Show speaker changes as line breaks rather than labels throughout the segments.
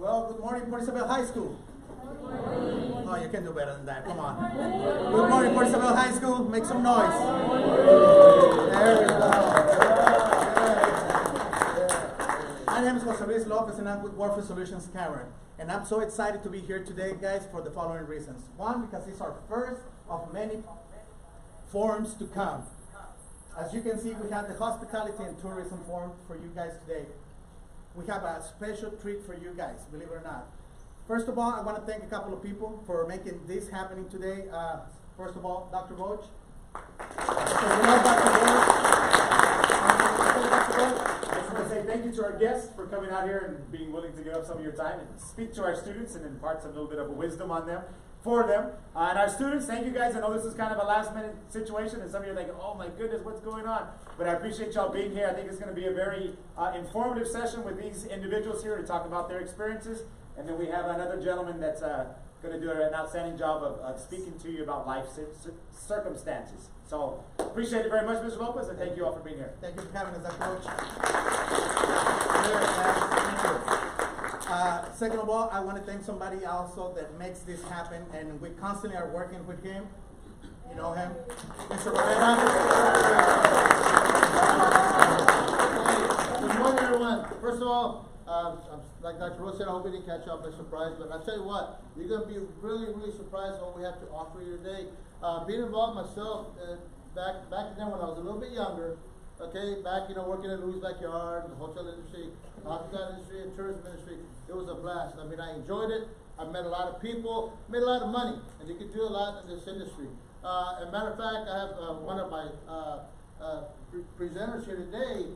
Well, good morning, Port Isabel High School. Good morning. Oh, you can do better than that. Come on. Good morning, Port Isabel High School. Make some noise. There we go. My name is Jose Luis Lopez, and I'm with Workforce Solutions Cameron. And I'm so excited to be here today, guys, for the following reasons. One, because it's our first of many forums to come. As you can see, we have the Hospitality and Tourism Forum for you guys today. We have a special treat for you guys, believe it or not. First of all, I want to thank a couple of people for making this happening today. First of all, Dr. Roach.
I just want to say thank you to our guests for coming out here and being willing to give up some of your time and speak to our students and impart some little bit of wisdom on them, for them. And our students, thank you guys. I know this is kind of a last minute situation and some of you are like, oh my goodness, what's going on? But I appreciate y'all being here. I think it's going to be a very informative session with these individuals here to talk about their experiences. And then we have another gentleman that's going to do an outstanding job of speaking to you about life circumstances. So appreciate it very much, Mr. Lopez, and thank you all for being here.
Thank you for having us, Dr. Roach. Second of all, I want to thank somebody also that makes this happen, and we constantly are working with him. You know him, Mr. Barrera.
Good morning, everyone. First of all, like Dr. Rose said, I hope we didn't catch you off by surprise, but I'll tell you what, you're going to be really, really surprised at what we have to offer you today. Being involved myself, back then when I was a little bit younger, okay, back, working in Louis' backyard, the hotel industry, hospitality industry, and tourism industry, it was a blast. I mean, I enjoyed it. I met a lot of people, made a lot of money, and you can do a lot in this industry. As a matter of fact, I have one of my presenters here today.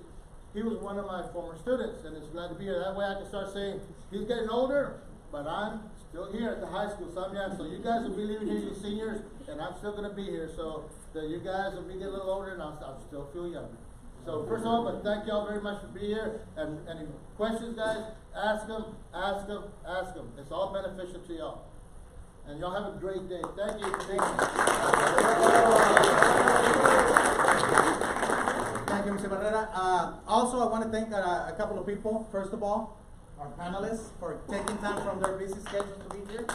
He was one of my former students, and it's glad to be here. That way I can start saying, he's getting older, but I'm still here at the high school. So you guys will be leaving here, you seniors, and I'm still going to be here. So that you guys will be getting a little older, and I'll still feel younger. So first of all, but thank y'all very much for being here. And any questions, guys, ask them, ask them, ask them. It's all beneficial to y'all. And y'all have a great day. Thank you.
Thank you, Mr. Barrera. Also, I want to thank a couple of people. First of all, our panelists for taking time from their busy schedules to be here.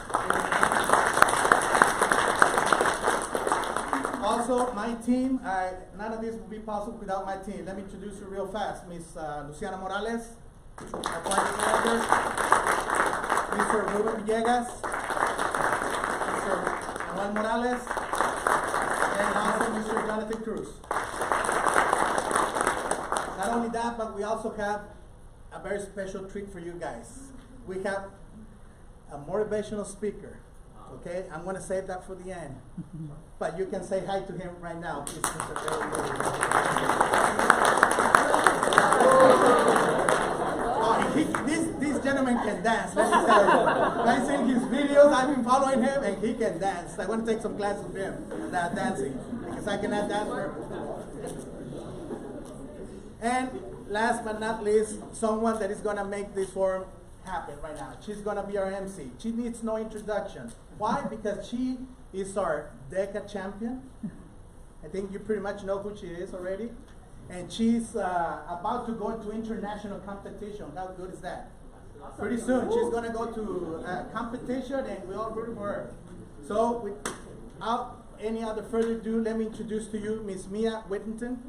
Also, my team. None of this would be possible without my team. Let me introduce you real fast. Miss Luciana Morales, our project manager. Mr. Ruben Villegas. Mr. Manuel Morales. And also Mr. Jonathan Cruz. Not only that, but we also have a very special treat for you guys. We have a motivational speaker. Okay, I'm going to save that for the end. But you can say hi to him right now. Please, Mr. This gentleman can dance. Let me tell you. I've seen his videos. I've been following him, and he can dance. I want to take some classes with him, dancing, because I cannot dance for him. And last but not least, someone that is going to make this forum happen right now. She's going to be our MC. She needs no introduction. Why? Because she is our DECA champion. I think you pretty much know who she is already. And she's about to go into international competition. How good is that? Pretty soon, she's going to go to competition, and we all root for her. So, without any other further ado, let me introduce to you Miss Miya Whittington.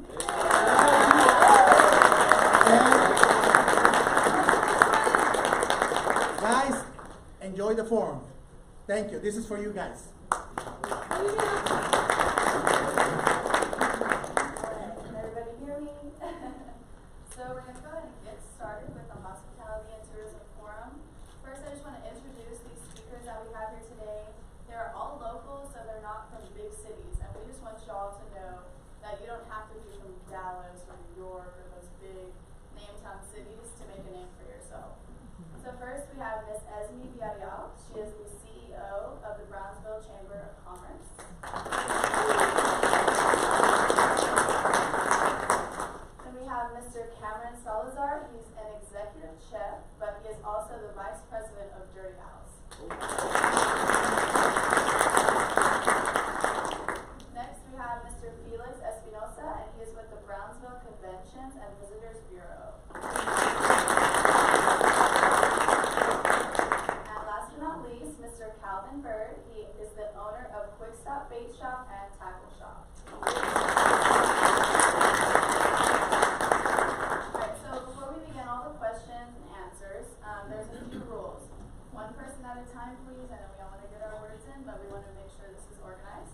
Guys, enjoy the forum. Thank you. This is for you guys.
Everybody hear me? So we're going to go ahead and get started with the Hospitality and Tourism Forum. First, I just want to introduce these speakers that we have here today. They're all local, so they're not from big cities. And we just want y'all to know that you don't have to be from Dallas or New York or those big name-town cities to make a name for yourself. So first, we have Miss Esmy Villarreal. She is the CEO of the Brownsville Chamber of Commerce. Then we have Mr. Cameron Salazar. He's an executive chef, but he is also the vice president of Dirty House. Next, we have Mr. Felix Espinoza, and he is with the Brownsville Conventions and Visitors Bureau. person at a time, please. I know we all want to get our words in, but we want to make sure this is organized.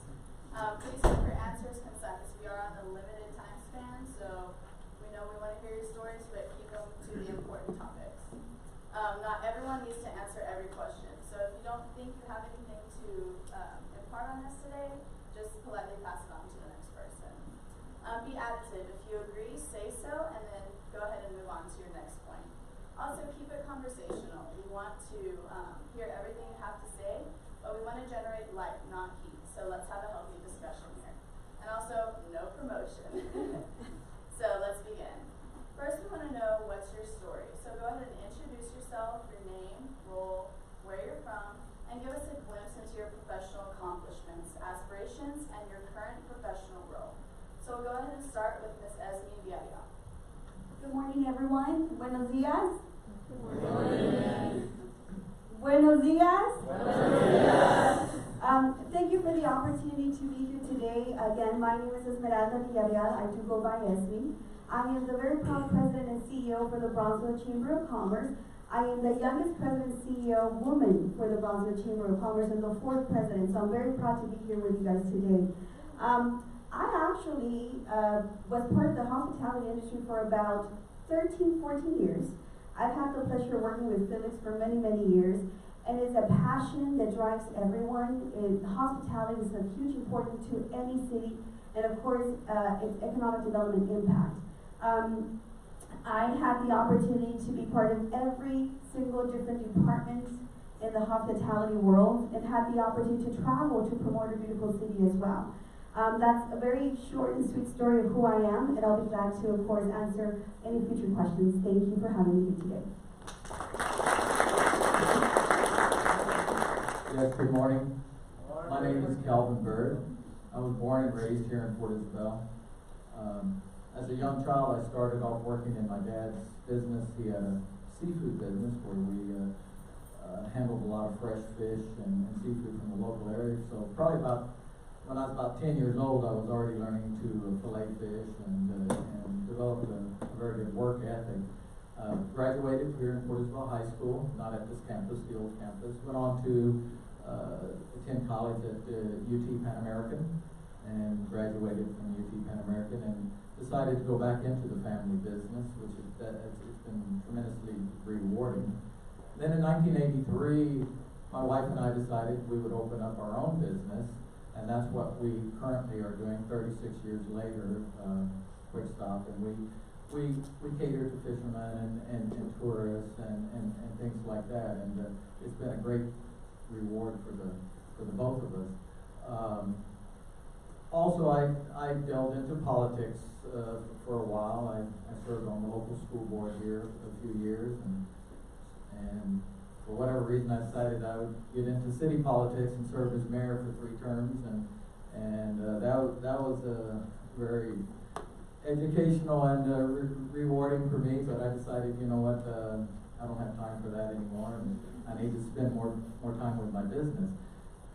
Please keep your answers concise. We are on a limited time span, so we know we want to hear your stories, but keep them to the important topics. Not everyone needs to answer every question, so if you don't think you have anything to impart on us today, just politely pass it on to the next person. Be additive. If you agree, say so, and then go ahead and move on to your next point. Also, keep it conversational. We want to hear everything you have to say, but we want to generate light, not heat. So let's have a healthy discussion here. And also, no promotion. So let's begin. First, we want to know what's your story. So go ahead and introduce yourself, your name, role, where you're from, and give us a glimpse into your professional accomplishments, aspirations, and your current professional role. So we'll go ahead and start with Ms. Esmy Villarreal.
Good morning, everyone. Buenos dias.
Good morning.
Buenos dias.
Buenos dias.
Thank you for the opportunity to be here today. Again, my name is Esmeralda Villarreal. I do go by Esmy. I am the very proud president and CEO for the Brownsville Chamber of Commerce. I am the youngest president and CEO woman for the Brownsville Chamber of Commerce and the 4th president, so I'm very proud to be here with you guys today. I actually was part of the hospitality industry for about 13, 14 years. I've had the pleasure of working with Felix for many, many years, and it's a passion that drives everyone. Hospitality is of huge importance to any city, and of course, its economic development impact. I had the opportunity to be part of every single different department in the hospitality world and had the opportunity to travel to promote a beautiful city as well. That's a very short and sweet story of who I am, and I'll be glad to, of course, answer any future questions. Thank you for having me here today.
Yes, good morning. My name is Byrd. I was born and raised here in Port Isabel. As a young child, I started off working in my dad's business. He had a seafood business where we handled a lot of fresh fish and seafood from the local area. So probably when I was about 10 years old, I was already learning to fillet fish and developed a very good work ethic. Graduated here in Port Isabel High School, not at this campus, the old campus. Went on to attend college at UT Pan American and graduated from UT Pan American and decided to go back into the family business, which it's been tremendously rewarding. Then in 1983, my wife and I decided we would open up our own business, and that's what we currently are doing 36 years later, Quick Stop, and we cater to fishermen and tourists and things like that, and it's been a great reward for the both of us. Also, I delved into politics for a while. I served on the local school board here for a few years, and for whatever reason, I decided I would get into city politics and serve as mayor for 3 terms, and that was very educational and rewarding for me. But I decided, you know what, I don't have time for that anymore, and I need to spend more time with my business.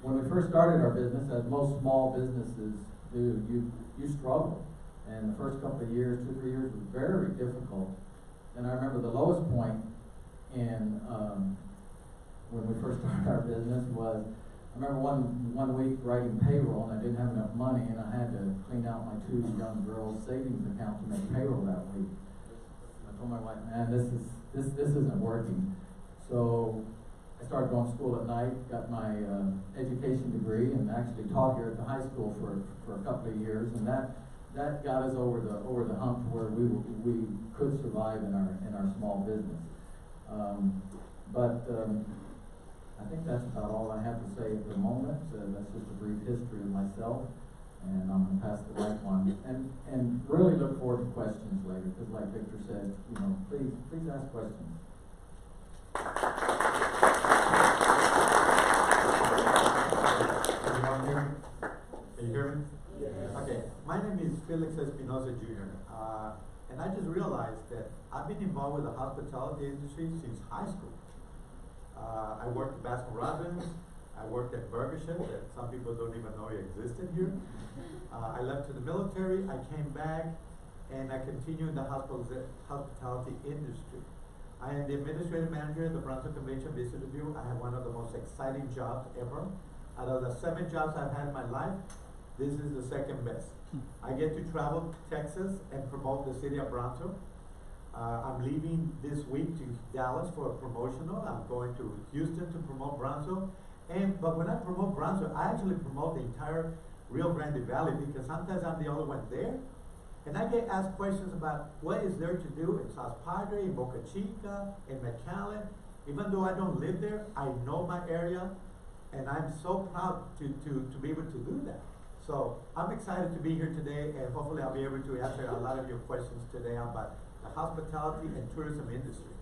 When we first started our business, as most small businesses do, you struggle. And the first couple of years, 2-3 years, was very difficult. And I remember the lowest point in when we first started our business was, I remember one week writing payroll and I didn't have enough money and I had to clean out my 2 young girls' savings account to make payroll that week. I told my wife, man, this isn't working. So I started going to school at night, got my education degree, and actually taught here at the high school for a couple of years, and that got us over the hump where we could survive in our small business. I think that's about all I have to say at the moment. That's just a brief history of myself, and I'm going to pass the mic on. And really look forward to questions later, because like Victor said, please ask questions.
Can you hear me? Yes. Okay, my name is Felix Espinoza Jr. And I just realized that I've been involved with the hospitality industry since high school. I worked at Baskin-Robbins. I worked at Burger Chef that some people don't even know existed here. I left to the military. I came back, and I continued in the hospitality industry. I am the administrative manager at the Brownsville Convention Visitor Bureau. I have one of the most exciting jobs ever. Out of the 7 jobs I've had in my life, this is the second best. I get to travel to Texas and promote the city of Brownsville. I'm leaving this week to Dallas for a promotional. I'm going to Houston to promote Brownsville. But when I promote Brownsville, I actually promote the entire Rio Grande Valley, because sometimes I'm the only one there. And I get asked questions about what is there to do in South Padre, in Boca Chica, in McAllen. Even though I don't live there, I know my area, and I'm so proud to be able to do that. So I'm excited to be here today, and hopefully I'll be able to answer a lot of your questions today about the hospitality and tourism industry.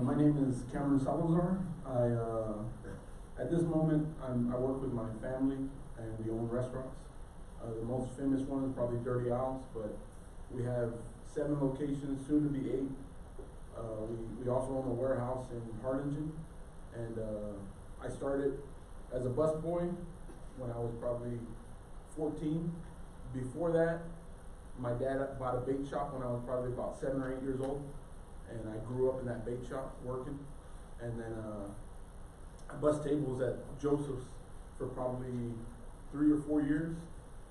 My name is Cameron Salazar. At this moment, I work with my family, and we own restaurants. The most famous one is probably Dirty Owls, but we have 7 locations, soon to be 8. We also own a warehouse in Harlingen, and I started as a busboy when I was probably 14. Before that, my dad bought a bake shop when I was probably about 7 or 8 years old, and I grew up in that bake shop working. And then I bust tables at Joseph's for probably 3 or 4 years,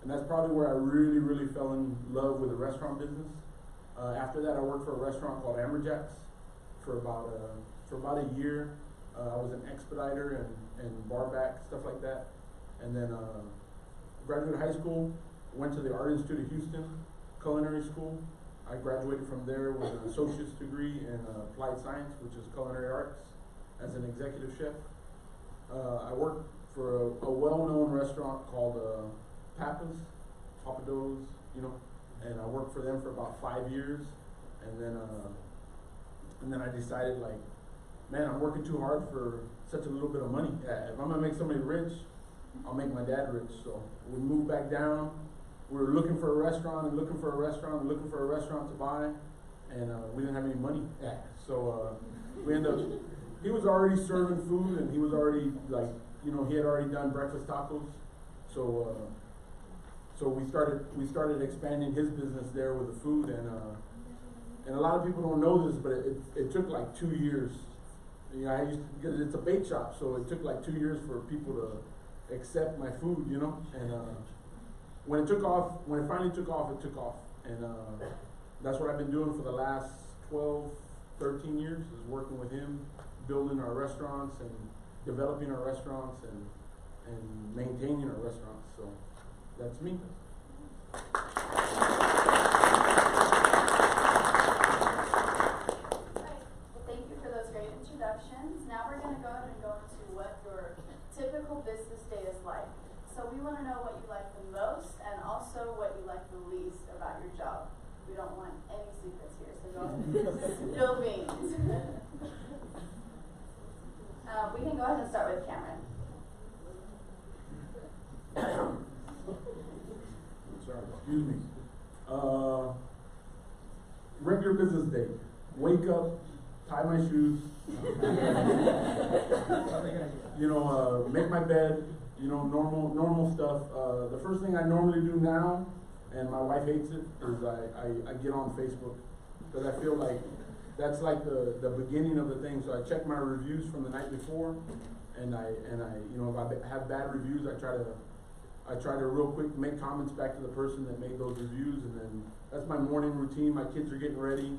and that's probably where I really, really fell in love with the restaurant business. After that, I worked for a restaurant called Amberjack's for about a year. I was an expediter and bar back, stuff like that. And then graduated high school, went to the Art Institute of Houston Culinary School. I graduated from there with an associate's degree in applied science, which is culinary arts, as an executive chef. I worked for a well-known restaurant called Papados, and I worked for them for about 5 years, and then I decided, like, man, I'm working too hard for such a little bit of money. If I'm gonna make somebody rich, I'll make my dad rich. So we moved back down. We were looking for a restaurant and looking for a restaurant and looking for a restaurant to buy, and we didn't have any money. So we ended up. He was already serving food, and he was already he had already done breakfast tacos. So we started expanding his business there with the food, and a lot of people don't know this, but it took like 2 years. Because it's a bake shop, so it took like 2 years for people to accept my food, and when it finally took off, it took off, and that's what I've been doing for the last 12, 13 years, is working with him, building our restaurants and developing our restaurants and maintaining our restaurants. So that's me.
Thank you for those great introductions. Now we're going to go ahead and go into what your typical business day is like. So we want to know what you like the most and also what you like the least about your job. We don't want any secrets here, so go ahead and spill beans. We can go ahead and start with Cameron.
Sorry, excuse me. Regular business day. Wake up, tie my shoes, make my bed, normal stuff. The first thing I normally do now, and my wife hates it, is I get on Facebook, because I feel like that's like the beginning of the thing. So I check my reviews from the night before, and I if I have bad reviews, I try to real quick make comments back to the person that made those reviews, and then that's my morning routine. My kids are getting ready,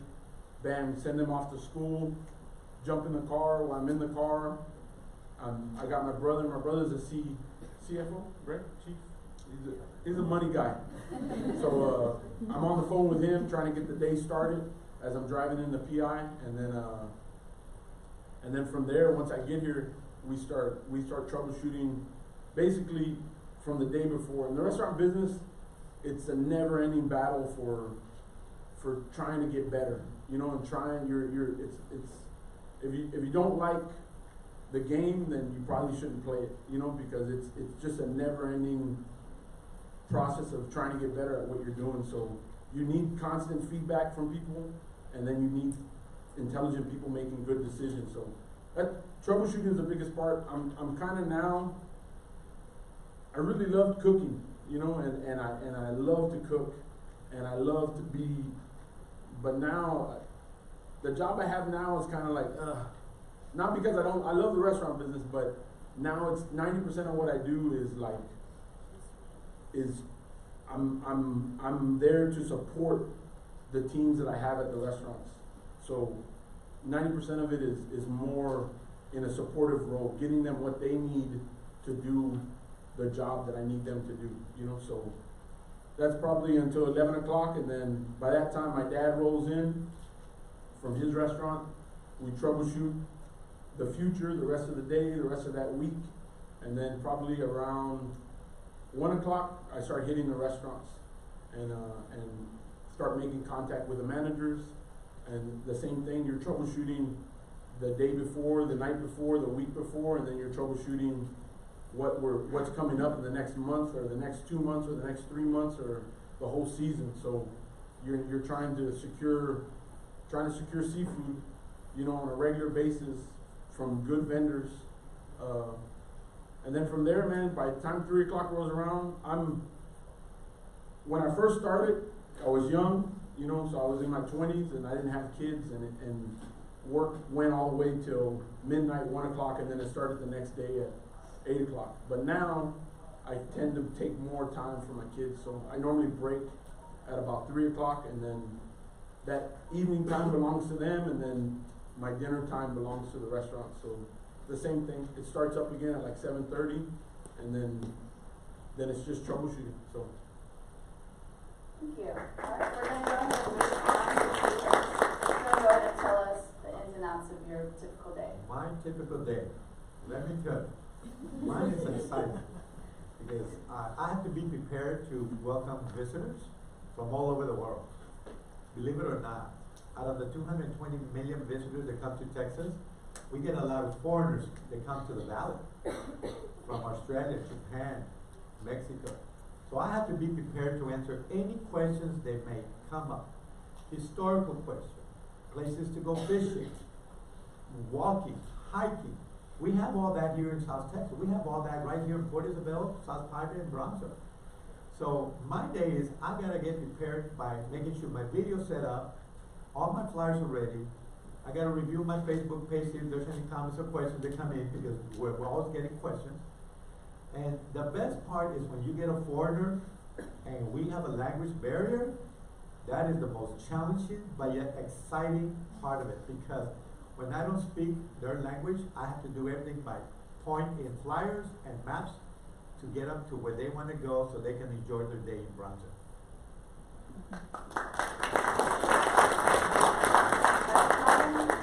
bam, send them off to school, jump in the car. While I'm in the car, I got my brother. My brother's a CFO, right? Chief. He's a money guy. So I'm on the phone with him, trying to get the day started as I'm driving in the PI, and then from there, once I get here, we start troubleshooting, basically from the day before. In the restaurant business, it's a never-ending battle for trying to get better, and trying. If you don't like the game, then you probably shouldn't play it, because it's just a never-ending process of trying to get better at what you're doing. So you need constant feedback from people, and then you need intelligent people making good decisions. So that troubleshooting is the biggest part. I'm kind of now, I really loved cooking, you know, and I love to cook, and I love to be, but now, the job I have now is kind of like, not because I love the restaurant business, but now it's 90% of what I do is like, I'm there to support the teams that I have at the restaurants. So 90% of it is more in a supportive role, getting them what they need to do the job that I need them to do, you know, so that's probably until 11 o'clock, and then by that time my dad rolls in from his restaurant. We troubleshoot the future, the rest of the day, the rest of that week, and then probably around 1 o'clock I start hitting the restaurants and start making contact with the managers, and the same thing, you're troubleshooting the day before, the night before, the week before, and then you're troubleshooting what's coming up in the next month or the next 2 months or the next 3 months or the whole season. So you're trying to secure seafood, you know, on a regular basis from good vendors, and then from there, man, by the time 3 o'clock rolls around, when I first started, I was young, you know, so I was in my 20s and I didn't have kids, and work went all the way till midnight, 1 o'clock, and then it started the next day at 8 o'clock. But now I tend to take more time for my kids, so I normally break at about 3 o'clock, and then that evening time belongs to them, and then my dinner time belongs to the restaurant. So the same thing, it starts up again at like 7:30, and then it's just troubleshooting. So
thank you. All right, we're going to go ahead and move on to the speakers. You're going to go ahead and tell us the ins and outs of your typical day.
My typical day, let me tell you, mine is exciting because I have to be prepared to welcome visitors from all over the world. Believe it or not, out of the 220 million visitors that come to Texas, we get a lot of foreigners that come to the valley from Australia, Japan, Mexico. So I have to be prepared to answer any questions that may come up. Historical questions, places to go fishing, walking, hiking. We have all that here in South Texas. We have all that right here in Port Isabel, South Padre, and Brownsville. So my day is, I gotta get prepared by making sure my video's set up, all my flyers are ready. I gotta review my Facebook page, see if there's any comments or questions that come in, because we're always getting questions. And the best part is when you get a foreigner and we have a language barrier, that is the most challenging but yet exciting part of it, because when I don't speak their language, I have to do everything by point in flyers and maps to get them to where they want to go so they can enjoy their day in Brownsville.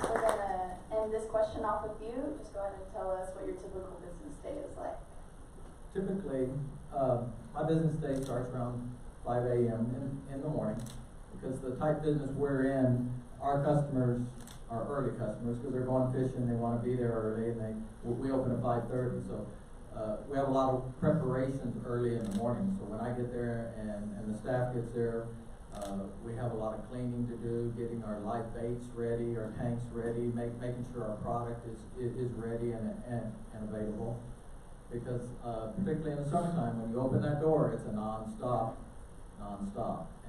We're going to end this question off with you. Just go ahead and tell us what your typical business day is like.
Typically, my business day starts around 5 a.m. in the morning, because the type business we're in, our customers are early customers because they're going fishing, they want to be there early, and we open at 5:30. So we have a lot of preparations early in the morning. So when I get there and the staff gets there, we have a lot of cleaning to do, getting our live baits ready, our tanks ready, making sure our product is ready and available. Because particularly in the summertime, when you open that door, it's a non-stop,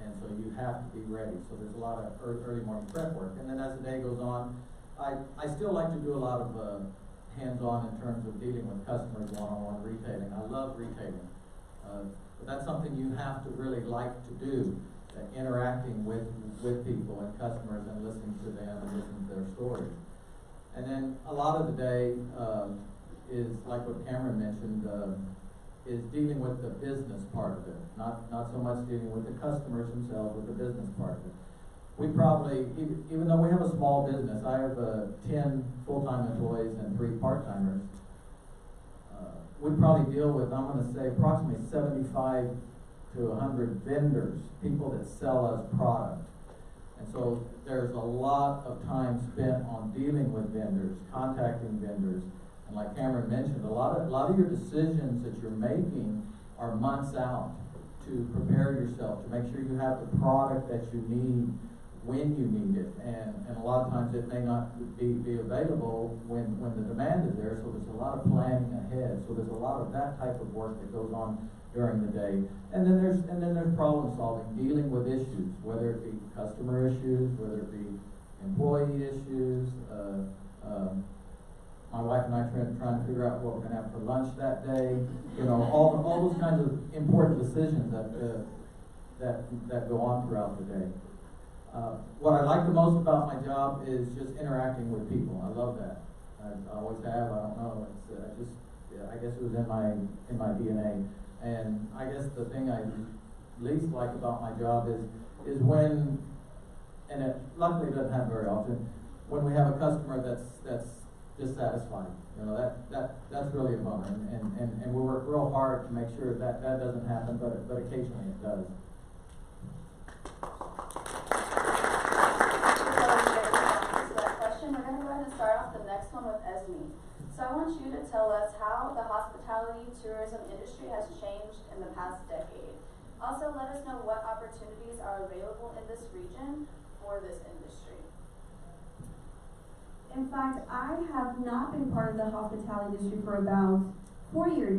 and so you have to be ready. So there's a lot of early morning prep work. And then as the day goes on, I still like to do a lot of hands-on in terms of dealing with customers one-on-one retailing. I love retailing, but that's something you have to really like to do, interacting with people and customers and listening to them and listening to their stories. And then a lot of the day is like what Cameron mentioned, is dealing with the business part of it, not so much dealing with the customers themselves, with the business part of it. We probably, even though we have a small business, I have 10 full-time employees and 3 part-timers, we probably deal with, I'm going to say, approximately 75 to 100 vendors, people that sell us product. And so there's a lot of time spent on dealing with vendors, contacting vendors. And like Cameron mentioned, a lot of your decisions that you're making are months out to prepare yourself, to make sure you have the product that you need when you need it. And a lot of times it may not be available when the demand is there, so there's a lot of planning ahead. So there's a lot of that type of work that goes on during the day. And then there's problem solving, dealing with issues, whether it be customer issues, whether it be employee issues, my wife and I trying to figure out what we're gonna have for lunch that day, you know, all those kinds of important decisions that go on throughout the day. What I like the most about my job is just interacting with people. I love that. I always have. I don't know. It's I guess it was in my DNA. And I guess the thing I least like about my job is when, and it luckily doesn't happen very often, when we have a customer that's dissatisfied. You know, that's really a bummer. And we work real hard to make sure that doesn't happen, but occasionally it does.
We're going to go ahead and start off the next one with Esmy. So I want you to tell us how the hospitality tourism industry has changed in the past decade. Also, let us know what opportunities are available in this region for this industry.
In fact, I have not been part of the hospitality industry for about 4 years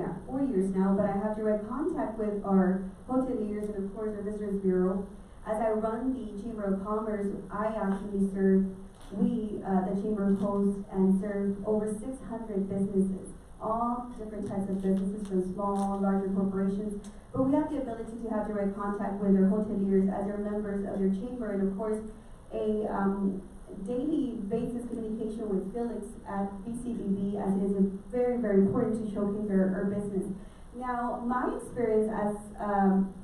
now, but I have direct contact with our hoteliers and of course our Visitors Bureau. As I run the Chamber of Commerce, I actually the Chamber hosts and serve over 600 businesses, all different types of businesses from small, larger corporations. But we have the ability to have direct contact with our hoteliers as they're members of their chamber, and of course, a daily basis communication with Felix at BCBB, as it is very, very important to showcase our business. Now, my experience as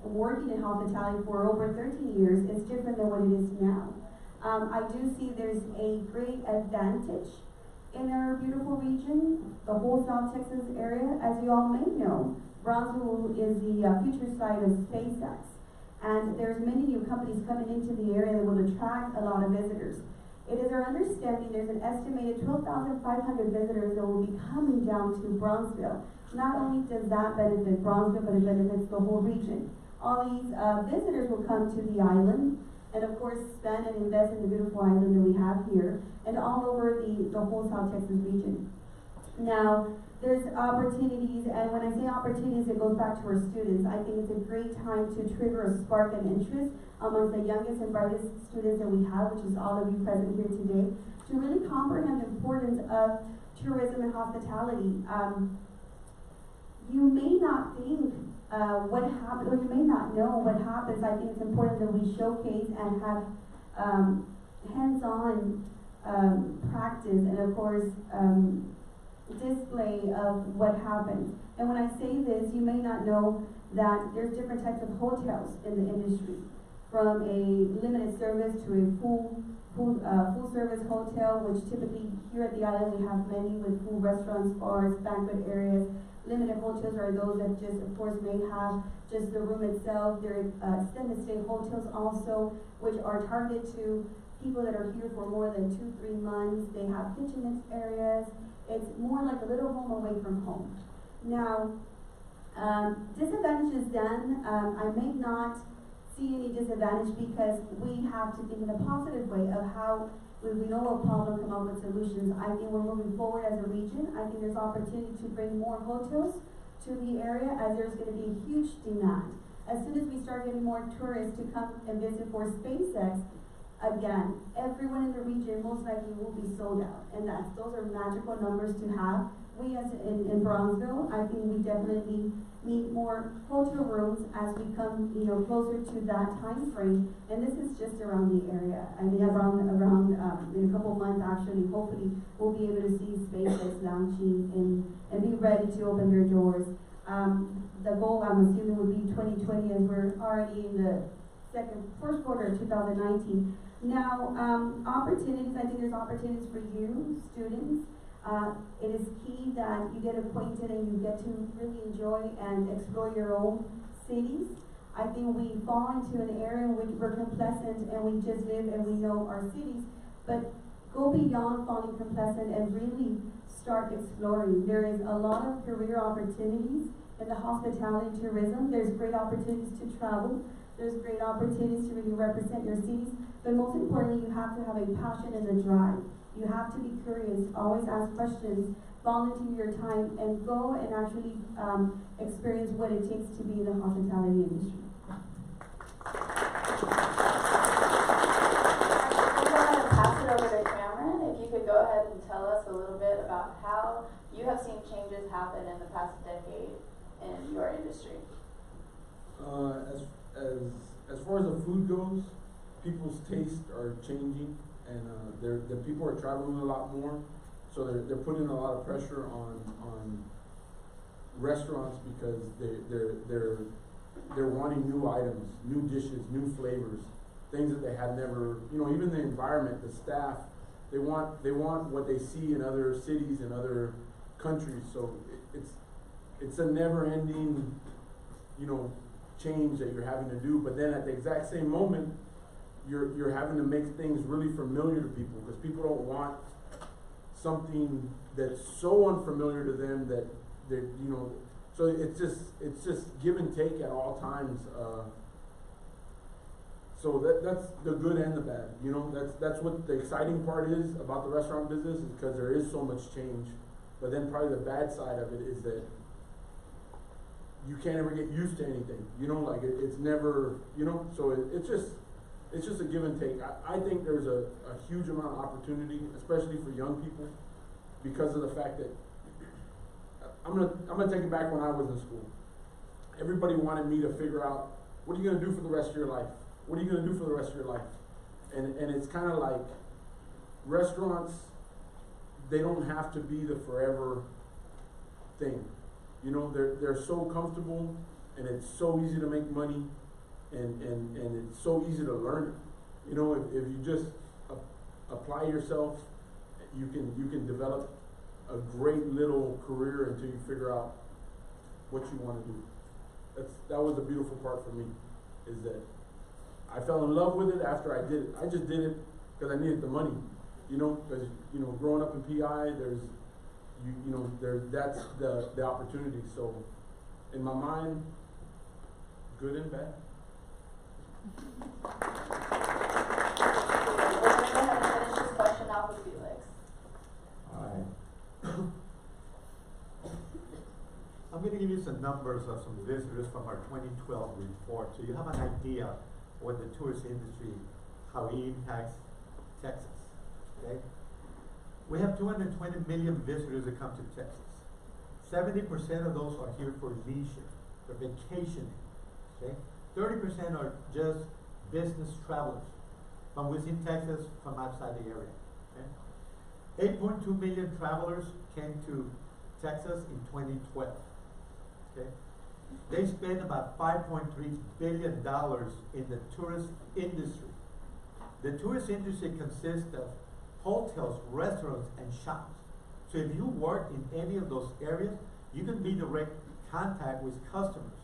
working in hospitality for over 13 years is different than what it is now. I do see there's a great advantage in our beautiful region, the whole South Texas area. As you all may know, Brownsville is the future site of SpaceX, and there's many new companies coming into the area that will attract a lot of visitors. It is our understanding there's an estimated 12,500 visitors that will be coming down to Brownsville. Not only does that benefit Brownsville, but it benefits the whole region. All these visitors will come to the island, and of course spend and invest in the beautiful island that we have here, and all over the whole South Texas region. Now, there's opportunities, and when I say opportunities, it goes back to our students. I think it's a great time to trigger a spark and interest amongst the youngest and brightest students that we have, which is all of you present here today, to really comprehend the importance of tourism and hospitality. You may not think what happened, or you may not know what happens. I think it's important that we showcase and have hands-on practice and of course display of what happens. And when I say this, you may not know that there's different types of hotels in the industry, from a limited service to a full service hotel, which typically here at the island we have many with full restaurants, bars, banquet areas. Limited hotels are those that just, of course, may have just the room itself. There are extended stay hotels also, which are targeted to people that are here for more than 2-3 months. They have kitchenette areas. It's more like a little home away from home. Now, disadvantages then, I may not see any disadvantage because we have to think in a positive way of how when we know a problem, come up with solutions. I think we're moving forward as a region. I think there's opportunity to bring more hotels to the area, as there's going to be a huge demand. As soon as we start getting more tourists to come and visit for SpaceX, again, everyone in the region most likely will be sold out. And those are magical numbers to have. We as in Brownsville, I think we definitely need more hotel rooms as we come, closer to that time frame. And this is just around the area. I mean, around in a couple months, actually, hopefully, we'll be able to see SpaceX launching and be ready to open their doors. The goal, I'm assuming, would be 2020, as we're already in the first quarter of 2019. Now, opportunities. I think there's opportunities for you, students. It is key that you get acquainted and you get to really enjoy and explore your own cities. I think we fall into an area in which we're complacent and we just live and we know our cities, but go beyond falling complacent and really start exploring. There is a lot of career opportunities in the hospitality and tourism. There's great opportunities to travel. There's great opportunities to really represent your cities, but most importantly, you have to have a passion and a drive. You have to be curious, always ask questions, volunteer your time, and go and actually experience what it takes to be in the hospitality industry.
I'm going to pass it over to Cameron. If you could go ahead and tell us a little bit about how you have seen changes happen in the past decade in your industry.
As far as the food goes, people's tastes are changing, and the people are traveling a lot more, so they're putting a lot of pressure on restaurants because they're wanting new items, new dishes, new flavors, things that they had never. Even the environment, the staff, they want what they see in other cities and other countries. So it's a never-ending, change that you're having to do. But then at the exact same moment, you're having to make things really familiar to people, because people don't want something that's so unfamiliar to them that so it's just give and take at all times. So that's the good and the bad. That's what the exciting part is about the restaurant business, is because there is so much change. But then probably the bad side of it is that you can't ever get used to anything. It's never, so it's just a give and take. I think there's a huge amount of opportunity, especially for young people, because of the fact that I'm gonna take it back when I was in school. Everybody wanted me to figure out, what are you gonna do for the rest of your life? What are you gonna do for the rest of your life? And it's kind of like restaurants, they don't have to be the forever thing. They're so comfortable, and it's so easy to make money, and it's so easy to learn it. If you just apply yourself, you can develop a great little career until you figure out what you want to do. That was the beautiful part for me, is that I fell in love with it after I did it. I just did it because I needed the money, because growing up in PI, that's the opportunity. So in my mind, good and bad.
We're going to go ahead and finish this question off with Felix.
Alright. I'm going to give you some numbers of some visitors from our 2012 report, so you have an idea what the tourist industry, how it impacts Texas. Okay? We have 220 million visitors that come to Texas. 70% of those are here for leisure, for vacationing. Okay? 30% are just business travelers from within Texas, from outside the area. Okay? 8.2 million travelers came to Texas in 2012. Okay? They spent about $5.3 billion in the tourist industry. The tourist industry consists of hotels, restaurants, and shops. So if you work in any of those areas, you can be direct contact with customers.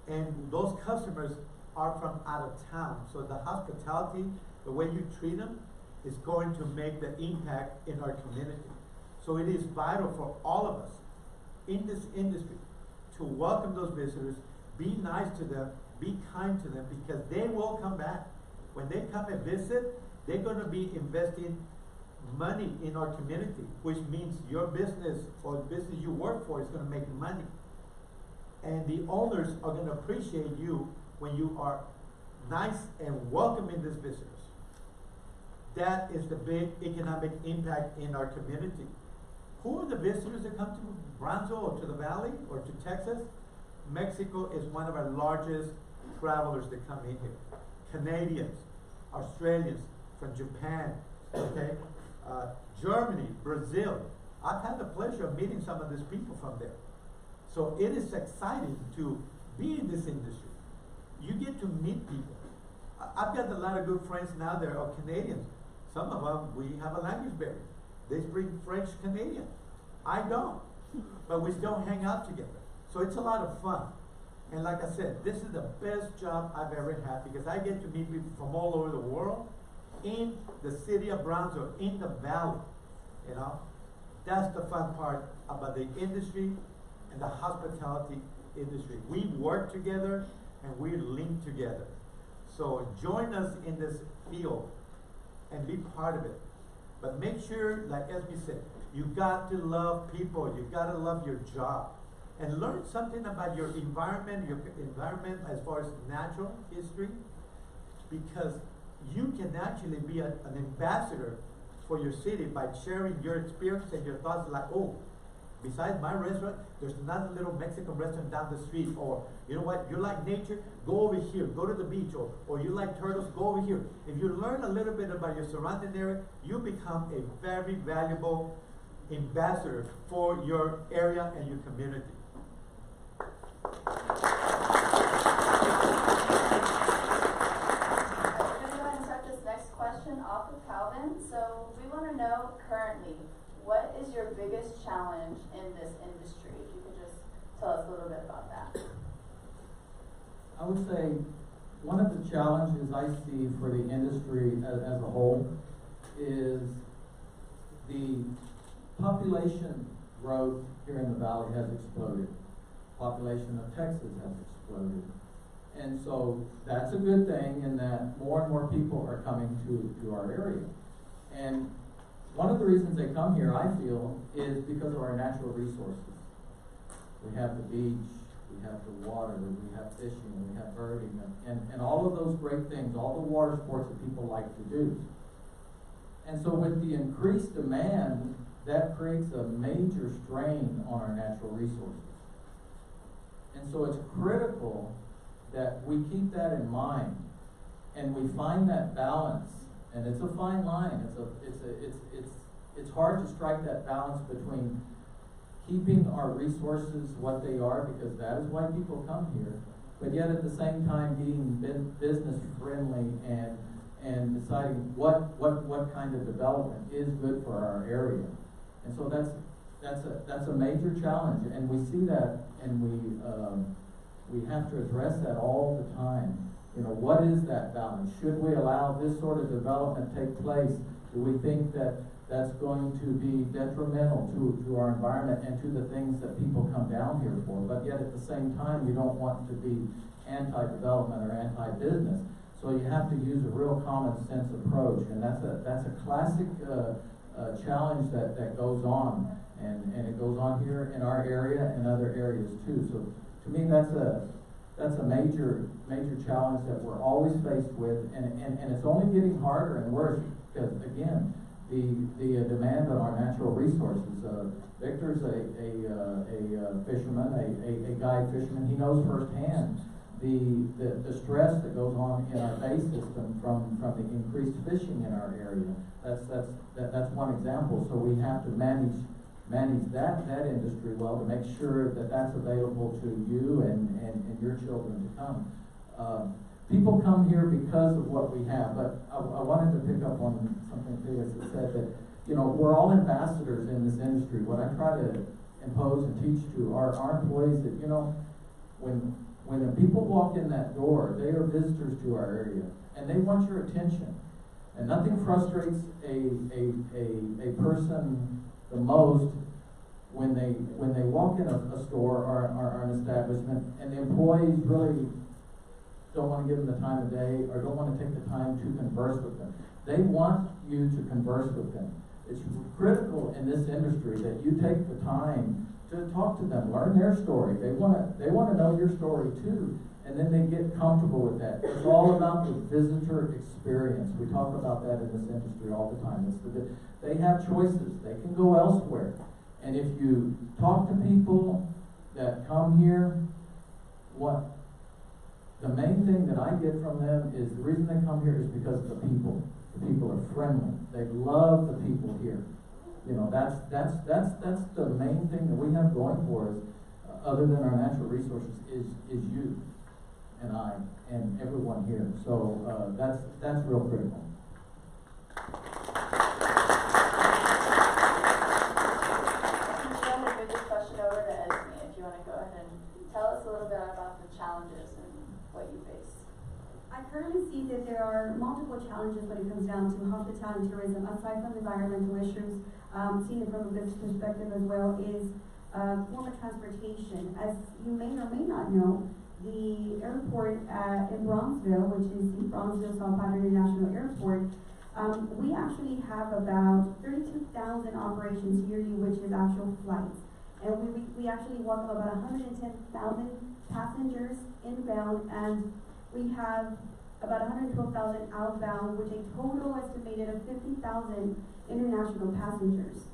And those customers are from out of town. So the hospitality, the way you treat them, is going to make the impact in our community. So it is vital for all of us in this industry to welcome those visitors, be nice to them, be kind to them, because they will come back. When they come and visit, they're going to be investing money in our community, which means your business or the business you work for is going to make money. And the owners are going to appreciate you when you are nice and welcoming these visitors. That is the big economic impact in our community. Who are the visitors that come to Brownsville or to the Valley or to Texas? Mexico is one of our largest travelers that come in here. Canadians, Australians, from Japan, okay? Germany, Brazil. I've had the pleasure of meeting some of these people from there. So it is exciting to be in this industry. You get to meet people. I've got a lot of good friends now that are Canadians. Some of them, we have a language barrier. They speak French Canadian. I don't. But we still hang out together. So it's a lot of fun. And like I said, this is the best job I've ever had, because I get to meet people from all over the world in the city of Brownsville, in the valley. You know, that's the fun part about the industry and the hospitality industry. We work together and we link together. So join us in this field and be part of it. But make sure, like Esmy said, you got to love people, you gotta love your job. And learn something about your environment as far as natural history, because you can actually be an ambassador for your city by sharing your experience and your thoughts, like, oh, besides my restaurant, there's another little Mexican restaurant down the street, or you know what, you like nature, go over here, go to the beach, or you like turtles, go over here. If you learn a little bit about your surrounding area, you become a very valuable ambassador for your area and your community.
Off of Calvin. So we want to know currently, what is your biggest challenge in this industry? If you could just tell us a little bit about that.
I would say one of the challenges I see for the industry as a whole is the population growth here in the valley has exploded. Population of Texas has exploded. And so that's a good thing in that more and more people are coming to our area. And one of the reasons they come here, I feel, is because of our natural resources. We have the beach, we have the water, we have fishing, we have birding, and all of those great things, all the water sports that people like to do. And so with the increased demand, that creates a major strain on our natural resources. And so it's critical that we keep that in mind, and we find that balance, and it's a fine line. It's hard to strike that balance between keeping our resources what they are, because that is why people come here, but yet at the same time being business friendly and deciding what kind of development is good for our area. And so that's a major challenge, and we see that, and we have to address that all the time. You know, what is that balance? Should we allow this sort of development take place? Do we think that that's going to be detrimental to our environment and to the things that people come down here for? But yet at the same time, you don't want to be anti-development or anti-business. So you have to use a real common sense approach, and that's a classic challenge that goes on, and it goes on here in our area and other areas too. So to me, that's a major challenge that we're always faced with, and it's only getting harder and worse because, again, the demand on our natural resources. Victor's a fisherman, a guide fisherman. He knows firsthand the stress that goes on in our bay system from the increased fishing in our area. That's one example. So we have to manage that industry well to make sure that that's available to you and your children to come. People come here because of what we have, but I wanted to pick up on something Felix had said, that, you know, we're all ambassadors in this industry. What I try to impose and teach to our employees that, you know, when the people walk in that door, they are visitors to our area, and they want your attention. And nothing frustrates a person the most when they walk in a store or an establishment, and the employees really don't want to give them the time of day or don't want to take the time to converse with them. They want you to converse with them. It's critical in this industry that you take the time to talk to them, learn their story. They want to know your story too, and then they get comfortable with that. It's all about the visitor experience. We talk about that in this industry all the time. They have choices. They can go elsewhere. And if you talk to people that come here, the main thing that I get from them is the reason they come here is because of the people. The people are friendly. They love the people here. You know, that's the main thing that we have going for us, other than our natural resources, is you and I and everyone here. So that's real critical.
Over to Esmy, if you want to go ahead and tell us a little bit about the challenges and what you face.
I currently see that there are multiple challenges when it comes down to hospitality and tourism, aside from environmental issues. Seeing it from a business perspective as well is form of transportation. As you may or may not know, the airport in Brownsville, which is the Brownsville South Padre International Airport, We actually have about 32,000 operations yearly, which is actual flights. And we actually welcome about 110,000 passengers inbound, and we have about 112,000 outbound, with a total estimated of 50,000 international passengers.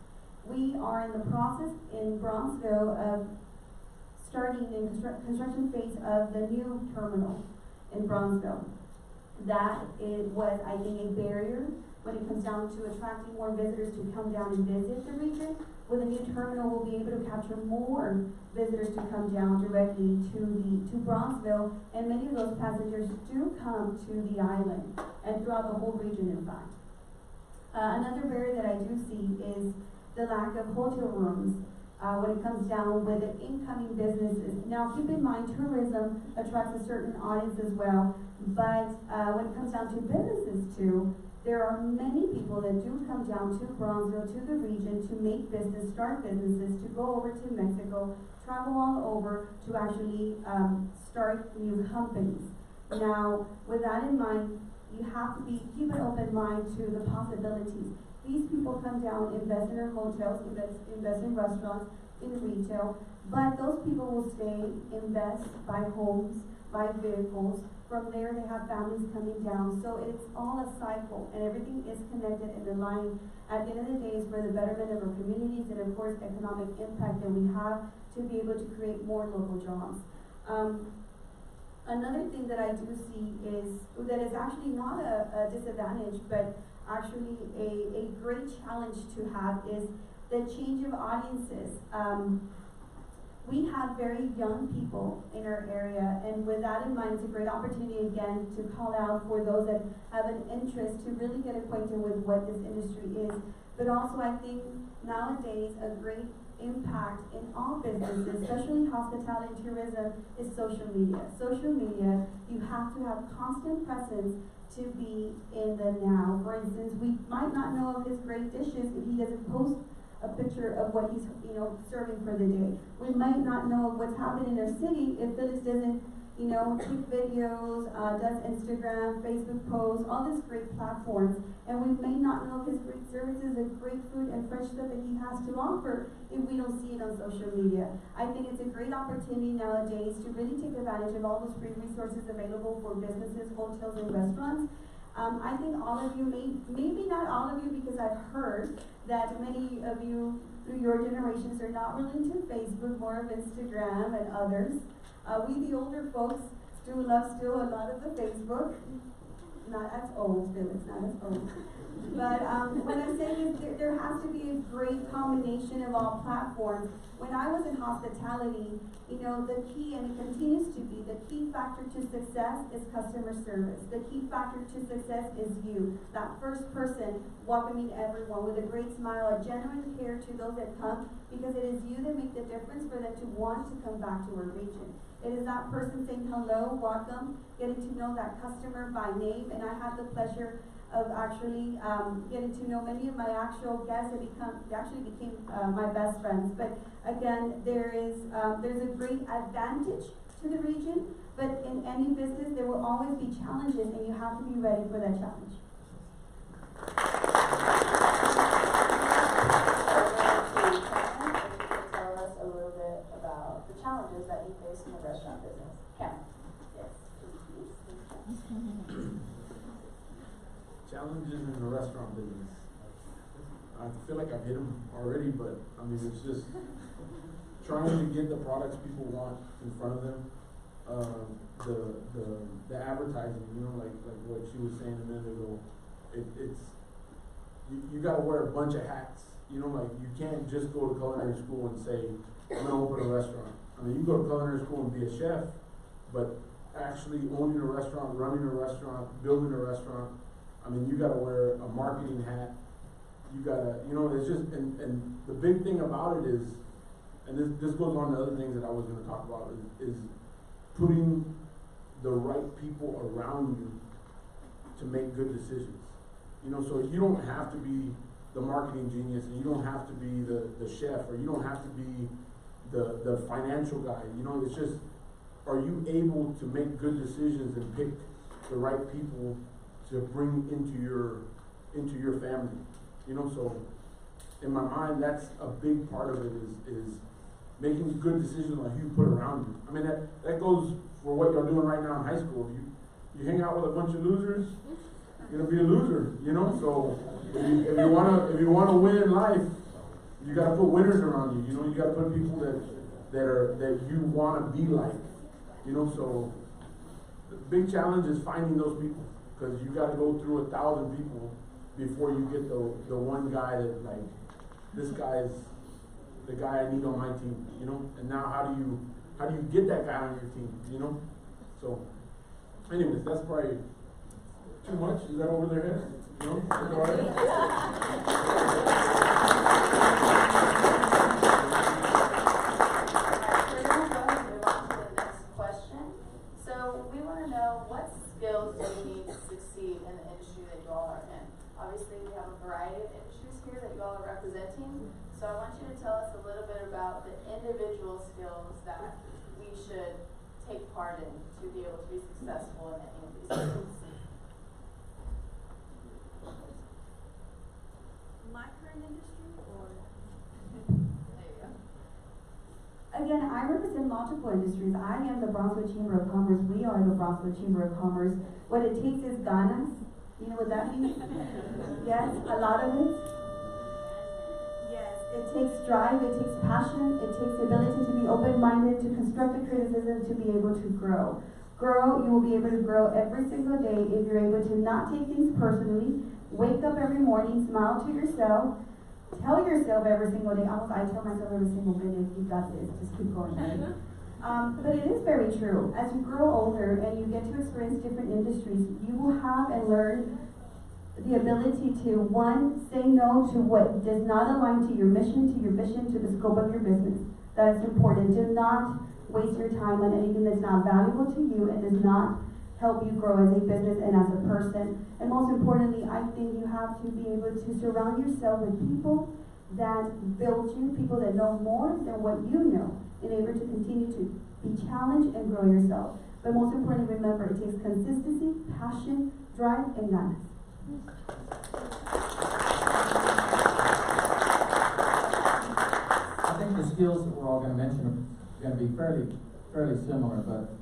We are in the process in Brownsville of starting the construction phase of the new terminal in Brownsville. That was, I think, a barrier when it comes down to attracting more visitors to come down and visit the region. With a new terminal, we'll be able to capture more visitors to come down directly to Brownsville, and many of those passengers do come to the island and throughout the whole region, in fact. Another barrier that I do see is the lack of hotel rooms when it comes down with the incoming businesses. Now, keep in mind, tourism attracts a certain audience as well, but when it comes down to businesses too, there are many people that do come down to Brownsville, to the region, to make business, start businesses, to go over to Mexico, travel all over to actually start new companies. Now, with that in mind, you have to keep an open mind to the possibilities. These people come down, invest in their hotels, invest in restaurants, in retail, but those people will stay, invest, buy homes, buy vehicles. From there, they have families coming down. So it's all a cycle, and everything is connected and aligned. At the end of the day, it's for the betterment of our communities and, of course, economic impact that we have to be able to create more local jobs. Another thing that I do see is that is actually not a disadvantage, but actually a great challenge to have is the change of audiences. We have very young people in our area, and with that in mind, it's a great opportunity again to call out for those that have an interest to really get acquainted with what this industry is. But also, I think nowadays a great impact in all businesses, especially hospitality and tourism, is social media. Social media, you have to have constant presence to be in the now. For instance, we might not know of his great dishes if he doesn't post a picture of what he's serving for the day. We might not know what's happening in our city if Felix doesn't take videos, does Instagram, Facebook posts, all these great platforms, and we may not know his great services and great food and fresh stuff that he has to offer if we don't see it on social media. I think it's a great opportunity nowadays to really take advantage of all those free resources available for businesses, hotels, and restaurants. I think all of you, maybe not all of you, because I've heard that many of you through your generations are not really into Facebook, more of Instagram and others. We, the older folks, love still a lot of the Facebook. Not as old, Felix, not as old. But what I'm saying is there has to be a great combination of all platforms. When I was in hospitality, the key, and it continues to be, the key factor to success is customer service. The key factor to success is you, that first person welcoming everyone with a great smile, a genuine care to those that come, because it is you that make the difference for them to want to come back to our region. It is that person saying hello, welcome, getting to know that customer by name, and I have the pleasure of actually getting to know many of my actual guests that actually became my best friends. But again, there's a great advantage to the region, but in any business there will always be challenges, and you have to be ready for that challenge.
Tell us a little bit about the challenges that you face in the restaurant business. Cameron. Yes, please.
Challenges in the restaurant business. I feel like I've hit them already, but I mean, it's just trying to get the products people want in front of them. The advertising, like what she was saying a minute ago. It's you got to wear a bunch of hats. Like you can't just go to culinary school and say, I'm gonna open a restaurant. I mean, you go to culinary school and be a chef, but actually owning a restaurant, running a restaurant, building a restaurant, I mean, you gotta wear a marketing hat. You gotta, it's just, and the big thing about it is, and this goes on to other things that I was gonna talk about, is putting the right people around you to make good decisions. So you don't have to be the marketing genius, and you don't have to be the chef, or you don't have to be the financial guy. It's just, are you able to make good decisions and pick the right people to bring into into your family. You know, so in my mind, that's a big part of it is making good decisions on who you put around you. I mean, that goes for what you're doing right now in high school. You hang out with a bunch of losers, you're gonna be a loser, you know. So if you wanna win in life, you gotta put winners around you. You know, you gotta put people that you wanna be like. You know, so the big challenge is finding those people, because you gotta go through 1,000 people before you get the one guy that, like, this guy is the guy I need on my team, you know. And now how do you get that guy on your team, you know? So anyways, that's probably too much. Is that over their head? No? That's all right?
We're going to go ahead and move on to the next question. So we want to know, what skills do you need to succeed in the industry that you all are in? Obviously, we have a variety of industries here that you all are representing. So I want you to tell us a little bit about the individual skills that we should take part in to be able to be successful in any of these fields.
My current industry, or
There you go.
Again, I represent multiple industries. I am the Brownsville Chamber of Commerce. We are the Brownsville Chamber of Commerce. What it takes is ganas. You know what that means? Yes, a lot of it. Yes, it takes drive, it takes passion, it takes the ability to be open-minded, to constructive criticism, to be able to grow. You will be able to grow every single day if you're able to not take things personally, wake up every morning, smile to yourself, tell yourself every single day, I tell myself every single minute, you got this, just keep going. But it is very true. As you grow older and you get to experience different industries, you will have and learn the ability to, one, say no to what does not align to your mission, to your vision, to the scope of your business. That is important. Do not waste your time on anything that's not valuable to you and does not help you grow as a business and as a person. And most importantly, I think you have to be able to surround yourself with people that build you, people that know more than what you know, in order to continue to be challenged and grow yourself. But most importantly, remember, it takes consistency, passion, drive, and ganas.
I think the skills that we're all going to mention are going to be fairly similar,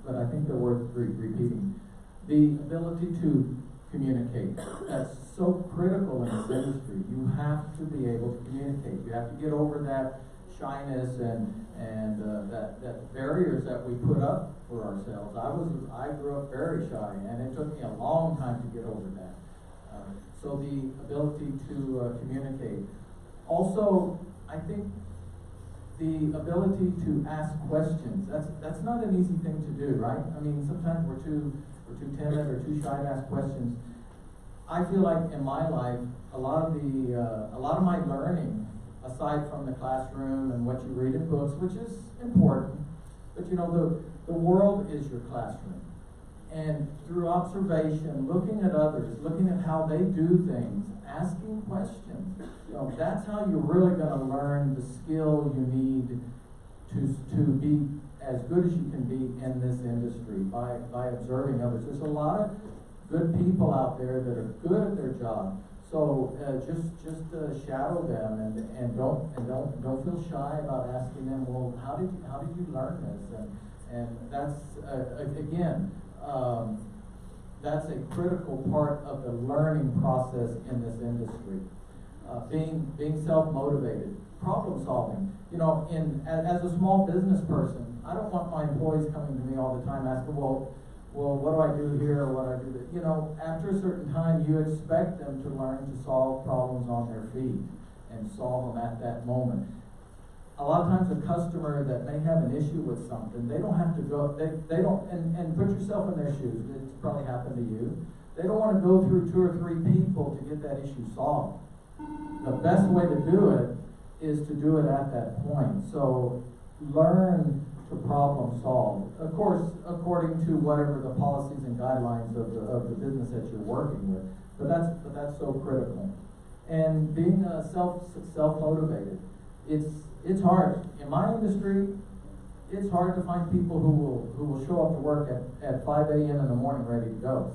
but I think they're worth repeating. The ability to communicate, that's so critical in this industry. You have to be able to communicate. You have to get over that shyness and that barriers that we put up for ourselves. I grew up very shy, and it took me a long time to get over that. So the ability to communicate. Also, I think the ability to ask questions. That's not an easy thing to do, right? I mean, sometimes we're too timid or too shy to ask questions. I feel like in my life, a lot of my learning, aside from the classroom and what you read in books, which is important, but you know, the world is your classroom. And through observation, looking at others, looking at how they do things, asking questions, you know, that's how you're really going to learn the skill you need to be as good as you can be in this industry by observing others. There's a lot of good people out there that are good at their job. So just shadow them and don't feel shy about asking them. Well, how did you learn this? And that's again. That's a critical part of the learning process in this industry. Being self-motivated, problem solving. You know, as a small business person, I don't want my employees coming to me all the time asking, well, what do I do here, or what do I do there? You know, after a certain time, you expect them to learn to solve problems on their feet and solve them at that moment. A lot of times a customer that may have an issue with something, they don't have to go, they don't, and put yourself in their shoes, it's probably happened to you. They don't want to go through 2 or 3 people to get that issue solved. The best way to do it is to do it at that point. So learn to problem solve. Of course, according to whatever the policies and guidelines of the business that you're working with. But that's so critical. And being self-motivated. It's hard. In my industry, it's hard to find people who will show up to work at 5 a.m. in the morning ready to go.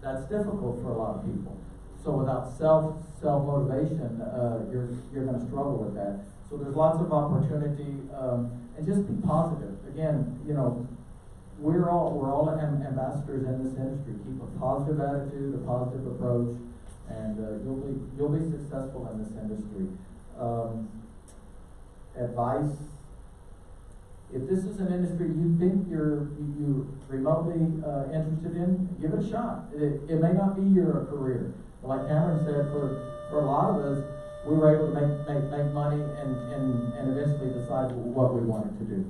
that's difficult for a lot of people. So without self-motivation, you're gonna struggle with that. So there's lots of opportunity, and just be positive. Again, you know, we're all ambassadors in this industry. Keep a positive attitude, a positive approach, and you'll be successful in this industry. Advice: if this is an industry you think you're remotely interested in, give it a shot. It may not be your career. But like Cameron said, for a lot of us, we were able to make money and eventually decide what we wanted to do.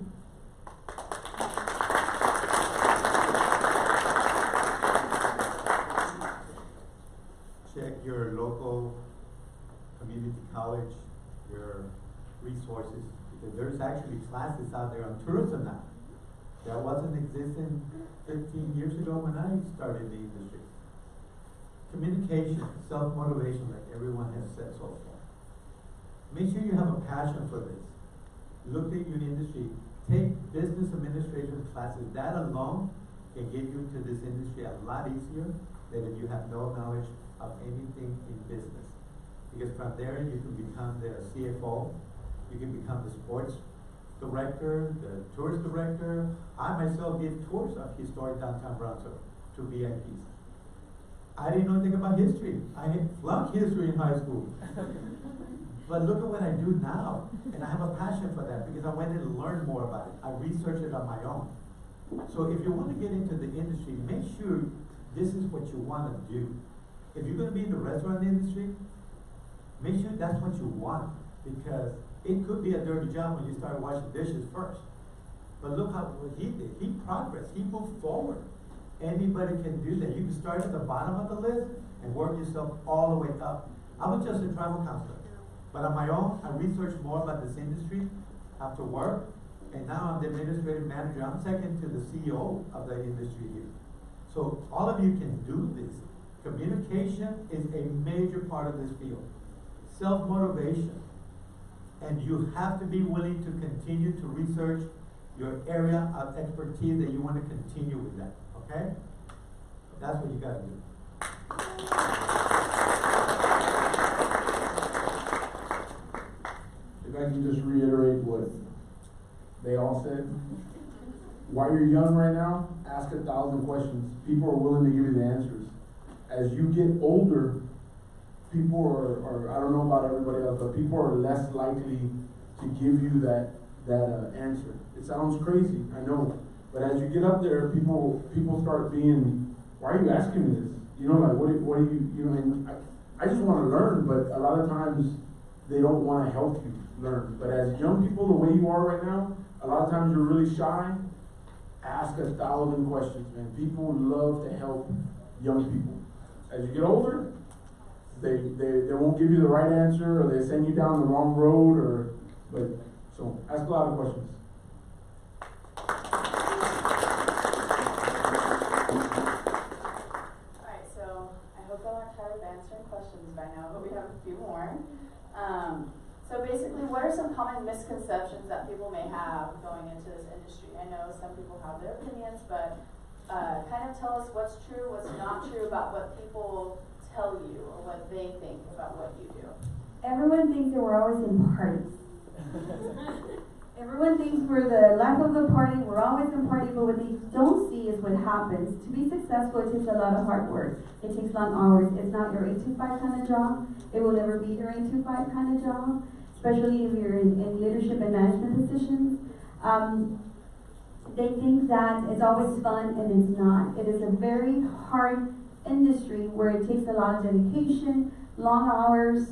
Check your local community college, your resources, because there's actually classes out there on tourism now that wasn't existing 15 years ago when I started the industry. Communication, self-motivation, like everyone has said so far. Make sure you have a passion for this. Look at your industry. Take business administration classes. That alone can get you to this industry a lot easier than if you have no knowledge of anything in business. Because from there you can become the CFO, you can become the sports director, the tourist director. I myself give tours of historic downtown Brownsville to VIPs. I didn't know anything about history. I had flunked history in high school. But look at what I do now. And I have a passion for that because I went in and learned more about it. I researched it on my own. So if you want to get into the industry, make sure this is what you want to do. If you're going to be in the restaurant industry, make sure that's what you want, because it could be a dirty job when you start washing dishes first. But look how what he did. He progressed. He moved forward. Anybody can do that. You can start at the bottom of the list and work yourself all the way up. I was just a travel counselor, but on my own, I researched more about this industry after work, and now I'm the administrative manager. I'm second to the CEO of the industry here. So all of you can do this. Communication is a major part of this field. Self-motivation. And you have to be willing to continue to research your area of expertise that you want to continue with that. Okay? That's what you got to do.
If I can just reiterate what they all said. While you're young right now, ask 1,000 questions. People are willing to give you the answers. As you get older, people are I don't know about everybody else, but people are less likely to give you that answer. It sounds crazy, I know. But as you get up there, people start being, why are you asking me this? You know, like, what do you know, and I just want to learn, but a lot of times they don't want to help you learn. But as young people, the way you are right now, a lot of times you're really shy. Ask 1,000 questions, man. People love to help young people. As you get older, they won't give you the right answer, or they send you down the wrong road, so ask a lot of questions.
Alright, so I hope y'all are tired of answering questions by now, but we have a few more. So basically, what are some common misconceptions that people may have going into this industry? I know some people have their opinions, but kind of tell us what's true, what's not true about what people tell you or what they think about what you do.
Everyone thinks that we're always in parties. Everyone thinks we're the life of the party, we're always in party, but what they don't see is what happens. To be successful, it takes a lot of hard work. It takes long hours. It's not your 8 to 5 kind of job. It will never be your 8 to 5 kind of job, especially if you're in leadership and management positions. They think that it's always fun, and it's not. It is a very hard industry where it takes a lot of dedication, long hours,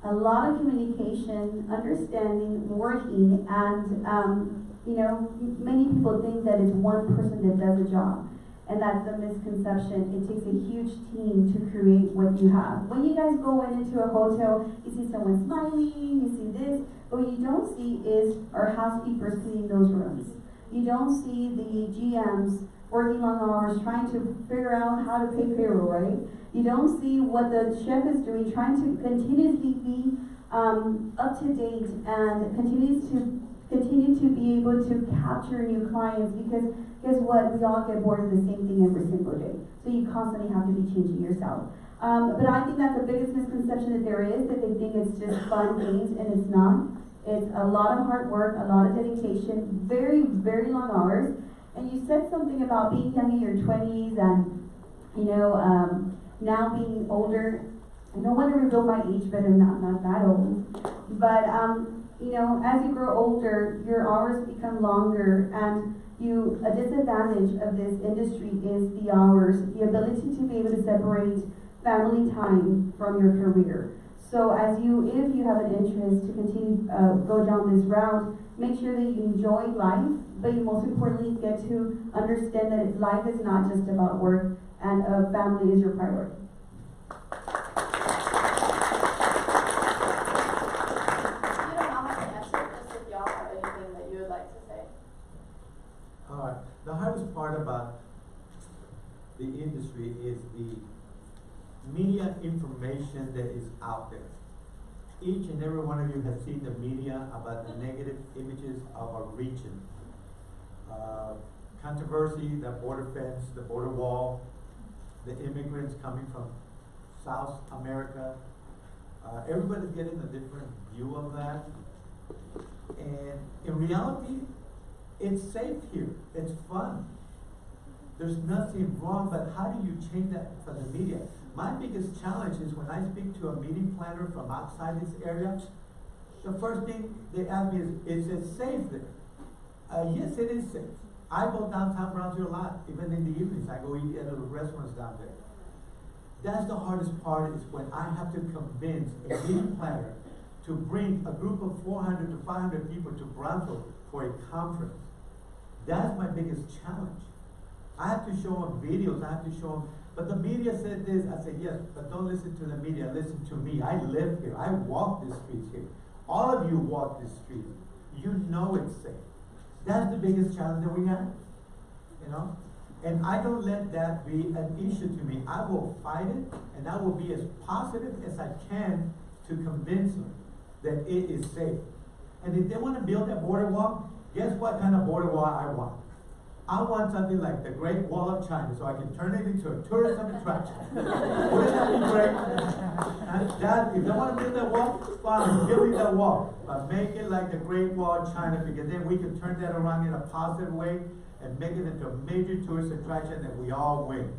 a lot of communication, understanding, working, and many people think that it's one person that does a job, and that's a misconception. It takes a huge team to create what you have. When you guys go into a hotel, you see someone smiling, you see this, but what you don't see is our housekeepers cleaning those rooms. You don't see the GMs working long hours trying to figure out how to pay payroll, right? You don't see what the chef is doing, trying to continuously be up to date and continue to be able to capture new clients, because guess what? We all get bored of the same thing every single day. So you constantly have to be changing yourself. But I think that's the biggest misconception that there is, that they think it's just fun games, and it's not. It's a lot of hard work, a lot of dedication, very, very long hours. And you said something about being young in your 20s and, now being older. I don't want to reveal my age, but I'm not that old. But, as you grow older, your hours become longer, and a disadvantage of this industry is the hours, the ability to be able to separate family time from your career. So if you have an interest to continue, go down this route, make sure that you enjoy life, but you most importantly get to understand that life is not just about work, and family is your priority.
You don't have to answer, just if y'all have anything that you would like to say.
The hardest part about the industry is the media information that is out there. Each and every one of you has seen the media about the negative images of a region. Controversy, the border fence, the border wall, the immigrants coming from South America. Everybody's getting a different view of that. And in reality, it's safe here. It's fun. There's nothing wrong, but how do you change that for the media? My biggest challenge is when I speak to a meeting planner from outside this area, the first thing they ask me is it safe there? Yes, it is safe. I go downtown Brownsville a lot, even in the evenings. I go eat at the restaurants down there. That's the hardest part, is when I have to convince a meeting planner to bring a group of 400 to 500 people to Brownsville for a conference. That's my biggest challenge. I have to show them videos, I have to show them, but the media said this. I said, yes, but don't listen to the media, listen to me. I live here, I walk the streets here. All of you walk the streets. You know it's safe. That's the biggest challenge that we have, And I don't let that be an issue to me. I will fight it, and I will be as positive as I can to convince them that it is safe. And if they want to build that border wall, guess what kind of border wall I want? I want something like the Great Wall of China, so I can turn it into a tourism attraction. Wouldn't that be great? And if they want to build that wall, fine, build that wall. But make it like the Great Wall of China, because then we can turn that around in a positive way and make it into a major tourist attraction that we all win.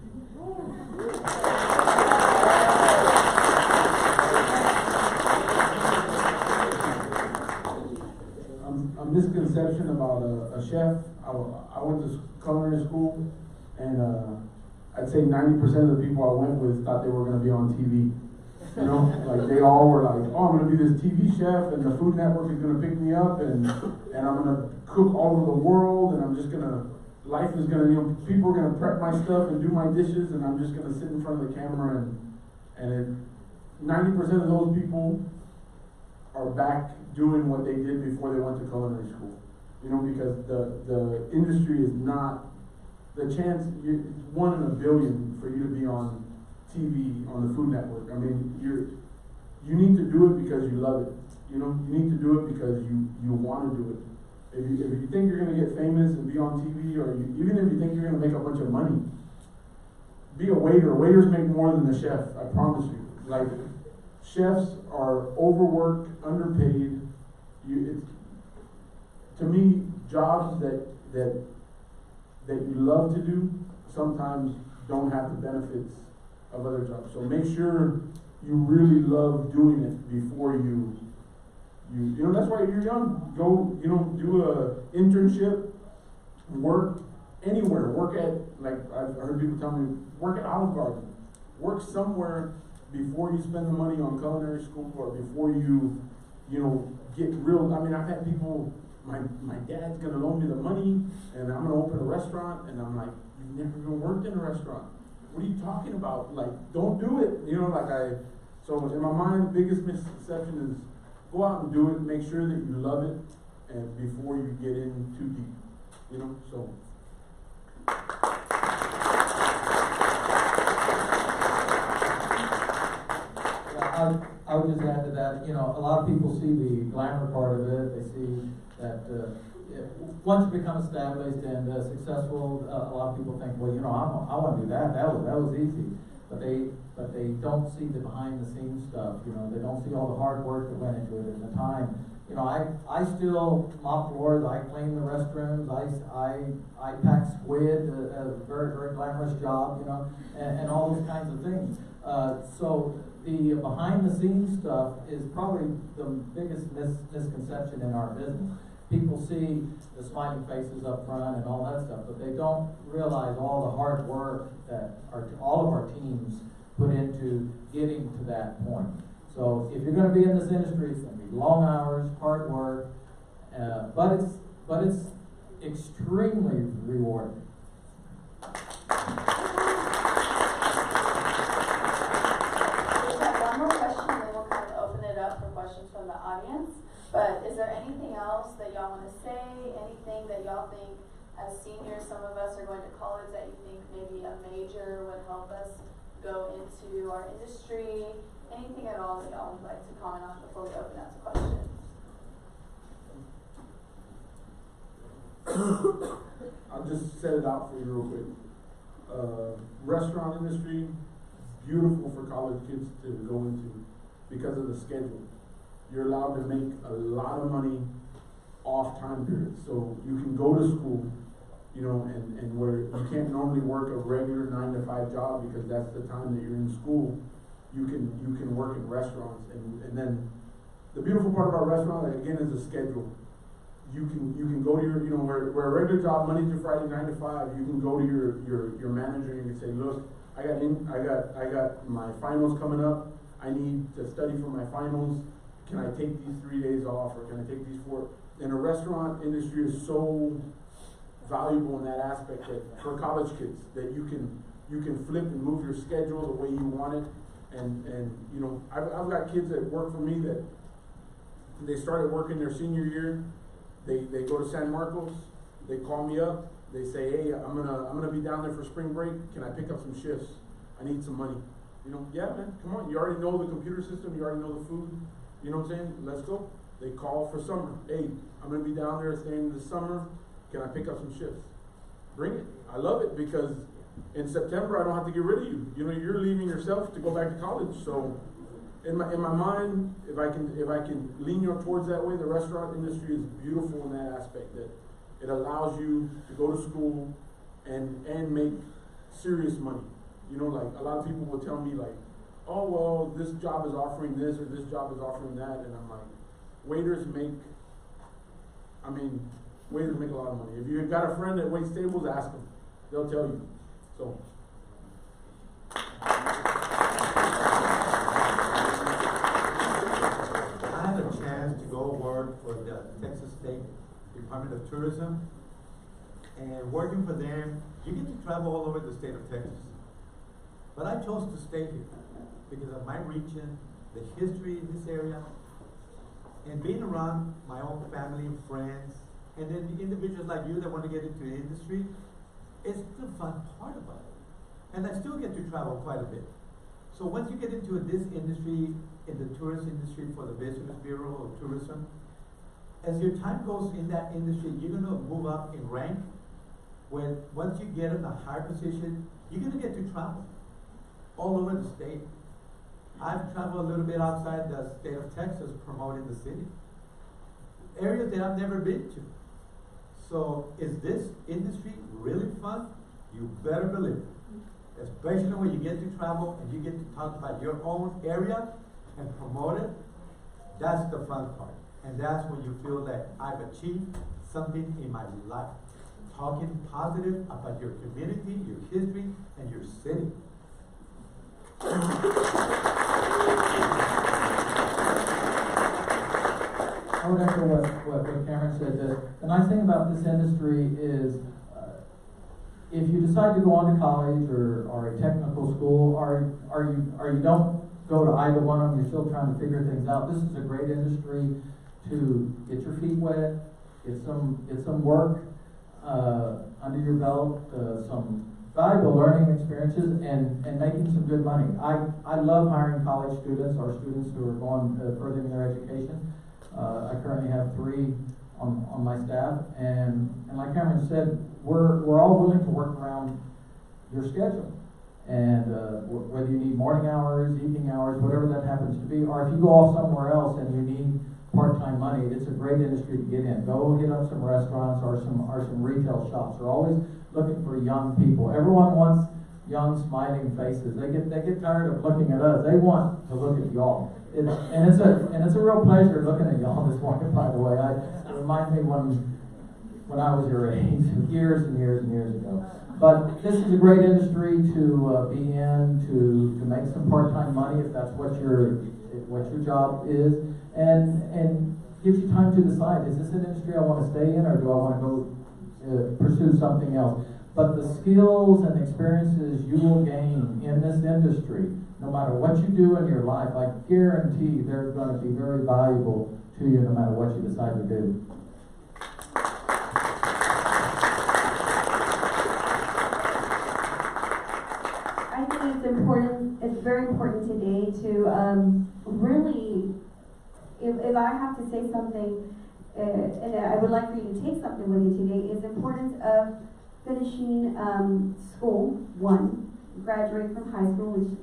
A misconception about a chef. I went to culinary school, and I'd say 90% of the people I went with thought they were going to be on TV. Like they all were like, oh, I'm going to be this TV chef, and the Food Network is going to pick me up, and I'm going to cook all over the world, and I'm just going to, life is going to, people are going to prep my stuff and do my dishes, and I'm just going to sit in front of the camera, and 90% of those people are back doing what they did before they went to culinary school. Because the industry is not, the chance, it's 1 in a billion for you to be on TV, on the Food Network. I mean, you need to do it because you love it. You need to do it because you want to do it. If you think you're going to get famous and be on TV, or even if you think you're going to make a bunch of money, be a waiter. Waiters make more than the chef, I promise you. Like, chefs are overworked, underpaid. To me, jobs that you love to do sometimes don't have the benefits of other jobs. So make sure you really love doing it before you that's why you're young. Go, do a internship, work anywhere. Work at, like I've heard people tell me, work at Olive Garden. Work somewhere before you spend the money on culinary school, or before you get real. I mean, I've had people, my dad's gonna loan me the money, and I'm gonna open a restaurant, and I'm like, you've never even worked in a restaurant. What are you talking about? Like, don't do it. So in my mind, the biggest misconception is go out and do it, make sure that you love it, and before you get in too deep, so.
I would just add to that, a lot of people see the glamour part of it. They see that, once you become established and successful, a lot of people think, well, you know, I want to do that. That was easy. But they don't see the behind the scenes stuff. You know, they don't see all the hard work that went into it and the time. You know, I still mop floors. I clean the restrooms. I pack squid, a very, very glamorous job. You know, and all those kinds of things. So the behind the scenes stuff is probably the biggest misconception in our business. People see the smiling faces up front and all that stuff, but they don't realize all the hard work that all of our teams put into getting to that point. So if you're going to be in this industry, it's going to be long hours, hard work, but it's extremely rewarding.
From the audience, but is there anything else that y'all want to say? Anything that y'all think, as seniors, some of us are going to college, that you think maybe a major would help us go into our industry? Anything at all that y'all would like to comment on before we open up to questions?
I'll just set it out for you real quick. Restaurant industry, beautiful for college kids to go into because of the schedule. You're allowed to make a lot of money off time periods. So you can go to school, you know, and where you can't normally work a regular 9 to 5 job because that's the time that you're in school, you can work in restaurants. And then the beautiful part about restaurant, again, is the schedule. You can go to your, you know, where a regular job, Monday through Friday, 9 to 5, you can go to your manager and you can say, look, I got my finals coming up. I need to study for my finals. Can I take these 3 days off, or can I take these 4? And the restaurant industry is so valuable in that aspect that for college kids that you can flip and move your schedule the way you want it. And you know, I've got kids that work for me that they started working their senior year. They go to San Marcos. They call me up. They say, hey, I'm gonna be down there for spring break. Can I pick up some shifts? I need some money. You know, yeah, man, come on. You already know the computer system. You already know the food. You know what I'm saying? Let's go. They call for summer. Hey, I'm going to be down there staying this summer. Can I pick up some shifts? Bring it. I love it because in September, I don't have to get rid of you. You know, you're leaving yourself to go back to college. So in my mind, if I can lean you towards that way, the restaurant industry is beautiful in that aspect, that it allows you to go to school and make serious money. You know, like a lot of people will tell me like, oh, well, this job is offering this or this job is offering that. And I'm like, waiters make a lot of money. If you've got a friend that waits tables, ask them. They'll tell you. So.
I had a chance to go work for the Texas State Department of Tourism. And working for them, you get to travel all over the state of Texas. But I chose to stay here because of my region, the history in this area, and being around my own family and friends, and then the individuals like you that want to get into the industry. It's the fun part about it. And I still get to travel quite a bit. So once you get into this industry, in the tourist industry for the Visitors Bureau of Tourism, as your time goes in that industry, you're going to move up in rank, where once you get in a higher position, you're going to get to travel all over the state. I've traveled a little bit outside the state of Texas promoting the city. Areas that I've never been to. So is this industry really fun? You better believe it. Especially when you get to travel and you get to talk about your own area and promote it. That's the fun part. And that's when you feel that I've achieved something in my life. Talking positive about your community, your history, and your city.
I would echo what Cameron said. The nice thing about this industry is if you decide to go on to college or a technical school, or you don't go to either one of them, you're still trying to figure things out. This is a great industry to get your feet wet, get some work under your belt, some valuable learning experiences, and making some good money. I love hiring college students or students who are going further in their education. I currently have 3 on my staff, and like Cameron said, we're all willing to work around your schedule. And whether you need morning hours, evening hours, whatever that happens to be, or if you go off somewhere else and you need part-time money, it's a great industry to get in. Go hit up some restaurants or some retail shops. We're always looking for young people. Everyone wants young, smiling faces. They get tired of looking at us. They want to look at y'all. And it's a real pleasure looking at y'all this morning. By the way, it reminds me when I was your age, years and years and years ago. But this is a great industry to be in, to make some part-time money if that's what your job is, and gives you time to decide, is this an industry I want to stay in, or do I want to go pursue something else? But the skills and experiences you will gain in this industry, no matter what you do in your life, I guarantee they're going to be very valuable to you no matter what you decide to do.
I think it's important, it's very important today to really, if I have to say something, and I would like for you to take something with you today, is the importance of finishing school, one, graduate from high school, which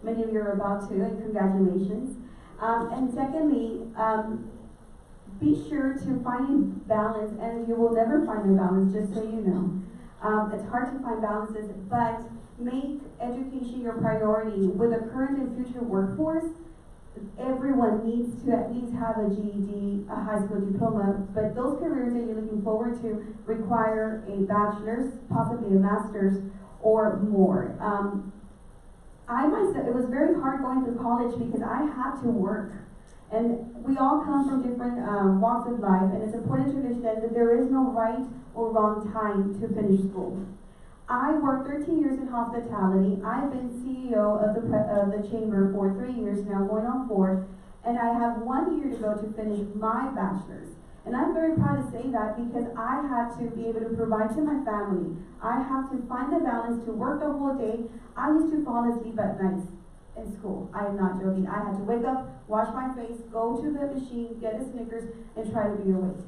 many of you are about to, and congratulations. And secondly, be sure to find balance, and you will never find a balance, just so you know. It's hard to find balances, but make education your priority. With the current and future workforce, everyone needs to at least have a GED, a high school diploma, but those careers that you're looking forward to require a bachelor's, possibly a master's, or more. I myself, it was very hard going through college because I had to work. And we all come from different walks of life, and it's important to understand that there is no right or wrong time to finish school. I worked 13 years in hospitality. I've been CEO of the chamber for 3 years now, going on 4, and I have 1 year to go to finish my bachelor's. And I'm very proud to say that because I had to be able to provide to my family. I have to find the balance to work the whole day. I used to fall asleep at night in school. I am not joking. I had to wake up, wash my face, go to the machine, get a Snickers, and try to be awake.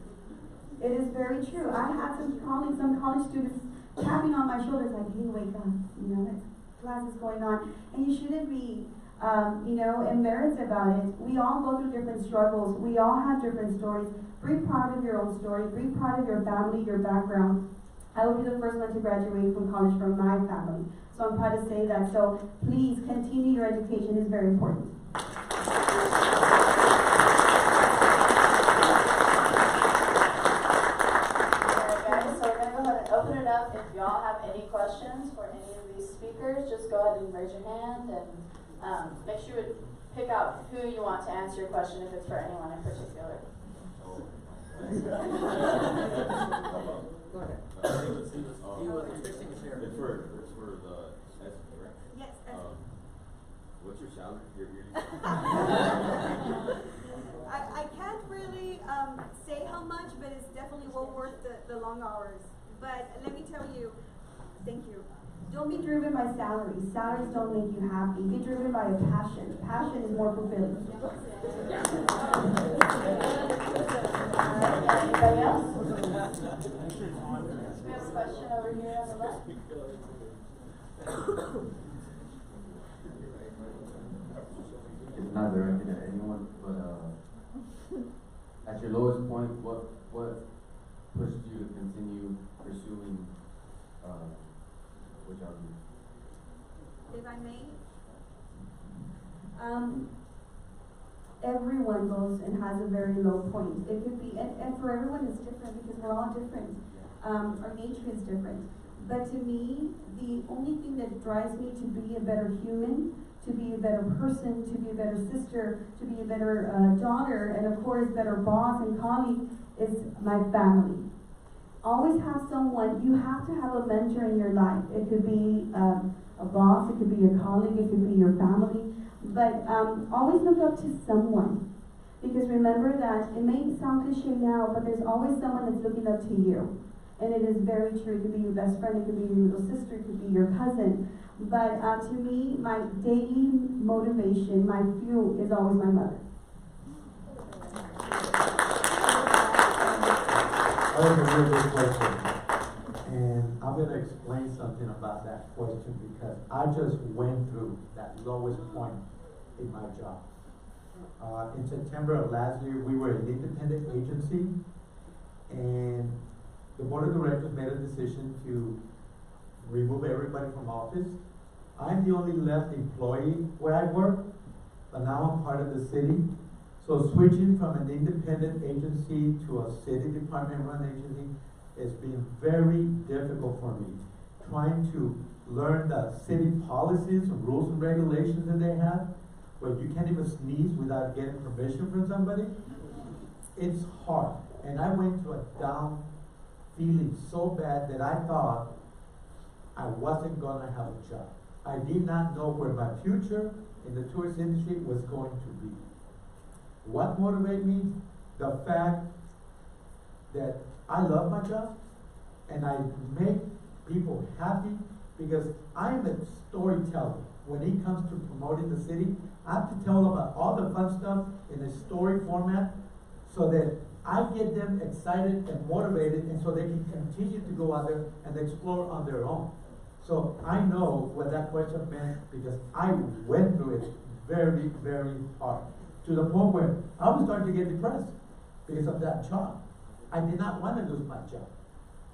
It is very true. I had some college students tapping on my shoulders like, hey, wake up, that class is going on. And you shouldn't be, embarrassed about it. We all go through different struggles. We all have different stories. Be proud of your own story. Be proud of your family, your background. I will be the first one to graduate from college from my family. So I'm proud to say that. So please continue your education. It's very important.
Open it up. If y'all have any questions for any of these speakers, just go ahead and raise your hand, and make sure you pick out who you want to answer your question, if it's for anyone in particular.
Go ahead. He was expecting to share.
It's for the Esmy, right?
Yes, Esmy.
What's your salary?
I can't really say how much, but it's definitely well worth the long hours. But let me tell you, thank you.
Don't be driven by salaries. Salaries don't make you happy. Be driven by a passion. Passion is more fulfilling.
Anybody else? We have a question over here on the left.
It's not directed at anyone, but at your lowest point, what pushed you to continue pursuing what y'all do?
If I may?
Everyone goes and has a very low point. It could be, and for everyone it's different because we're all different. Our nature is different. But to me, the only thing that drives me to be a better human, to be a better person, to be a better sister, to be a better daughter, and of course better boss and colleague is my family. Always have someone, you have to have a mentor in your life. It could be a boss, it could be your colleague, it could be your family, but always look up to someone. Because remember that it may sound cliche now, but there's always someone that's looking up to you. And it is very true. It could be your best friend, it could be your little sister, it could be your cousin. But to me, my daily motivation, my fuel is always my mother.
That was a really good question. And I'm gonna explain something about that question because I just went through that lowest point in my job. In September of last year, we were an independent agency, and the board of directors made a decision to remove everybody from office. I'm the only left employee where I work, but now I'm part of the city. So switching from an independent agency to a city department-run agency has been very difficult for me. Trying to learn the city policies and rules and regulations that they have, where you can't even sneeze without getting permission from somebody. It's hard. And I went to a down feeling so bad that I thought I wasn't gonna have a job. I did not know where my future in the tourist industry was going to be. What motivated me? The fact that I love my job and I make people happy because I'm a storyteller. When it comes to promoting the city, I have to tell about all the fun stuff in a story format so that I get them excited and motivated and so they can continue to go out there and explore on their own. So I know what that question meant because I went through it very, very hard. To the point where I was starting to get depressed because of that job. I did not want to lose my job,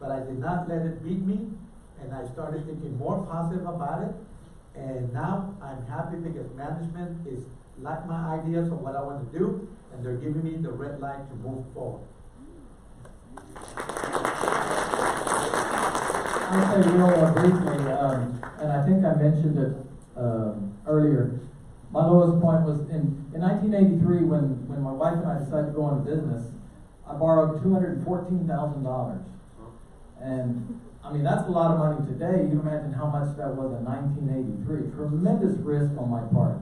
but I did not let it beat me, and I started thinking more positive about it. And now I'm happy because management is like my ideas of what I want to do, and they're giving me the red light to move forward.
I'll say real briefly, and I think I mentioned it earlier. My lowest point was in 1983 when my wife and I decided to go into business. I borrowed $214,000, and I mean that's a lot of money today. You can imagine how much that was in 1983. Tremendous risk on my part.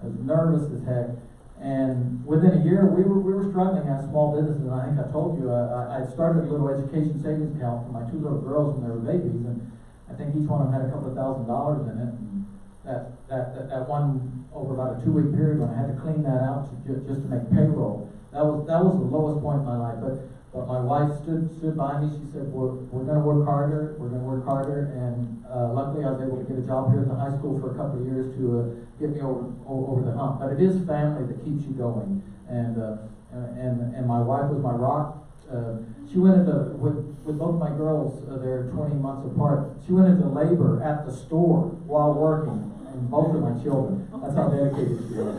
I was nervous as heck, and within a year we were struggling as small businesses. And I think I told you I started a little education savings account for my two little girls when they were babies, and I think each one of them had a couple of $1,000s in it. And that one over about a 2-week period when I had to clean that out just to make payroll. That was the lowest point in my life. But my wife stood by me. She said, "We're going to work harder. We're going to work harder." And luckily, I was able to get a job here at the high school for a couple of years to get me over the hump. But it is family that keeps you going. And my wife was my rock. She went into with both my girls. They're 20 months apart. She went into labor at the store while working. And both of my children. That's how dedicated she was.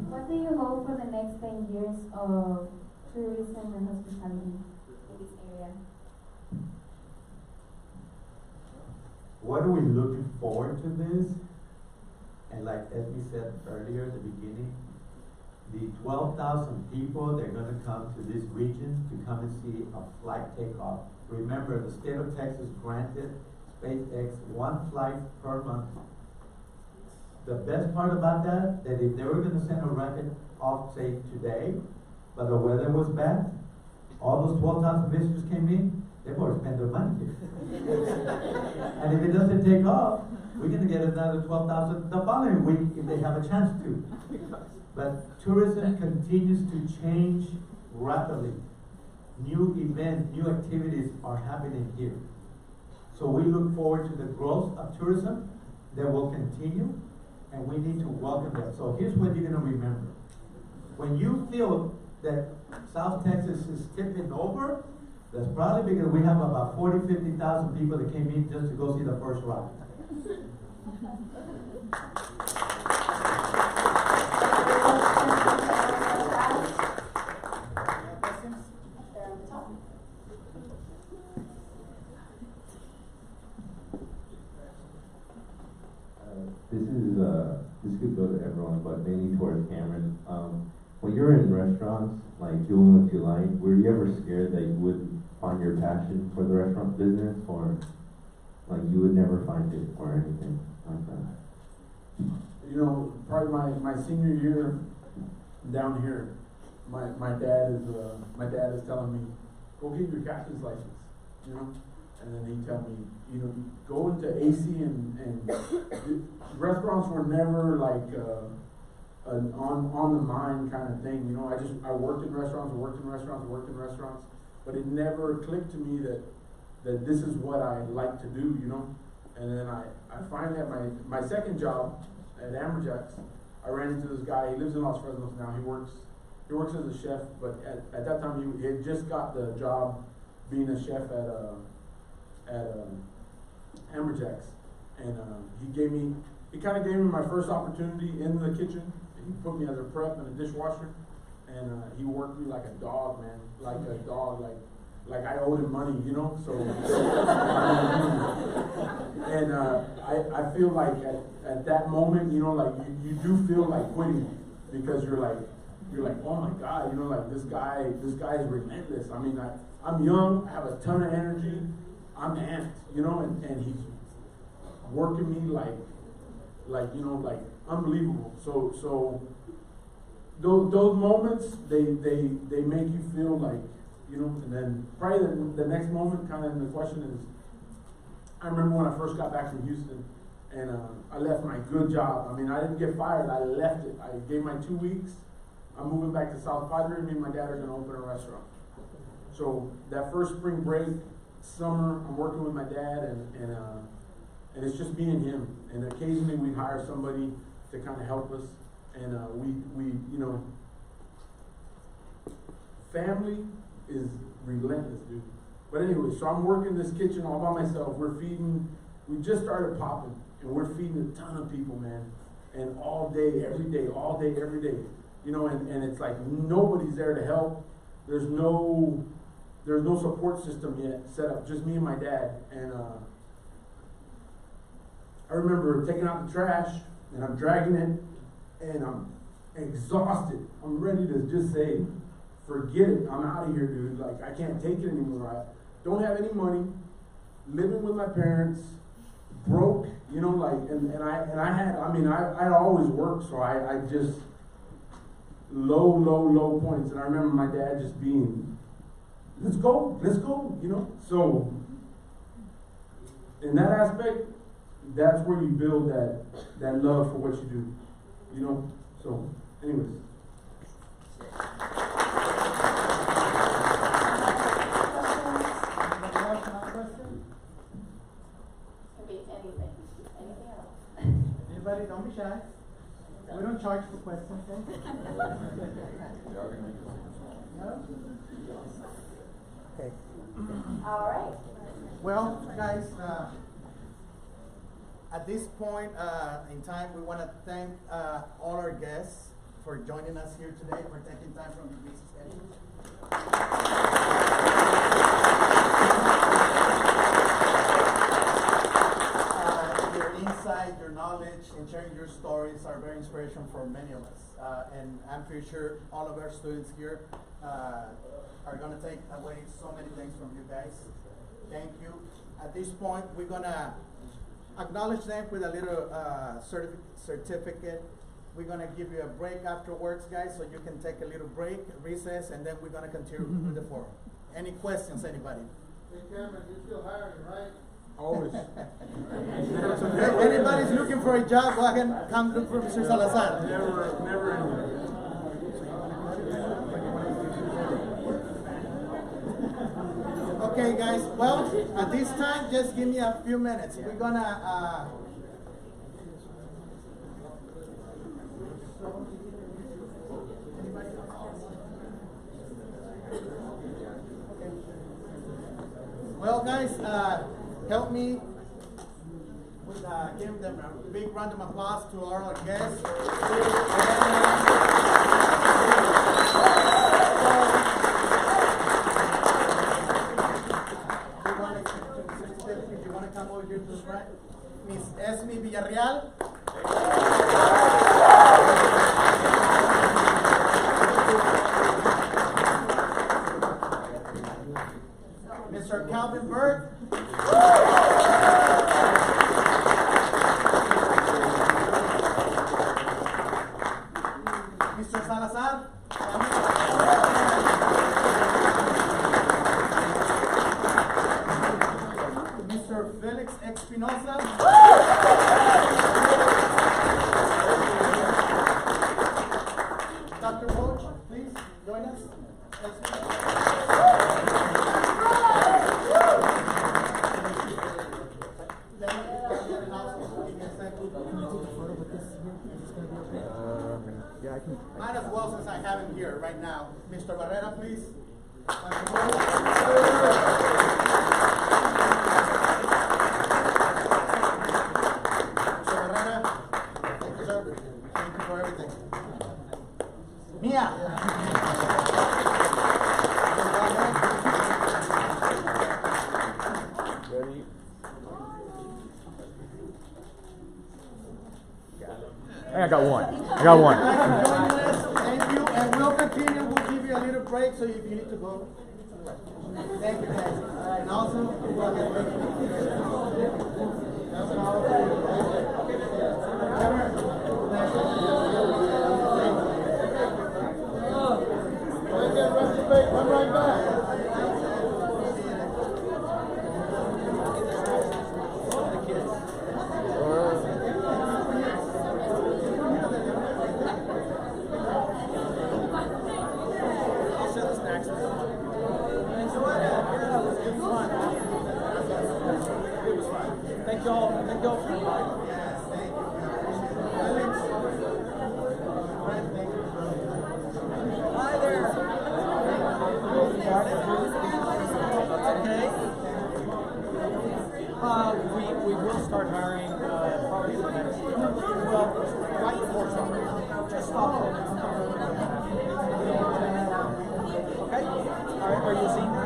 What do you hope for the next 10 years of tourism and hospitality in this area?
What are we looking forward to this? And like Esmy said earlier at the beginning, the 12,000 people, they're going to come to this region to come and see a flight takeoff. Remember, the state of Texas granted SpaceX 1 flight per month. The best part about that if they were going to send a rocket off, say, today, but the weather was bad, all those 12,000 visitors came in, they've already spent their money here. And if it doesn't take off, we're going to get another 12,000 the following week if they have a chance to. But tourism continues to change rapidly. New events, new activities are happening here. So we look forward to the growth of tourism that will continue, and we need to welcome that. So here's what you're going to remember. When you feel that South Texas is tipping over, that's probably because we have about 40,000, 50,000 people that came in just to go see the first rocket.
This could go to everyone, but mainly towards Cameron. When you're in restaurants, like doing what you like, were you ever scared that you wouldn't find your passion for the restaurant business, or like you would never find it, or anything like that?
You know, probably my senior year down here, my dad is telling me, go get your captain's license. You know, And then he'd tell me, you know, go into AC and restaurants were never like, an on the mind kind of thing, you know. I worked in restaurants, but it never clicked to me that this is what I like to do, you know. And then I finally had my second job at Amberjack's. I ran into this guy. He lives in Los Fresnos now. He works as a chef, but at that time he had just got the job being a chef at Amberjack's, and he kind of gave me my first opportunity in the kitchen. He put me as a prep and a dishwasher, and he worked me like a dog, man, like a dog, like I owed him money, you know. So, and I feel like at that moment, you know, like you do feel like quitting, because you're like, oh my God, you know, like this guy is relentless. I mean, I'm young, I have a ton of energy, I'm amped, you know, and he's working me like you know, like unbelievable. So those moments, they make you feel like, you know. And then probably the next moment, kind of the question is, I remember when I first got back from Houston, and I left my good job. I mean, I didn't get fired, I left it. I gave my 2 weeks. I'm moving back to South Padre. Me and my dad are gonna open a restaurant. So that first spring break, summer, I'm working with my dad, and it's just me and him. And occasionally we'd hire somebody to kind of help us. And we you know, family is relentless, dude. But anyway, so I'm working this kitchen all by myself. We just started popping, and we're feeding a ton of people, man. And all day, every day, every day. You know, and it's like nobody's there to help. There's no support system yet set up, just me and my dad. And I remember taking out the trash, and I'm dragging it, and I'm exhausted. I'm ready to just say, forget it, I'm out of here, dude. Like, I can't take it anymore. I don't have any money, living with my parents, broke, you know, like, and I'd always worked, so I just, low points. And I remember my dad just being, let's go, you know. So in that aspect, that's where you build that love for what you do, you know. So anyways.
Can be anything else.
Anybody, don't be shy. We don't charge for questions, okay? Okay.
All right.
Well, guys, at this point in time, we want to thank all our guests for joining us here today, for taking time from your busy schedule. Your insight, your knowledge, and sharing your stories are very inspirational for many of us. And I'm pretty sure all of our students here are going to take away so many things from you guys. Thank you. At this point, we're going to acknowledge them with a little certificate. We're going to give you a break afterwards, guys, so you can take a little break, recess, and then we're going to continue with the forum. Any questions, anybody?
Hey, Cameron, you're still hiring, right?
Always.
If anybody's looking for a job, go ahead and come look for Mr. Salazar.
Never ending.
Okay, guys. Well, at this time, just give me a few minutes. We're gonna well, guys, help me with giving them a big round of applause to all our guests. If you want to come over here to the front, Miss Esmy Villarreal. Mr. Byrd. Mr. Salazar. Yeah, I can. Might as well since I have him here right now. Mr. Barrera, please. Mr. Barrera, thank you, sir. Thank you for everything. Miya.
Ready? I got one.
Thank you, and we'll continue. We'll give you a little break, so if you need to go. Thank you, guys. And also,
Come right back.
Thank y'all for inviting me.
yes, thank you.
Hi there. Okay. We will start hiring probably in the next, right before summer. Just stop there. Okay? All right, are you a senior?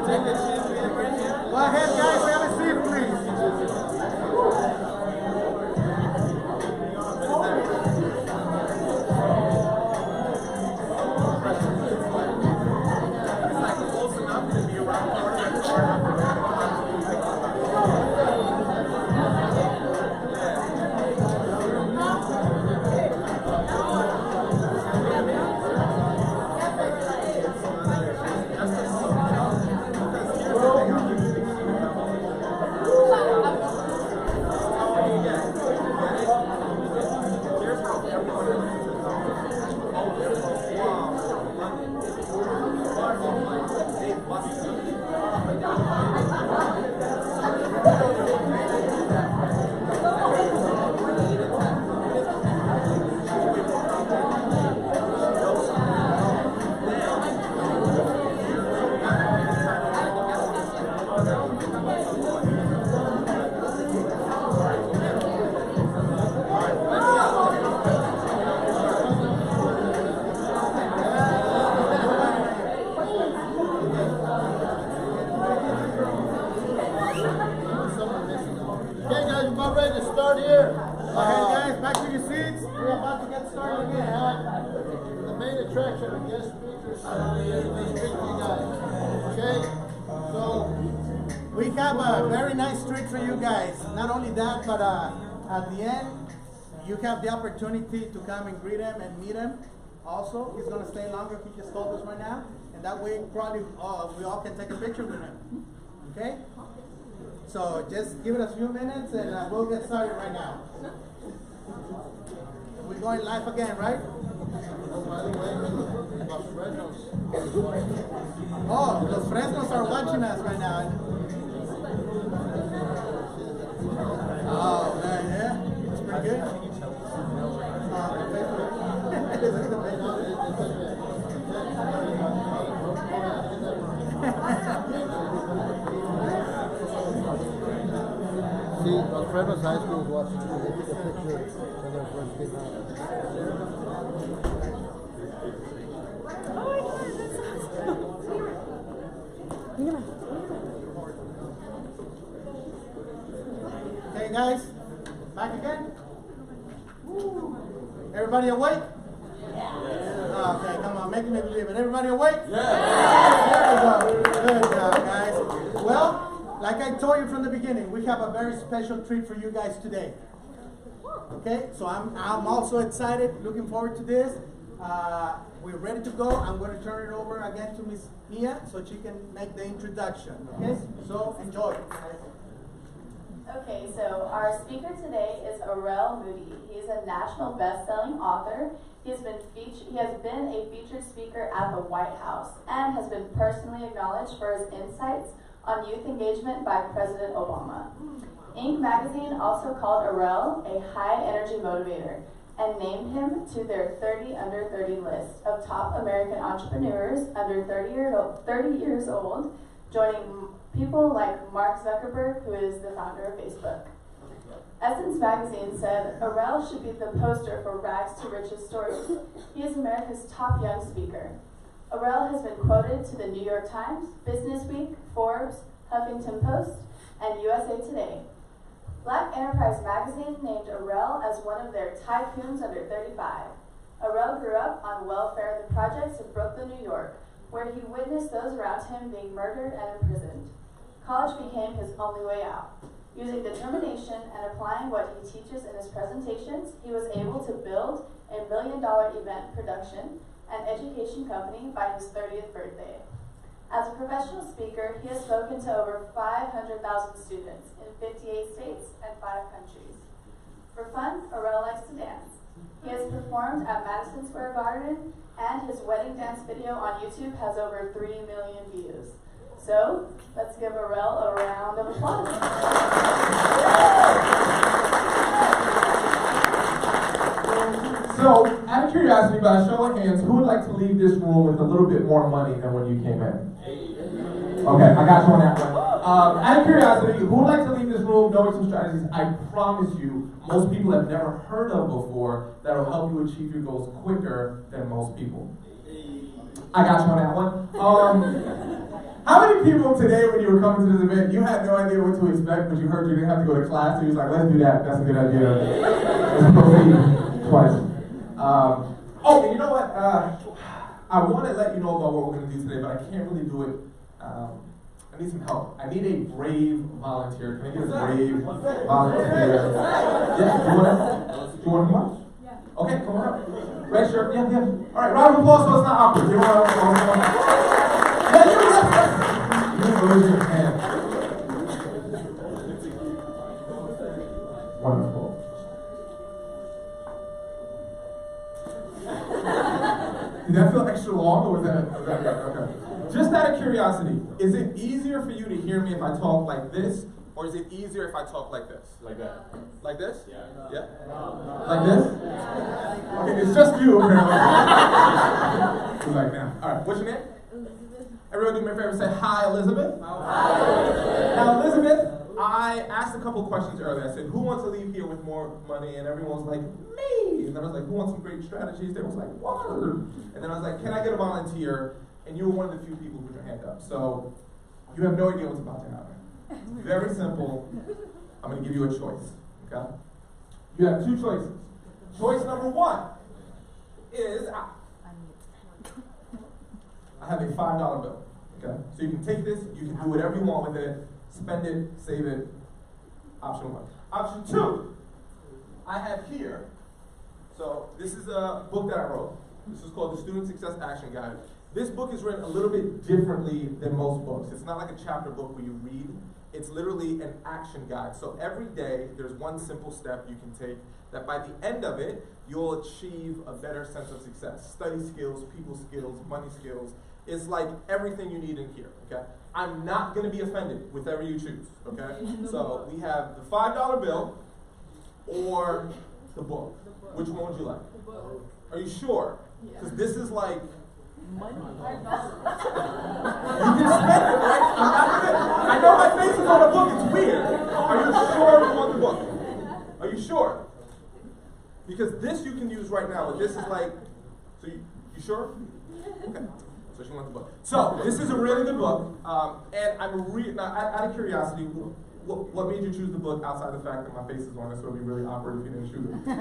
Go ahead, guys, have a seat, please. But at the end, you have the opportunity to come and greet him and meet him. Also, he's going to stay longer. He just told us right now, and that way, probably we all can take a picture with him. Okay? So just give it a few minutes, and we'll get started right now. We're going live again, right? Oh, los Fresnos are watching us right now. Oh, man, yeah. It's pretty good.
See, Los Fresnos High School is watching. They took a picture when they first came out.
Okay, guys, back again. Everybody awake? Yeah. Okay, come on, make me believe it. Everybody awake? Yeah. There we go. Good job, guys. Well, like I told you from the beginning, we have a very special treat for you guys today. Okay, so I'm also excited, looking forward to this. We're ready to go. I'm going to turn it over again to Miss Miya so she can make the introduction. Okay, so enjoy.
Okay, so our speaker today is Arel Moodie. He's a national best-selling author. He has been a featured speaker at the White House and has been personally acknowledged for his insights on youth engagement by President Obama. Inc. magazine also called Arel a high-energy motivator and named him to their 30 under 30 list of top American entrepreneurs under 30 years old, joining people like Mark Zuckerberg, who is the founder of Facebook. Essence magazine said Arel should be the poster for rags to riches stories. He is America's top young speaker. Arel has been quoted to the New York Times, Business Week, Forbes, Huffington Post, and USA Today. Black Enterprise magazine named Arel as one of their tycoons under 35. Arel grew up on welfare projects in Brooklyn, New York, where he witnessed those around him being murdered and imprisoned. College became his only way out. Using determination and applying what he teaches in his presentations, he was able to build a $1 million event production and education company by his 30th birthday. As a professional speaker, he has spoken to over 500,000 students in 58 states and 5 countries. For fun, Arel likes to dance. He has performed at Madison Square Garden, and his wedding dance video on YouTube has over 3 million views. So, let's give Arel a round of applause.
So, out of curiosity, by a show of hands, who would like to leave this room with a little bit more money than when you came in? Okay, I got you on that one. Out of curiosity, who would like to leave this room knowing some strategies I promise you most people have never heard of before that will help you achieve your goals quicker than most people? I got you on that one. How many people today, when you were coming to this event, you had no idea what to expect, but you heard you didn't have to go to class, so you was like, let's do that. That's a good idea. Let's proceed twice. Oh, and you know what? I want to let you know about what we're going to do today, but I can't really do it. I need some help. I need a brave volunteer. Can I get a brave volunteer? Yeah, do you want to come up? Yeah. Okay, come on up. Red shirt, yeah. All right, round of applause so it's not awkward. You want to raise your hand. Wonderful. Did that feel extra long, or was that okay? Just out of curiosity, is it easier for you to hear me if I talk like this, or is it easier if I talk like this?
Like that.
Like this?
Yeah.
Yeah? Like this? Okay, it's just you, apparently. Who's like now? All right, what's your name? Everyone do me a favor, say hi, Elizabeth. Hi. Now, Elizabeth, I asked a couple questions earlier. I said, who wants to leave here with more money? And everyone was like, me. And then I was like, who wants some great strategies? They was like, word. And then I was like, can I get a volunteer? And you were one of the few people who put your hand up. So you have no idea what's about to happen. Very simple. I'm going to give you a choice. Okay? You have two choices. Choice number one is I have a $5 bill. Okay? So you can take this, you can do whatever you want with it, spend it, save it. Option one. Option two, I have here. So this is a book that I wrote. This is called the Student Success Action Guide. This book is written a little bit differently than most books. It's not like a chapter book where you read. It's literally an action guide. So every day, there's one simple step you can take that by the end of it, you'll achieve a better sense of success. Study skills, people skills, money skills. It's like everything you need in here, okay? I'm not gonna be offended, whichever you choose, okay? So we have the $5 bill or the book. Which one would you like? The book. Are you sure? Because this is like, money. You can spend it, right? I know my face is on the book, it's weird. Are you sure you want the book? Are you sure? Because this you can use right now, but this is like, so you sure? Okay, so she wants the book. So, this is a really good book, and I'm now, out of curiosity, what made you choose the book outside the fact that my face is on it, so it would be really awkward if you didn't choose it?
The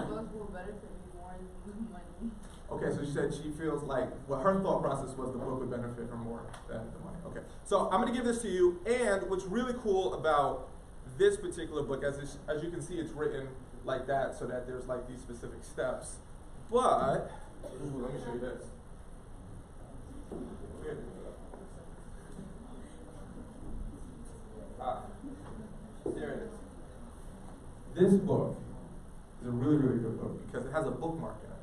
book will benefit me more than money.
Okay, so she said she feels like, well, her thought process was the book would benefit her more than the money. Okay, so I'm going to give this to you, and what's really cool about this particular book, as you can see, it's written like that, so that there's like these specific steps. But, ooh, let me show you this. There it is. This book is a really, really good book because it has a bookmark in it,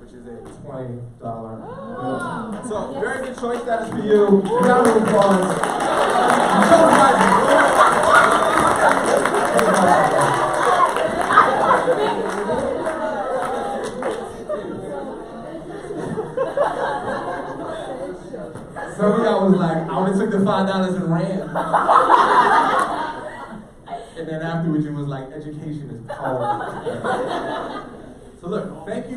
which is a $20 bill. So, very good choice. That is for you. Round of applause. Some of y'all was like, I would have took the $5 and ran. And then afterwards it was like, education is power. So look, thank you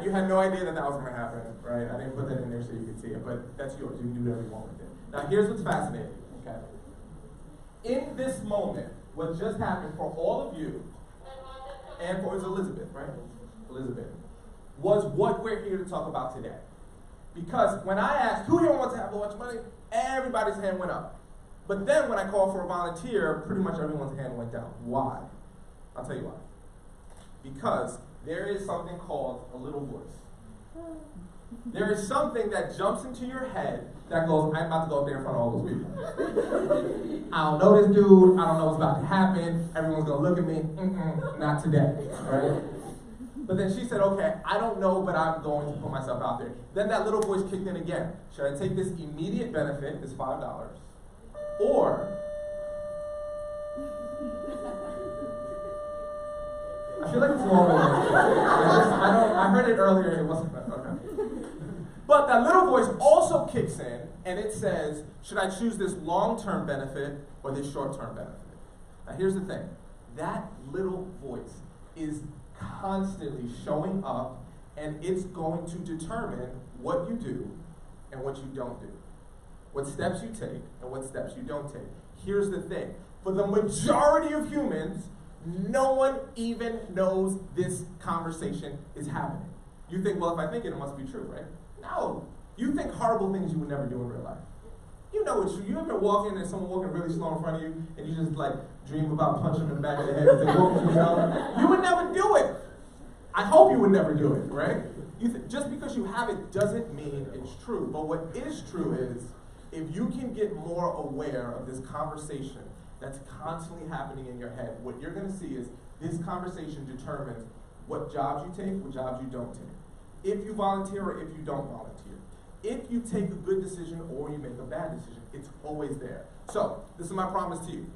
you had no idea that was going to happen, right? I didn't put that in there so you could see it, but that's yours. You can do whatever you want with it. Now here's what's fascinating, okay? In this moment, what just happened for all of you, and for Elizabeth, right? Elizabeth, was what we're here to talk about today. Because when I asked who here wants to have a bunch of money, everybody's hand went up. But then when I called for a volunteer, pretty much everyone's hand went down. Why? I'll tell you why. Because there is something called a little voice. There is something that jumps into your head that goes, I'm about to go up there in front of all those people. I don't know this dude. I don't know what's about to happen. Everyone's going to look at me. Not today, right? But then she said, okay, I don't know, but I'm going to put myself out there. Then that little voice kicked in again. Should I take this immediate benefit, this $5, or I feel like it's longer than I heard it earlier, it wasn't bad. Okay. But that little voice also kicks in, and it says, should I choose this long-term benefit or this short-term benefit? Now here's the thing. That little voice is constantly showing up, and it's going to determine what you do and what you don't do. What steps you take and what steps you don't take. Here's the thing. For the majority of humans, no one even knows this conversation is happening. You think, well, if I think it, it must be true, right? No. You think horrible things you would never do in real life. You know it's true. You ever walk in and someone walking really slow in front of you and you just like dream about punching them in the back of the head as they walk too slow? You would never do it. I hope you would never do it, right? Just because you have it doesn't mean it's true. But what is true is if you can get more aware of this conversation that's constantly happening in your head, what you're going to see is this conversation determines what jobs you take, what jobs you don't take. If you volunteer or if you don't volunteer. If you take a good decision or you make a bad decision, it's always there. So, this is my promise to you.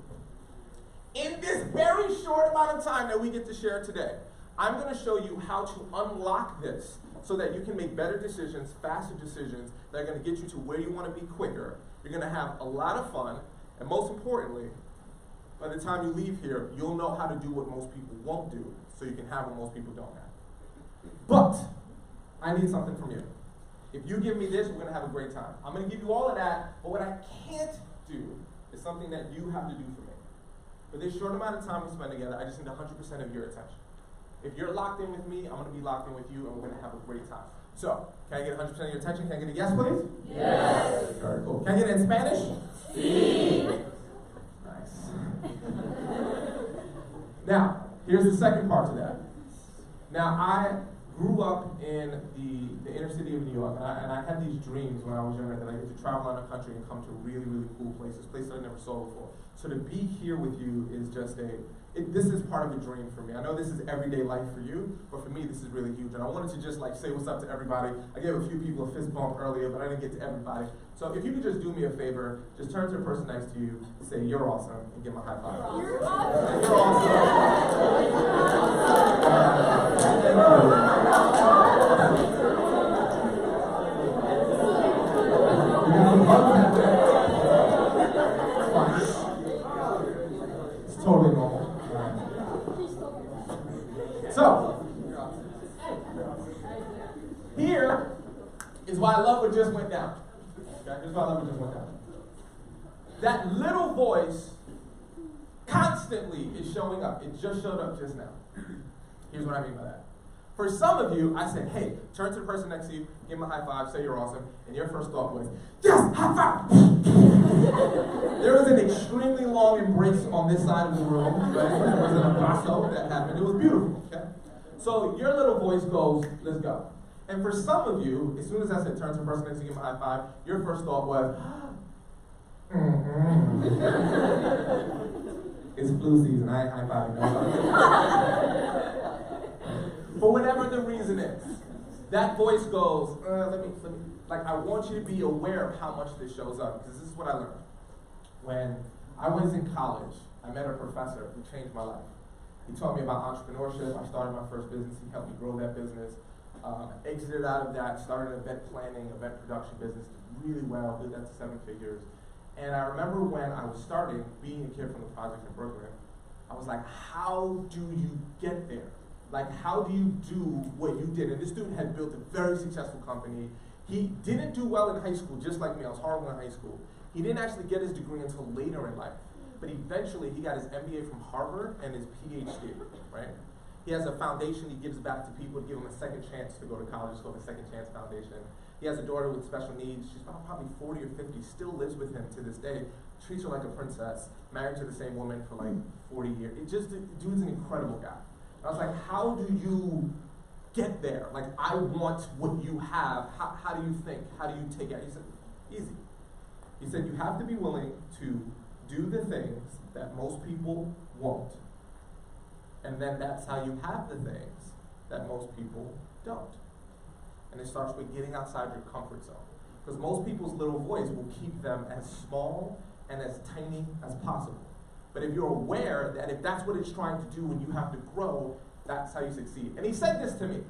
In this very short amount of time that we get to share today, I'm going to show you how to unlock this so that you can make better decisions, faster decisions that are going to get you to where you want to be quicker. You're going to have a lot of fun, and most importantly, by the time you leave here, you'll know how to do what most people won't do, so you can have what most people don't have. But I need something from you. If you give me this, we're going to have a great time. I'm going to give you all of that, but what I can't do is something that you have to do for me. For this short amount of time we spend together, I just need 100% of your attention. If you're locked in with me, I'm going to be locked in with you, and we're going to have a great time. So, can I get 100% of your attention? Can I get a yes, please? Yes. All right, cool. Can I get it in Spanish? Sí. Nice. Now, here's the second part to that. Now, I grew up in the inner city of New York, and I had these dreams when I was younger that I get to travel around the country and come to really, really cool places I never saw before. So to be here with you is just this is part of a dream for me. I know this is everyday life for you, but for me this is really huge. And I wanted to just like say what's up to everybody. I gave a few people a fist bump earlier, but I didn't get to everybody. So if you could just do me a favor, just turn to the person next to you, say you're awesome, and give them a high five. You're awesome. You're awesome. It's totally normal. So, here is why I love what just went down. Okay? Here's why I love what just went down. That little voice constantly is showing up. It just showed up just now. Here's what I mean by that. For some of you, I said, hey, turn to the person next to you, give them a high five, say you're awesome, and your first thought was, yes, high five! There was an extremely long embrace on this side of the room, right? There was an abrazo that happened. It was beautiful, okay? So your little voice goes, let's go. And for some of you, as soon as I said turn to the person next to you, give them a high five, your first thought was, it's flu season, I ain't high fiving nobody. For whatever the reason is, that voice goes, let me, like I want you to be aware of how much this shows up, because this is what I learned. When I was in college, I met a professor who changed my life. He taught me about entrepreneurship. I started my first business. He helped me grow that business. Exited out of that, started an event planning, event production business, did really well, did that to 7 figures. And I remember when I was starting, being a kid from the project in Brooklyn, I was like, how do you get there? Like, how do you do what you did? And this dude had built a very successful company. He didn't do well in high school, just like me. I was horrible in high school. He didn't actually get his degree until later in life. But eventually, he got his MBA from Harvard and his PhD, right? He has a foundation he gives back to people to give them a second chance to go to college. It's called the Second Chance Foundation. He has a daughter with special needs. She's probably 40 or 50, still lives with him to this day. Treats her like a princess, married to the same woman for like 40 years. The dude's an incredible guy. And I was like, how do you get there? Like, I want what you have. How do you think? How do you take it? He said, easy. He said, you have to be willing to do the things that most people won't. And then that's how you have the things that most people don't. And it starts with getting outside your comfort zone. Because most people's little voice will keep them as small and as tiny as possible. But if you're aware that if that's what it's trying to do when you have to grow, that's how you succeed. And he said this to me.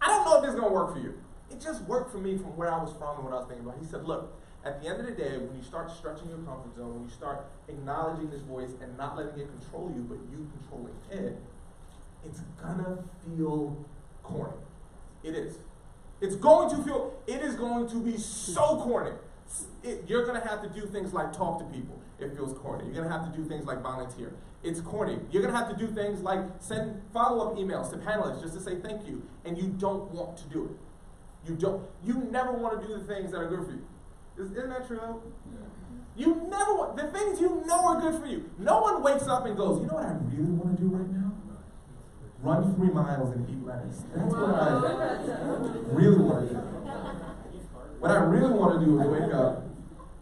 I don't know if this is going to work for you. It just worked for me from where I was from and what I was thinking about. He said, look, at the end of the day, when you start stretching your comfort zone, when you start acknowledging this voice and not letting it control you, but you controlling it, it's gonna feel corny. It is. It's going to feel, it is going to be so corny. You're going to have to do things like talk to people. It feels corny. You're going to have to do things like volunteer. It's corny. You're going to have to do things like send follow-up emails to panelists just to say thank you, and you don't want to do it. You never want to do the things that are good for you. Isn't that true though? Yeah. You never want, the things you know are good for you. No one wakes up and goes, you know what I really want to do right now? Run 3 miles and eat lettuce. That's what I really want to do. What I really want to do is wake up,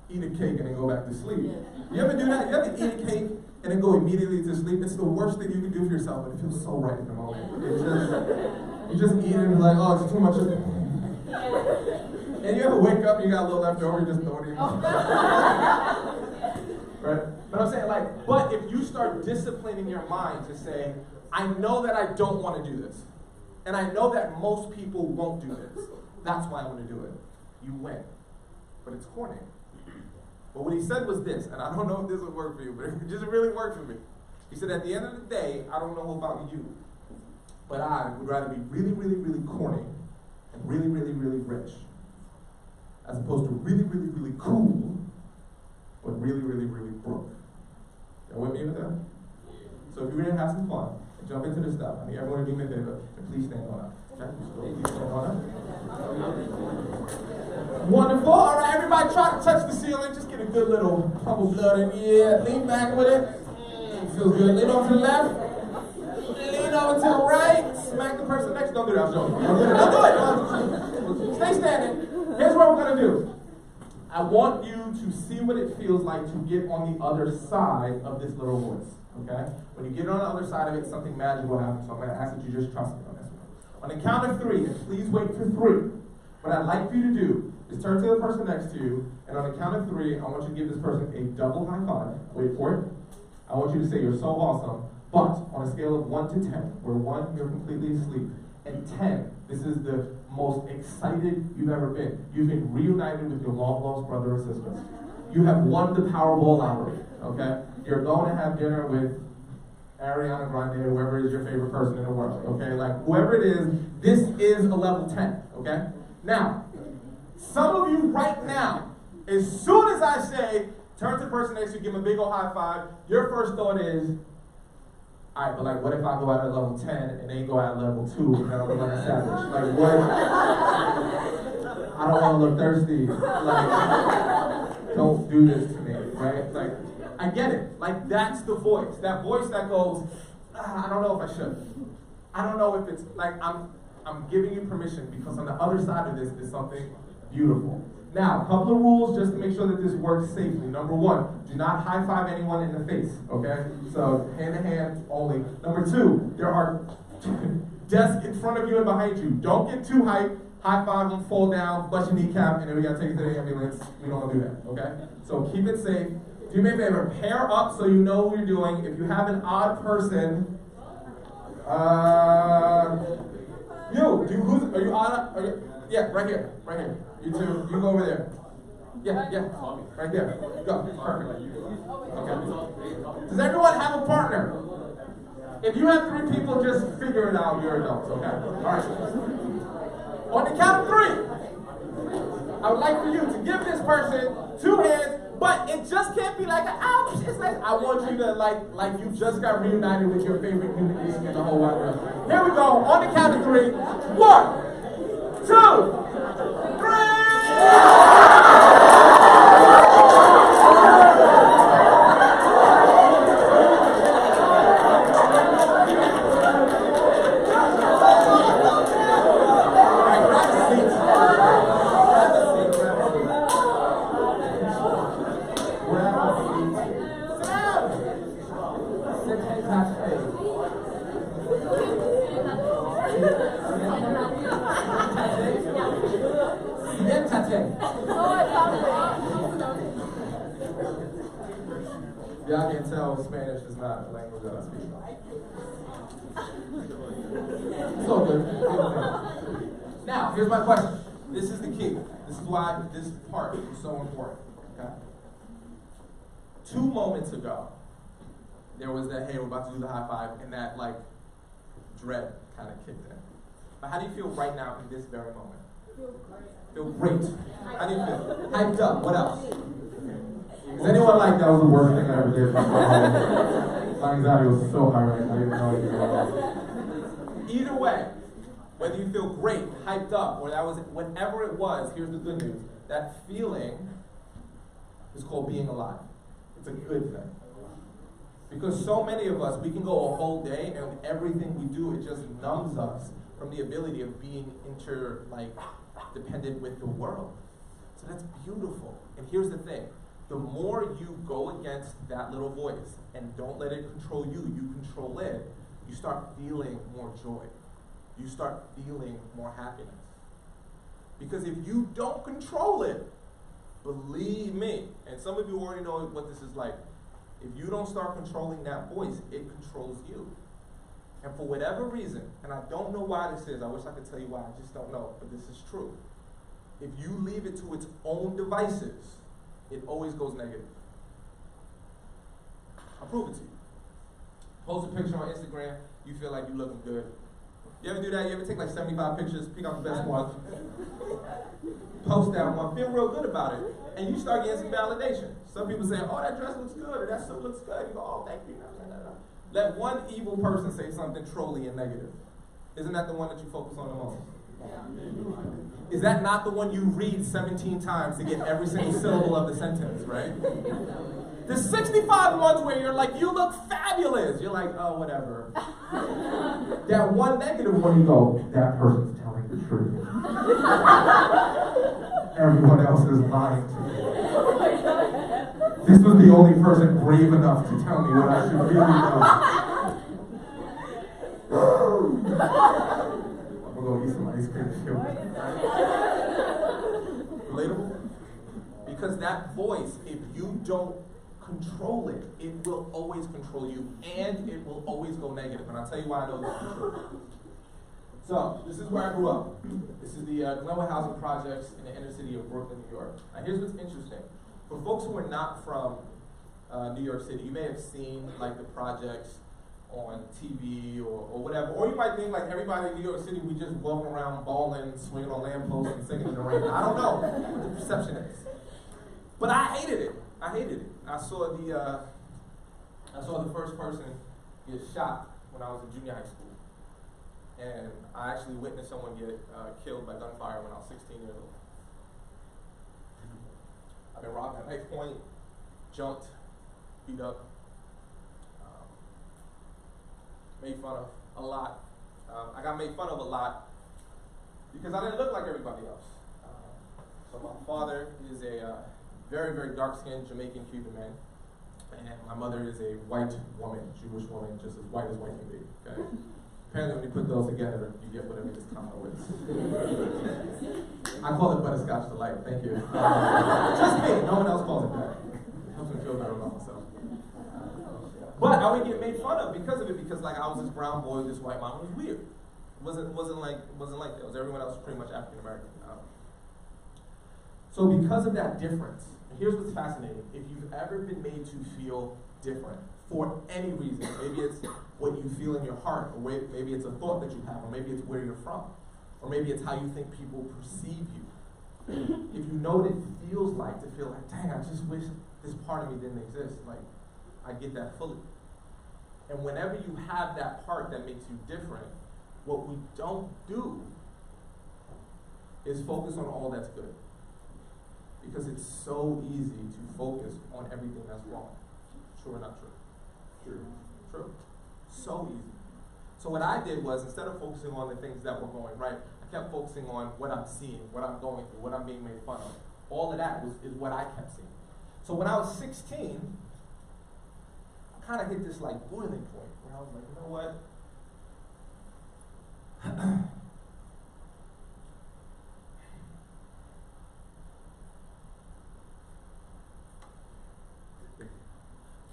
eat a cake, and then go back to sleep. You ever do that? You ever eat a cake and then go immediately to sleep? It's the worst thing you can do for yourself, but it feels so right in the moment. You just eat it and you're like, oh, it's too much. And you ever wake up and you got a little left over, you just throw it in. Right? But I'm saying, like, but if you start disciplining your mind to say, I know that I don't want to do this, and I know that most people won't do this, that's why I'm going to do it. You win. But it's corny. But what he said was this, and I don't know if this would work for you, but it just really worked for me. He said, at the end of the day, I don't know about you, but I would rather be really, really, really corny and really, really, really rich, as opposed to really, really, really cool, but really, really, really broke. Y'all with me with that? So if you're ready to have some fun, and jump into this stuff, I need everyone to do me a favor, and please stand on up. Okay? Please stand on up. Wonderful. All right, everybody try to touch the ceiling. Just get a good little pump of blood in. Yeah, lean back with it. Feels good. Lean over to the left. Lean over to the right. Smack the person next. Don't do that. I'm joking. Don't do it. Stay standing. Here's what we're going to do. I want you to see what it feels like to get on the other side of this little voice. Okay? When you get on the other side of it, something magical happens. So I'm going to ask that you just trust me on this one. On the count of 3, and please wait for 3. What I'd like for you to do is turn to the person next to you, and on the count of 3, I want you to give this person a double high five. Wait for it. I want you to say you're so awesome, but on a scale of 1 to 10, where 1, you're completely asleep, and 10, this is the most excited you've ever been. You've been reunited with your long-lost brother or sister. You have won the Powerball lottery, okay? You're going to have dinner with Ariana Grande, or whoever is your favorite person in the world, okay? Like, whoever it is, this is a level 10, okay? Now, some of you right now, as soon as I say, turn to the person next to you, give them a big old high five, your first thought is, all right, but like, what if I go out at level 10 and they go out at level 2 and then I'm like a savage? Like, what? I don't want to look thirsty. Like, don't do this to me, right? Like, I get it. Like, that's the voice. That voice that goes, I don't know if I should. I don't know if it's, like, I'm giving you permission because on the other side of this is something beautiful. Now, a couple of rules just to make sure that this works safely. Number 1, do not high five anyone in the face, okay? So, hand to hand only. Number 2, there are desks in front of you and behind you. Don't get too hyped. High five them, fall down, bust your kneecap, and then we gotta take it to the ambulance. We don't wanna do that, okay? So keep it safe. Do me a favor, pair up so you know what you're doing. If you have an odd person, are you odd? Yeah, right here. You two, you go over there. Yeah, right there. Go, perfect. Okay. Does everyone have a partner? If you have 3 people, just figure it out. You're adults, okay? All right. On the count of 3, I would like for you to give this person 2 hands, but it just can't be like an ouch. It's like, I want you to like you just got reunited with your favorite human being in the whole wide world. Here we go. On the count of 3. 1, 2, 3. Y'all can tell Spanish is not a language that I speak. It's all good. Now, here's my question. This is the key. This is why this part is so important. Okay? 2 moments ago, there was that, hey, we're about to do the high five, and that, like, dread kind of kicked in. But how do you feel right now in this very moment? Feel great. How do you feel? Hyped up. What else? Is anyone like that was the worst thing I ever did? My anxiety was so high right now. You have no idea. Either way, whether you feel great, hyped up, or that was whatever it was, here's the good news. That feeling is called being alive. It's a good thing. Because so many of us, we can go a whole day and everything we do, it just numbs us from the ability of being dependent with the world. So that's beautiful. And here's the thing. The more you go against that little voice and don't let it control you, you control it, you start feeling more joy. You start feeling more happiness. Because if you don't control it, believe me, and some of you already know what this is like, if you don't start controlling that voice, it controls you. And for whatever reason, and I don't know why this is, I wish I could tell you why, I just don't know, but this is true. If you leave it to its own devices, it always goes negative. I'll prove it to you. Post a picture on Instagram, you feel like you're looking good. You ever do that? You ever take like 75 pictures, pick out the best one, post that one, feel real good about it, and you start getting some validation. Some people say, oh, that dress looks good, or that suit looks good. You go, oh, thank you. Let one evil person say something trolly and negative. Isn't that the one that you focus on the most? Is that not the one you read 17 times to get every single syllable of the sentence, right? There's 65 ones where you're like, you look fabulous. You're like, oh, whatever. That one negative one, you go, that person's telling the truth. Everyone else is lying to me. This was the only person brave enough to tell me what I should really do. I'm going to eat some ice cream to Relatable? Because that voice, if you don't control it, it will always control you, and it will always go negative. And I'll tell you why I know this is true. So, this is where I grew up. This is the Glenwood Housing Projects in the inner city of Brooklyn, New York. Now, here's what's interesting. For folks who are not from New York City, you may have seen like the projects on TV or whatever, or you might think like everybody in New York City, we just walking around bawling, swinging on lampposts, and singing in the rain. I don't know what the perception is, but I hated it. I hated it. I saw the first person get shot when I was in junior high school, and I actually witnessed someone get killed by gunfire when I was 16 years old. I've been robbed at knife point, jumped, beat up, made fun of a lot. I got made fun of a lot because I didn't look like everybody else. So my father is a very, very dark-skinned Jamaican Cuban man, and my mother is a white woman, Jewish woman, just as white can be. Okay? Apparently, when you put those together, you get whatever this combo is. I call it butterscotch delight. Thank you. Just me. No one else calls it that. Helps me feel better about myself. But I would get made fun of because of it, because like I was this brown boy, this white mom. It was weird. It wasn't like that. It was everyone else was pretty much African American. So because of that difference, here's what's fascinating. If you've ever been made to feel different for any reason, maybe it's what you feel in your heart, or maybe it's a thought that you have, or maybe it's where you're from, or maybe it's how you think people perceive you. If you know what it feels like to feel like, dang, I just wish this part of me didn't exist, like, I get that fully. And whenever you have that part that makes you different, what we don't do is focus on all that's good. Because it's so easy to focus on everything that's wrong. True or not true? True. True. So easy. So what I did was, instead of focusing on the things that were going right, I kept focusing on what I'm seeing, what I'm going through, what I'm being made fun of. All of that is what I kept seeing. So when I was 16, I kind of hit this like boiling point where I was like, you know what?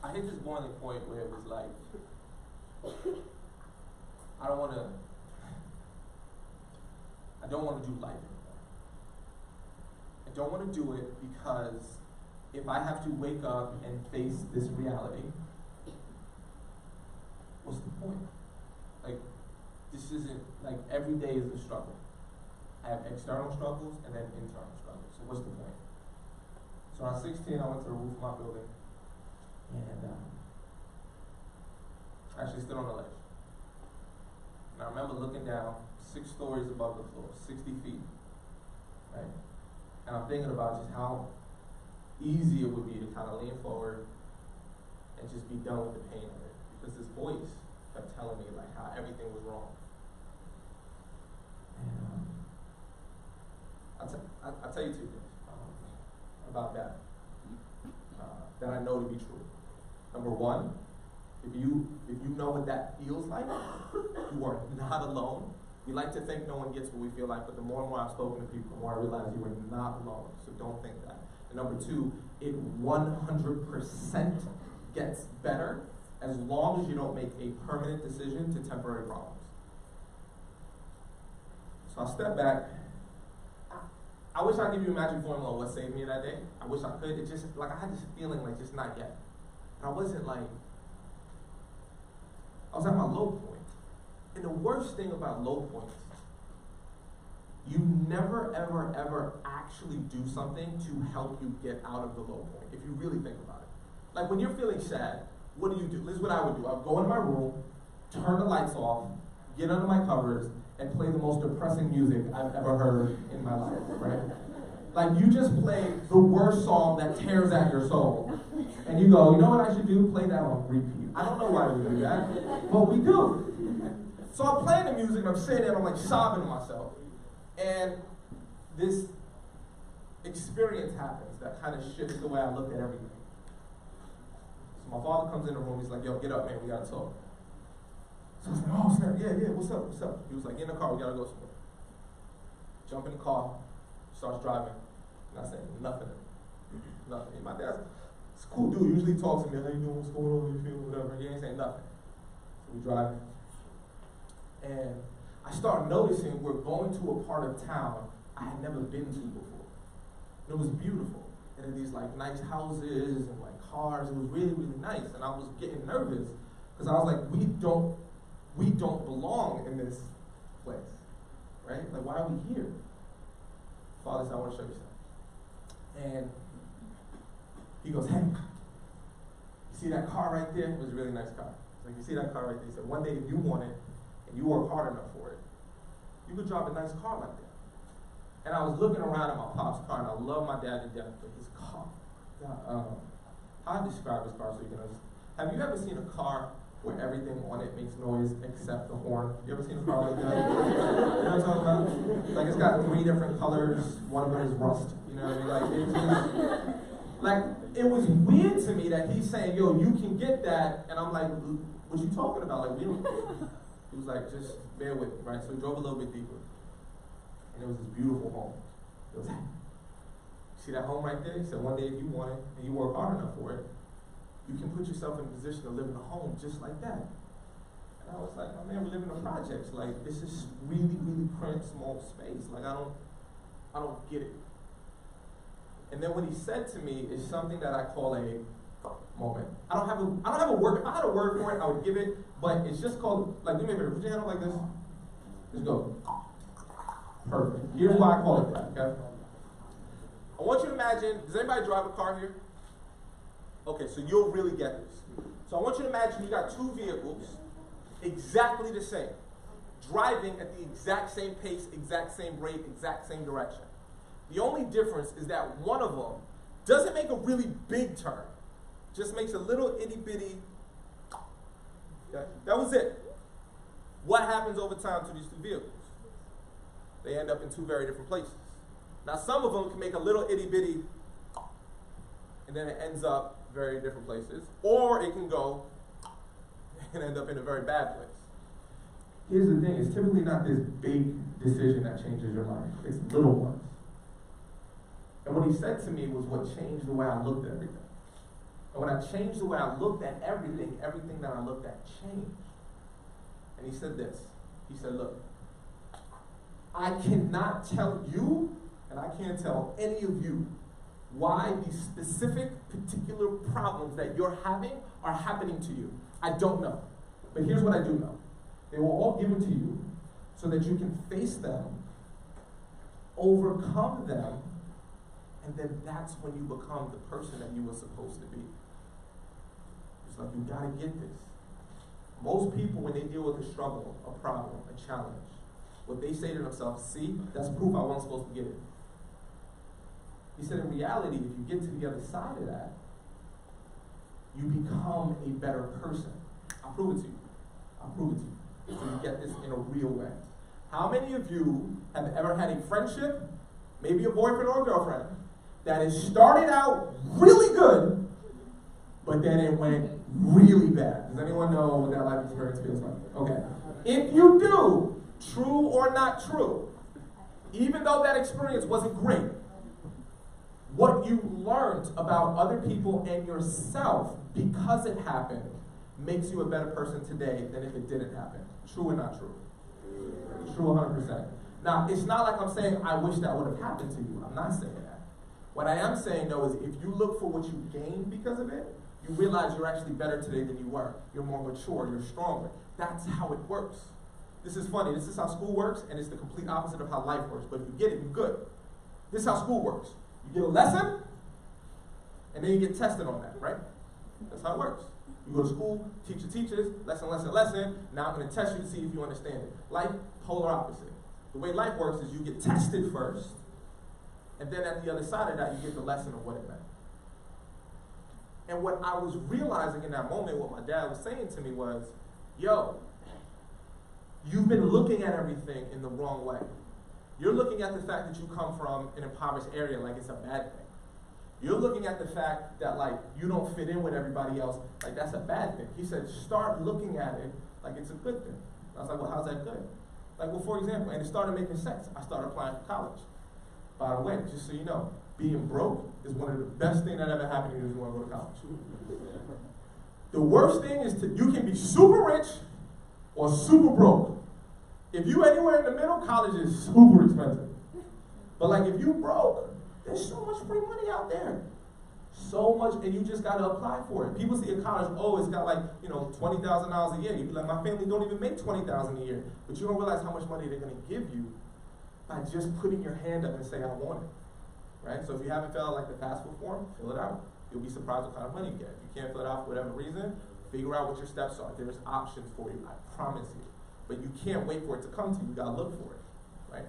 I hit this boiling point where it was like, I don't want to do life anymore. I don't want to do it because if I have to wake up and face this reality, what's the point? Like, this isn't, like, every day is a struggle. I have external struggles and then internal struggles. So what's the point? So around 16, I went to the roof of my building, and actually stood on the ledge. And I remember looking down 6 stories above the floor, 60 feet, right? And I'm thinking about just how easy it would be to kind of lean forward and just be done with the pain of it. Because this voice kept telling me like how everything was wrong. And I'll tell you 2 things about that that I know to be true. Number 1, if you know what that feels like, you are not alone. We like to think no one gets what we feel like, but the more and more I've spoken to people, the more I realize you are not alone. So don't think that. And number 2, it 100% gets better as long as you don't make a permanent decision to temporary problems. So I'll step back. I wish I could give you a magic formula on what saved me that day. I wish I could. It just, like, I had this feeling like just not yet. And I wasn't like, I was at my low point. And the worst thing about low points, you never, ever, ever actually do something to help you get out of the low point, if you really think about it. Like when you're feeling sad, what do? This is what I would do. I would go in my room, turn the lights off, get under my covers, and play the most depressing music I've ever heard in my life, right? Like you just play the worst song that tears at your soul. And you go, you know what I should do? Play that on repeat. I don't know why we do that, but we do. So I'm playing the music, and I'm sitting there, and I'm like sobbing to myself. And this experience happens that kind of shifts the way I look at everything. So my father comes in the room, he's like, yo, get up, man, we gotta talk. So I was like, oh, snap, yeah, what's up? He was like, get in the car, we gotta go somewhere. Jump in the car, starts driving, not saying nothing. And my dad's a cool dude, usually talks to me, how you doing, what's going on, you feel, whatever. He ain't saying nothing. So we drive. And I started noticing we're going to a part of town I had never been to before. And it was beautiful. And then these like nice houses and like cars. It was really, really nice. And I was getting nervous because I was like, we don't belong in this place, right? Like, why are we here? Father said, I want to show you something. And he goes, hey, you see that car right there? It was a really nice car. Like, you see that car right there? He said, one day if you want it, and you work hard enough for it, you could drive a nice car like that. And I was looking around at my pop's car, and I love my dad to death, but his car, how I describe his car so you can understand. Have you ever seen a car where everything on it makes noise except the horn? You ever seen a car like that? You know what I'm talking about? Like it's got 3 different colors, one of them is rust. You know what I mean? Like it was weird to me that he's saying, yo, you can get that, and I'm like, what you talking about? Like we don't. He was like, just bear with me, right? So we drove a little bit deeper. And it was this beautiful home. It was, see that home right there? He said, one day if you want it and you work hard enough for it, you can put yourself in a position to live in a home just like that. And I was like, oh man, we live in the projects. Like, this is really, really cramped, small space. Like, I don't get it. And then what he said to me is something that I call a moment. I don't have a word. If I had a word for it, I would give it, but it's just called, like, do me a favor, put your hand up like this. Just go. Perfect. Here's why I call it that, okay? I want you to imagine, does anybody drive a car here? Okay, so you'll really get this. So I want you to imagine you got 2 vehicles, exactly the same, driving at the exact same pace, exact same rate, exact same direction. The only difference is that one of them doesn't make a really big turn, just makes a little itty bitty. Okay? That was it. What happens over time to these 2 vehicles? They end up in 2 very different places. Now some of them can make a little itty bitty, and then it ends up very different places, or it can go and end up in a very bad place. Here's the thing, it's typically not this big decision that changes your life. It's little ones. And what he said to me was what changed the way I looked at everything. And when I changed the way I looked at everything, everything that I looked at changed. And he said this. He said, look, I cannot tell you, and I can't tell any of you, why these specific, particular problems that you're having are happening to you. I don't know. But here's what I do know. They were all given to you so that you can face them overcome them, and then that's when you become the person that you were supposed to be. It's like, you gotta get this. Most people, when they deal with a struggle, a problem, a challenge, what they say to themselves, see, that's proof I wasn't supposed to get it. He said, in reality, if you get to the other side of that, you become a better person. I'll prove it to you. I'll prove it to you. So you get this in a real way. How many of you have ever had a friendship, maybe a boyfriend or a girlfriend, that has started out really good, but then it went really bad? Does anyone know what that life experience feels like? Okay. If you do, true or not true, even though that experience wasn't great, what you learned about other people and yourself because it happened makes you a better person today than if it didn't happen. True or not true? True 100%. Now, it's not like I'm saying I wish that would have happened to you. I'm not saying that. What I am saying, though, is if you look for what you gained because of it, you realize you're actually better today than you were. You're more mature. You're stronger. That's how it works. This is funny. This is how school works, and it's the complete opposite of how life works. But if you get it, you're good. This is how school works. You get a lesson, and then you get tested on that, right? That's how it works. You go to school, teacher teaches, lesson. Now I'm going to test you to see if you understand it. Life, polar opposite. The way life works is you get tested first, and then at the other side of that, you get the lesson of what it meant. And what I was realizing in that moment, what my dad was saying to me was, yo, you've been looking at everything in the wrong way. You're looking at the fact that you come from an impoverished area like it's a bad thing. You're looking at the fact that, like, you don't fit in with everybody else like that's a bad thing. He said, start looking at it like it's a good thing. I was like, well, how's that good? Like, well, for example, and it started making sense. I started applying for college. By the way, just so you know, being broke is one of the best things that ever happened to you if you want to go to college. The worst thing is you can be super rich or super broke. If you anywhere in the middle, college is super expensive. But like if you broke, there's so much free money out there. So much, and you just gotta apply for it. People see a college, oh, it's got like, $20,000 a year. You be like, my family don't even make $20,000 a year. But you don't realize how much money they're gonna give you by just putting your hand up and saying, I want it. Right? So if you haven't filled out like the FAFSA form, fill it out. You'll be surprised what kind of money you get. If you can't fill it out for whatever reason, figure out what your steps are. There's options for you, I promise you. But you can't wait for it to come to you. You gotta look for it, right?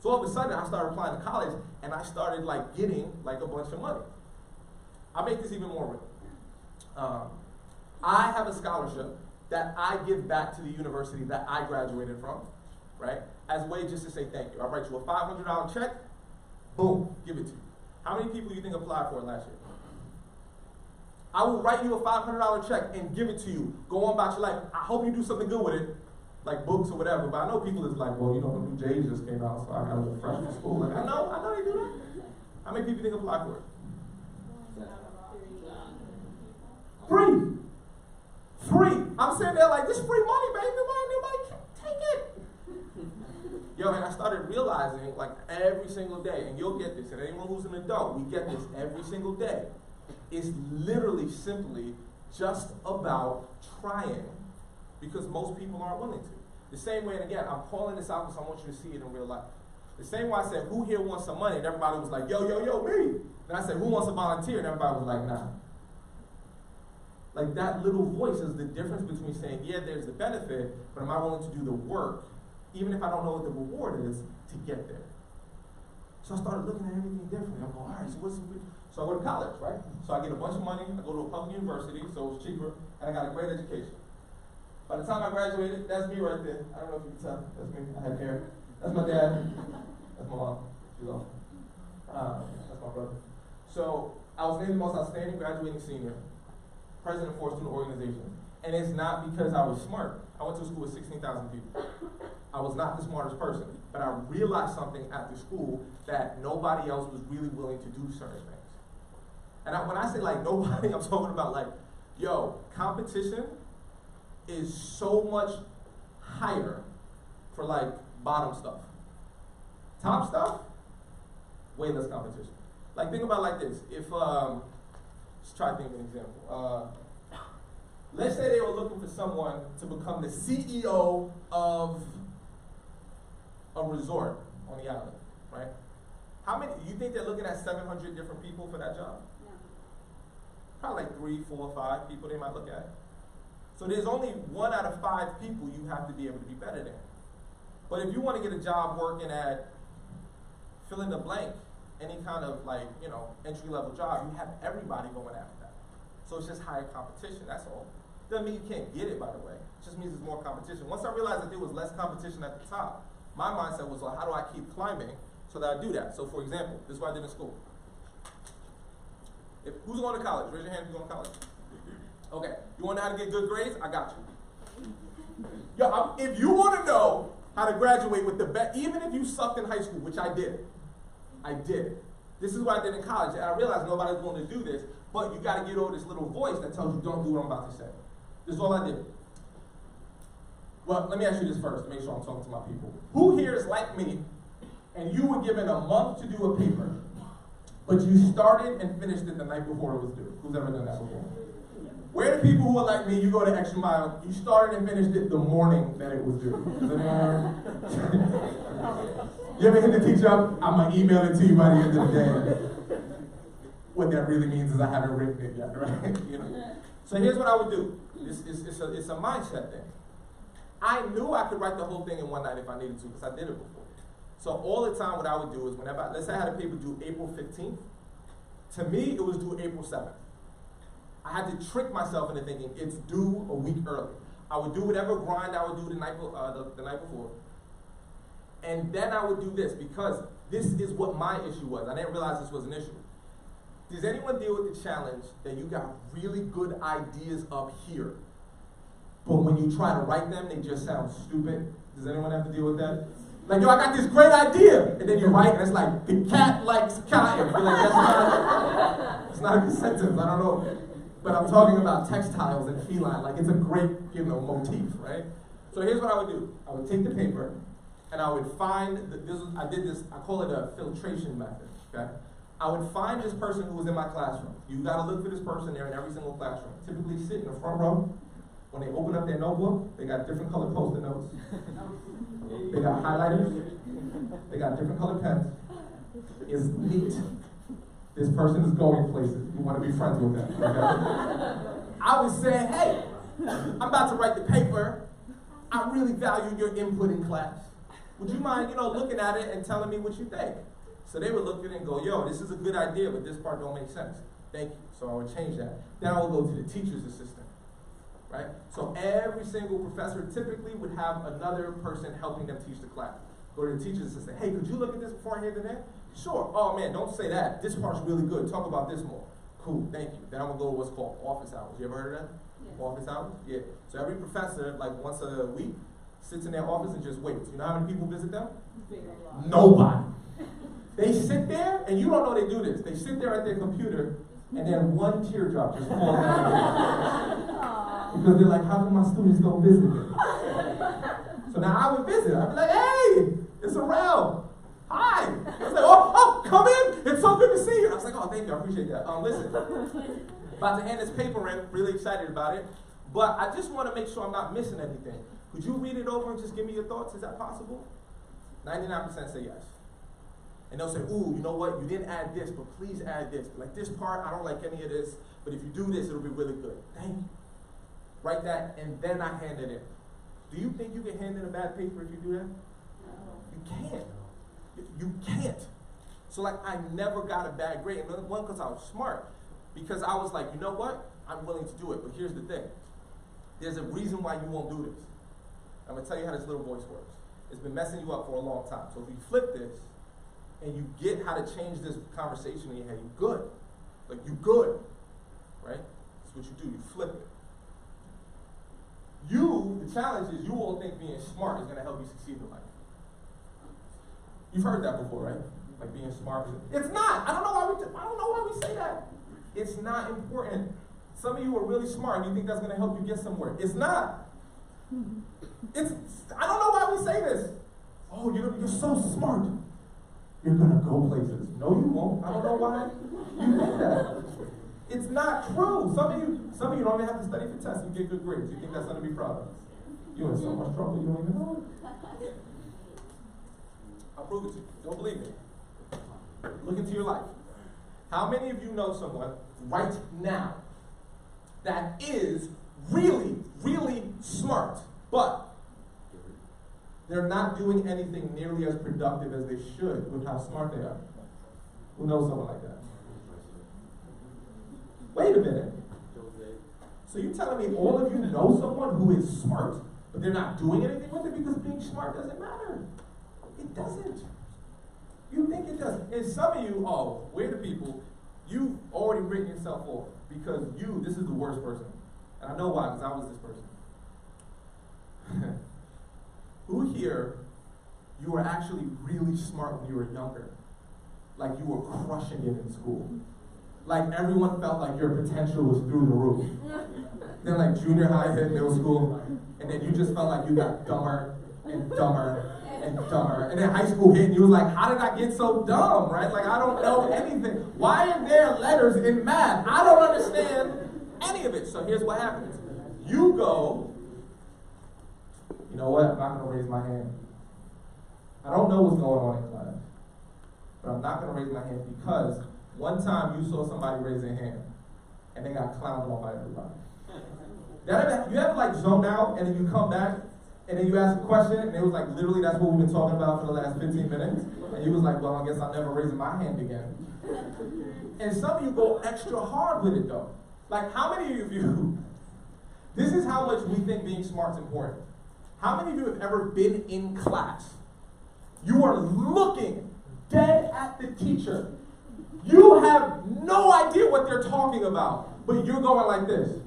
So all of a sudden, I started applying to college, and I started like getting like a bunch of money. I'll make this even more real. I have a scholarship that I give back to the university that I graduated from, right? As a way just to say thank you. I'll write you a $500 check, boom, give it to you. How many people do you think applied for it last year? I will write you a $500 check and give it to you. Go on about your life. I hope you do something good with it, like books or whatever. But I know people is like, well, the new J's just came out, so I got a little fresh from school. Like, I know they do that. How many people think apply for it? Free. I'm sitting there like, this free money, baby. Nobody can take it. Yo, and I started realizing, like, every single day, and you'll get this, and anyone who's an adult, we get this every single day. It's literally simply just about trying, because most people aren't willing to. The same way, and again, I'm calling this out because I want you to see it in real life. The same way I said, who here wants some money? And everybody was like, yo, me. Then I said, who wants to volunteer? And everybody was like, nah. Like, that little voice is the difference between saying, yeah, there's the benefit, but am I willing to do the work, even if I don't know what the reward is, to get there? So I started looking at everything differently. I'm going, all right, so I go to college, right? So I get a bunch of money, I go to a public university, so it's cheaper, and I got a great education. By the time I graduated, that's me right there. I don't know if you can tell. That's me. I have hair. That's my dad. That's my mom. She's off. That's my brother. So I was named the most outstanding graduating senior, president of 4 student organizations. And it's not because I was smart. I went to a school with 16,000 people. I was not the smartest person, but I realized something after school that nobody else was really willing to do certain things. And when I say like nobody, I'm talking about like, yo, competition is so much higher for like bottom stuff. Top stuff, way less competition. Like think about it like this. If, let's try to think of an example. Let's say they were looking for someone to become the CEO of a resort on the island, right? How many, you think they're looking at 700 different people for that job?
No.
Probably like 3, 4, 5 people they might look at. So there's only 1 out of 5 people you have to be able to be better than. But if you want to get a job working at fill in the blank, any kind of like, you know, entry-level job, you have everybody going after that. So it's just higher competition, that's all. Doesn't mean you can't get it, by the way. It just means there's more competition. Once I realized that there was less competition at the top, my mindset was like, how do I keep climbing so that I do that? So for example, this is what I did in school. Who's going to college? Raise your hand if you're going to college. Okay, you want to know how to get good grades? I got you. Yo, if you want to know how to graduate with the best, even if you sucked in high school, which I did. This is what I did in college, and I realized nobody's going to do this, but you got to get over this little voice that tells you don't do what I'm about to say. This is all I did. Well, let me ask you this first to make sure I'm talking to my people. Who here is like me, and you were given a month to do a paper, but you started and finished it the night before it was due? Who's ever done that before? Where are the people who are like me, you go the extra mile, you started and finished it the morning that it was due? You ever hit the teacher up? I'm going to email it to you by the end of the day. What that really means is I haven't written it yet, right? You know? So here's what I would do. It's a mindset thing. I knew I could write the whole thing in one night if I needed to, because I did it before. So all the time what I would do is whenever, let's say I had a paper due April 15th, to me it was due April 7th. I had to trick myself into thinking it's due a week early. I would do whatever grind I would do the night before. And then I would do this, because this is what my issue was. I didn't realize this was an issue. Does anyone deal with the challenge that you got really good ideas up here, but when you try to write them, they just sound stupid? Does anyone have to deal with that? Like, yo, I got this great idea, and then you write, and it's like, the cat likes cotton. You're like, that's not a good sentence, I don't know. But I'm talking about textiles and feline, like it's a great, you know, motif, right? So here's what I would do. I would take the paper, and I would find, I call it a filtration method, okay? I would find this person who was in my classroom. You gotta look for this person, they're in every single classroom. Typically sit in the front row. When they open up their notebook, they got different colored Post-it notes. They got highlighters. They got different colored pens. It's neat. This person is going places. You want to be friends with them. Okay? I would say, hey, I'm about to write the paper. I really value your input in class. Would you mind, looking at it and telling me what you think? So they would look at it and go, yo, this is a good idea, but this part don't make sense. Thank you. So I would change that. Then I would go to the teacher's assistant. Right? So every single professor typically would have another person helping them teach the class. Go to the teacher's assistant. Hey, could you look at this before I hand it in? Sure. Oh man, don't say that. This part's really good. Talk about this more. Cool, thank you. Then I'm gonna go to what's called office hours. You ever heard of that? Yeah. Office hours? Yeah. So every professor, like once a week, sits in their office and just waits. You know how many people visit them? Nobody. They sit there, and you don't know they do this. They sit there at their computer, and then one teardrop just falls down. Because they're like, how can my students go visit me? So now I would visit. I'd be like, hey, it's Arel. Hi. I was like, oh, come in. It's so good to see you. I was like, oh, thank you. I appreciate that. Listen, about to hand this paper in. Really excited about it. But I just want to make sure I'm not missing anything. Could you read it over and just give me your thoughts? Is that possible? 99% say yes. And they'll say, ooh, you know what? You didn't add this, but please add this. Like this part, I don't like any of this. But if you do this, it'll be really good. Thank you. Write that, and then I hand it in. Do you think you can hand in a bad paper if you do that? No. You can't. You can't. So like I never got a bad grade. And one, because I was smart. Because I was like, you know what? I'm willing to do it. But here's the thing. There's a reason why you won't do this. I'm going to tell you how this little voice works. It's been messing you up for a long time. So if you flip this, and you get how to change this conversation in your head, you're good. Like, you're good. Right? That's what you do. You flip it. The challenge is you all think being smart is going to help you succeed in life. You've heard that before, right? Like being smart. It's not. I don't know why we say that. It's not important. Some of you are really smart and you think that's going to help you get somewhere. It's not. I don't know why we say this. Oh, you're so smart. You're going to go places. No, you won't. I don't know why you think that. It's not true. Some of you don't even have to study for tests. You get good grades. You think that's something to be proud of. You're in so much trouble you don't even know it. I'll prove it to you. Don't believe me. Look into your life. How many of you know someone right now that is really, really smart, but they're not doing anything nearly as productive as they should with how smart they are? Who knows someone like that? Wait a minute. So you're telling me all of you know someone who is smart, but they're not doing anything with it because being smart doesn't matter? It doesn't. You think it does. And some of you, oh, we're the people, you've already written yourself off because this is the worst person. And I know why, because I was this person. Who here, you were actually really smart when you were younger? Like you were crushing it in school. Like everyone felt like your potential was through the roof. Then like junior high hit middle school, and then you just felt like you got dumber and dumber and dumber. And then high school hit and you was like, how did I get so dumb, right? Like I don't know anything. Why are there letters in math? I don't understand any of it. So here's what happens. You go, you know what, I'm not gonna raise my hand. I don't know what's going on in class, but I'm not gonna raise my hand because one time you saw somebody raise their hand and they got clowned on by everybody. You ever like zoned out and then you come back and then you ask a question and it was like literally that's what we've been talking about for the last 15 minutes? And you was like, well, I guess I'm never raising my hand again. And some of you go extra hard with it though. Like how many of you, this is how much we think being smart's important. How many of you have ever been in class? You are looking dead at the teacher. You have no idea what they're talking about, but you're going like this.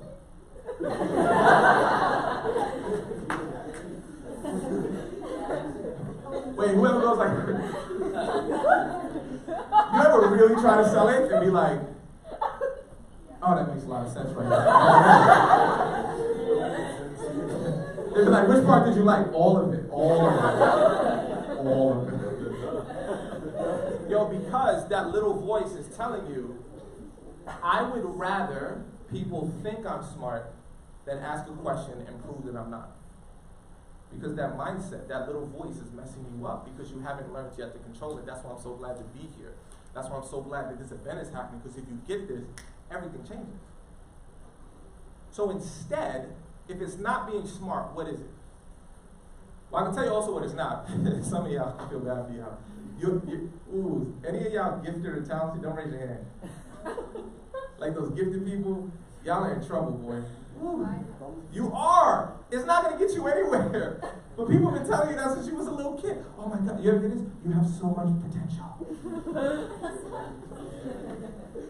Wait, whoever goes like you ever really try to sell it and be like, oh, that makes a lot of sense right now. They'd be like, which part did you like? All of it. All of it. All of it. Yo, because that little voice is telling you, I would rather people think I'm smart than ask a question and prove that I'm not. Because that mindset, that little voice is messing you up because you haven't learned yet to control it. That's why I'm so glad to be here. That's why I'm so glad that this event is happening, because if you get this, everything changes. So instead, if it's not being smart, what is it? Well, I can tell you also what it's not. Some of y'all, I feel bad for y'all. Any of y'all gifted or talented, don't raise your hand. Like those gifted people, y'all are in trouble, boy. Ooh. You are. It's not going to get you anywhere. But people have been telling you that since you was a little kid. Oh my God, you ever hear this? You have so much potential.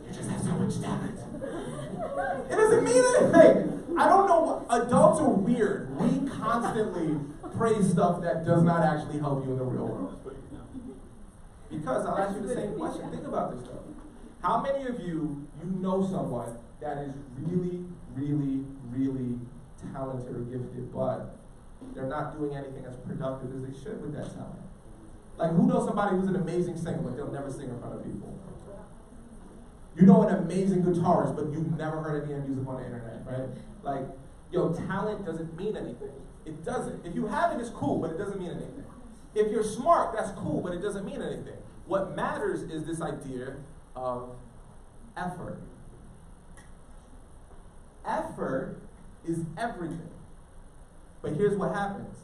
You just have so much talent. It doesn't mean anything. I don't know. Adults are weird. We constantly praise stuff that does not actually help you in the real world. Because I'll ask you the same question. Think about this stuff. How many of you know someone that is really, really, really talented or gifted, but they're not doing anything as productive as they should with that talent? Like, who knows somebody who's an amazing singer, but they'll never sing in front of people? You know an amazing guitarist, but you've never heard any music on the internet, right? Like, yo, talent doesn't mean anything. It doesn't. If you have it, it's cool, but it doesn't mean anything. If you're smart, that's cool, but it doesn't mean anything. What matters is this idea of effort. Effort is everything. But here's what happens.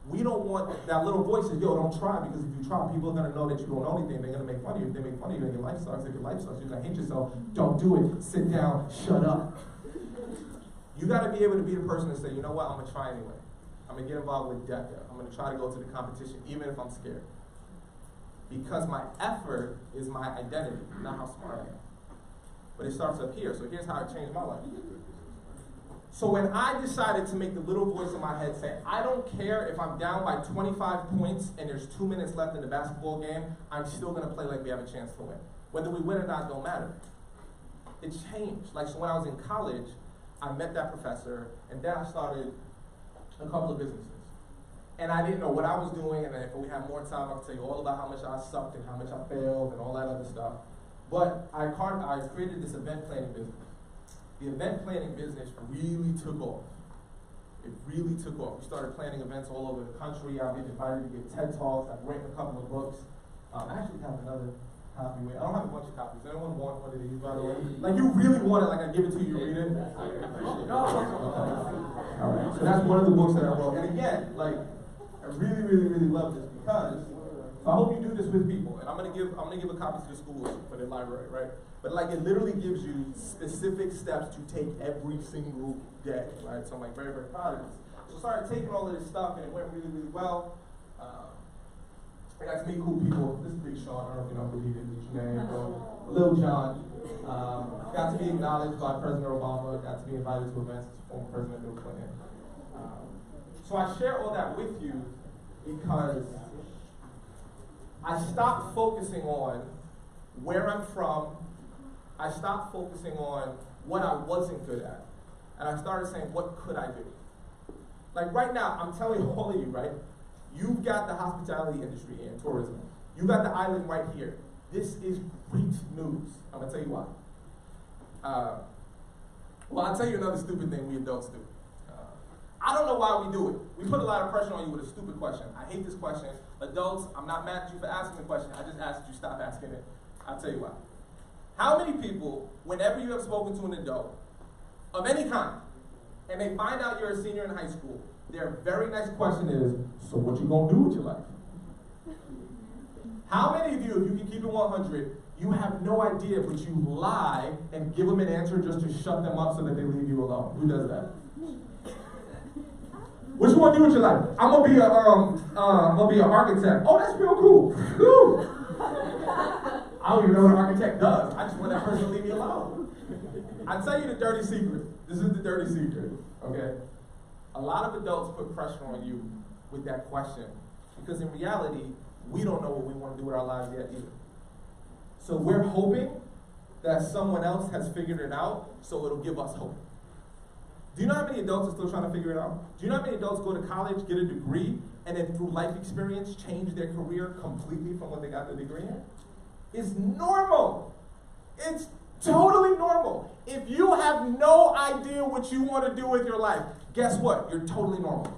We don't want that little voice says, yo, don't try, because if you try, people are going to know that you don't know anything. They're going to make fun of you. If they make fun of you and your life sucks, if your life sucks, you're going to hate yourself. Don't do it. Sit down. Shut up. You got to be able to be the person to say, you know what, I'm going to try anyway. I'm going to get involved with DECA. I'm going to try to go to the competition, even if I'm scared. Because my effort is my identity, not how smart I am. But it starts up here, so here's how it changed my life. So when I decided to make the little voice in my head say, I don't care if I'm down by 25 points and there's 2 minutes left in the basketball game, I'm still going to play like we have a chance to win. Whether we win or not don't matter. It changed. Like, so when I was in college, I met that professor, and then I started a couple of businesses. And I didn't know what I was doing, and if we have more time, I'll tell you all about how much I sucked and how much I failed and all that other stuff. But I created this event planning business. The event planning business really took off. It really took off. We started planning events all over the country. I've been invited to give TED Talks. I've written a couple of books. I actually have another copy. Wait, I don't have a bunch of copies. Anyone want one of these, by the way? Like, you really want it, like I give it to you, you read it? All right, so that's one of the books that I wrote. And again, like, I really, really, really love this because, so I hope you do this with people. And I'm gonna give a copy to the schools for their library, right? But like, it literally gives you specific steps to take every single day, right? So I'm like very, very proud of this. So I started taking all of this stuff, and it went really, really well. I got to meet cool people. This is Big Sean. I don't know if you know who he is. His name, Lil John. Got to be acknowledged by President Obama. Got to be invited to events as former President Bill Clinton. So I share all that with you because I stopped focusing on where I'm from. I stopped focusing on what I wasn't good at. And I started saying, what could I do? Like right now, I'm telling all of you, right? You've got the hospitality industry and tourism. You got the island right here. This is great news. I'm gonna tell you why. Well, I'll tell you another stupid thing we adults do. I don't know why we do it. We put a lot of pressure on you with a stupid question. I hate this question. Adults, I'm not mad at you for asking the question. I just asked you stop asking it. I'll tell you why. How many people, whenever you have spoken to an adult of any kind, and they find out you're a senior in high school, their very next question is, so what you gonna do with your life? How many of you, if you can keep it 100, you have no idea, but you lie and give them an answer just to shut them up so that they leave you alone? Who does that? What you want to do with your life? I'm gonna be an architect. Oh, that's real cool. Whew. I don't even know what an architect does. I just want that person to leave me alone. I'll tell you the dirty secret. This is the dirty secret, okay? A lot of adults put pressure on you with that question because in reality, we don't know what we want to do with our lives yet either. So we're hoping that someone else has figured it out so it'll give us hope. Do you know how many adults are still trying to figure it out? Do you know how many adults go to college, get a degree, and then through life experience change their career completely from what they got the degree in? It's normal. It's totally normal. If you have no idea what you want to do with your life, guess what? You're totally normal.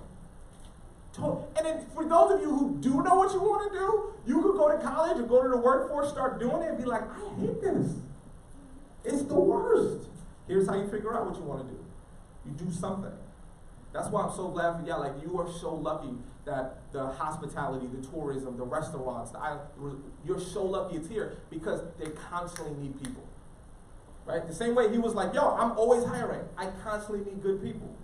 And then for those of you who do know what you want to do, you could go to college or go to the workforce, start doing it, and be like, I hate this. It's the worst. Here's how you figure out what you want to do. You do something. That's why I'm so glad for y'all. Like, you are so lucky that the hospitality, the tourism, the restaurants, the island, you're so lucky it's here because they constantly need people. Right? The same way he was like, yo, I'm always hiring. I constantly need good people.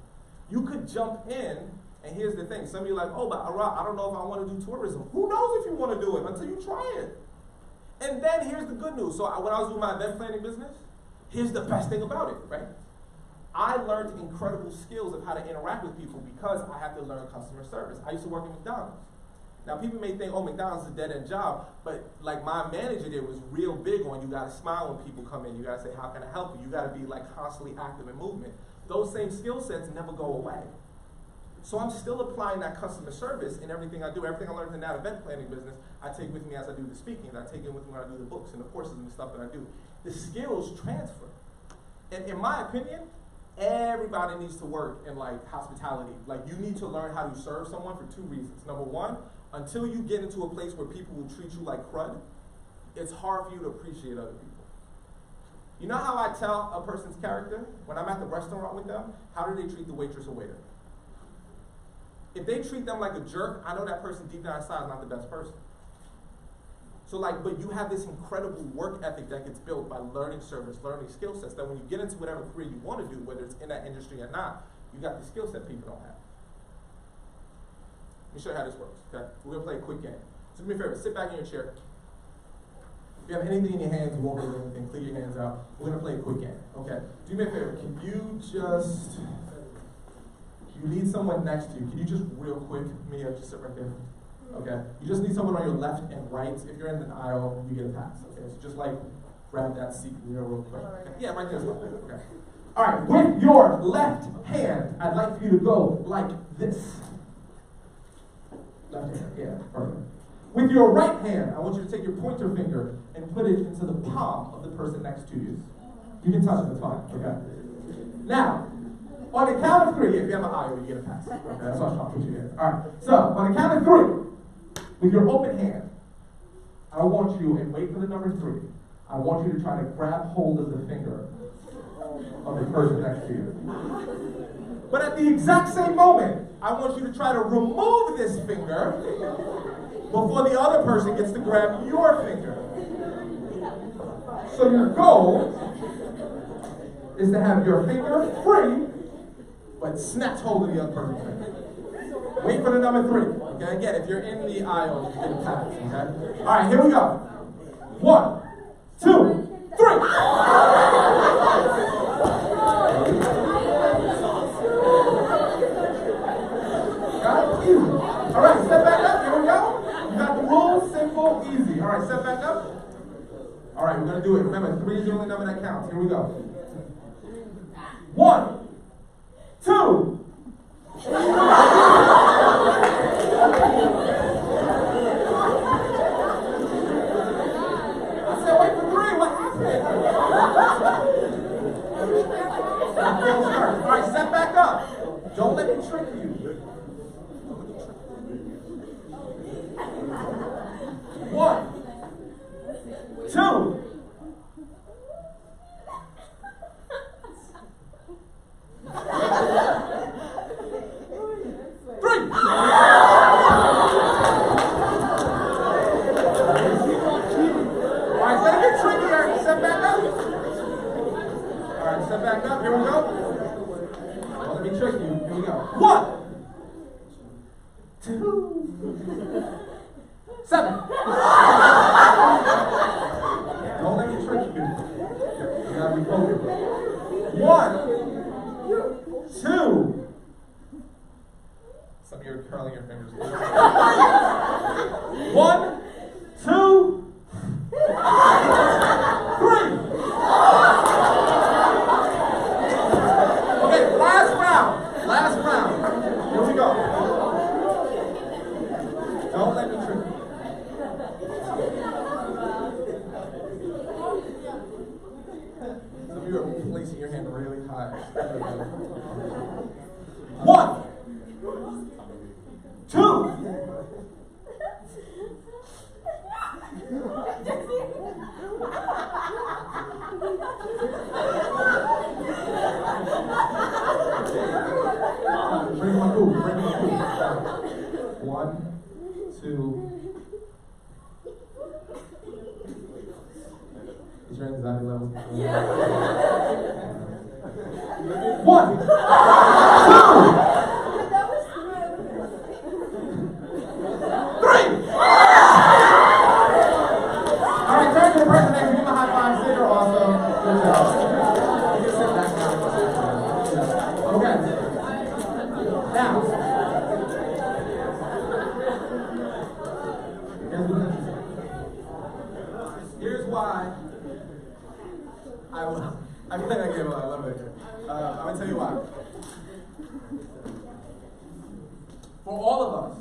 You could jump in, and here's the thing. Some of you are like, oh, but Arel, I don't know if I want to do tourism. Who knows if you want to do it until you try it? And then here's the good news. So when I was doing my event planning business, here's the best thing about it, right? I learned incredible skills of how to interact with people because I had to learn customer service. I used to work at McDonald's. Now, people may think, oh, McDonald's is a dead-end job, but like my manager there was real big on you got to smile when people come in. You got to say, how can I help you? You got to be like constantly active in movement. Those same skill sets never go away. So I'm still applying that customer service in everything I do. Everything I learned in that event planning business, I take with me as I do the speaking. I take it with me when I do the books and the courses and the stuff that I do. The skills transfer. And in my opinion, everybody needs to work in like hospitality. Like you need to learn how to serve someone for two reasons. Number one, until you get into a place where people will treat you like crud, it's hard for you to appreciate other people. You know how I tell a person's character? When I'm at the restaurant with them, how do they treat the waitress or waiter? If they treat them like a jerk, I know that person deep down inside is not the best person. So like, but you have this incredible work ethic that gets built by learning service, learning skill sets, that when you get into whatever career you want to do, whether it's in that industry or not, you got the skill set people don't have. Let me show you how this works, okay? We're gonna play a quick game. So do me a favor, sit back in your chair. If you have anything in your hands, you won't get anything, clear your hands out. We're gonna play a quick game, okay? Do me a favor, can you need someone next to you. Can you just real quick, Mia, just sit right there. Okay? You just need someone on your left and right. If you're in the aisle, you get a pass. Okay? So just like grab that seat real quick. Okay. Yeah, right there as well. Okay. All right, with your left hand, I'd like for you to go like this. Left hand, yeah, perfect. With your right hand, I want you to take your pointer finger and put it into the palm of the person next to you. You can touch it, it's fine. Okay? Now, on the count of three, if you have an eye, you get a pass. Okay, that's what I'm trying to put you in. All right. So on the count of three, with your open hand, I want you, and wait for the number 3, I want you to try to grab hold of the finger of the person next to you. But at the exact same moment, I want you to try to remove this finger before the other person gets to grab your finger. So your goal is to have your finger free, but snatch hold of the other person's finger. Wait for the number 3. Okay, again, if you're in the aisle, you get a pass. Okay? All right, here we go. 1, 2, 3. Got it? Easy. All right, step back up. Here we go. You got the rules, simple, easy. All right, step back up. All right, we're gonna do it. Remember, 3 is the only number that counts. Here we go. 1, 2. I said, wait for 3. What happened? All right, step back up. Don't let me trick you. 1, 2. Step back up. Here we go. Don't let me trick you. Here we go. 1, 2, 7. Don't let me trick you. You gotta be focused. 1, 2. Some of you are curling your fingers. 1, 2, 3. Last round. Here we go. Don't let me trick you. Some of you are placing your hand really high. 1, 2. Bring my food. 1, 2. Is your anxiety level? 1, 2. 3. All right, turn to the person next to you. Give them a high five. Say you're awesome. Good job. You can sit back now. Okay. Now, here's why I feel like I gave a little bit. I'm going to tell you why. For all of us,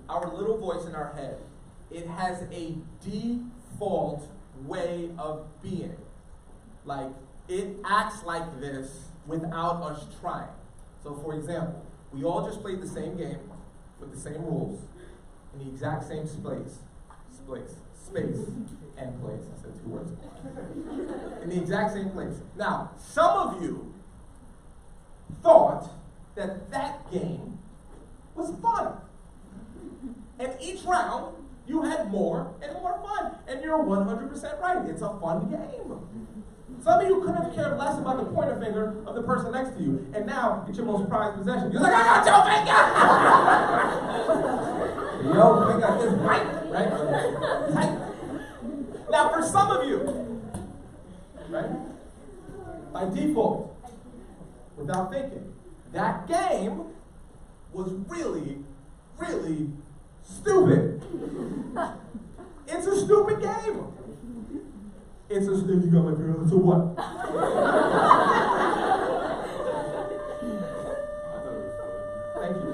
our little voice in our head, it has a default way of being. Like, it acts like this without us trying. So for example, we all just played the same game with the same rules in the exact same space and place. I said 2 words. In the exact same place. Now, some of you thought that that game was fun. And each round, you had more and more fun. And you're 100% right. It's a fun game. Some of you couldn't have cared less about the pointer finger of the person next to you. And now, it's your most prized possession. You're like, I got your finger! Yo, finger is right? Tight. Now, for some of you, right, by default, without thinking, that game was really, really stupid. It's a stupid game. It's a stupid, you got my girl, it's a what? Thank you.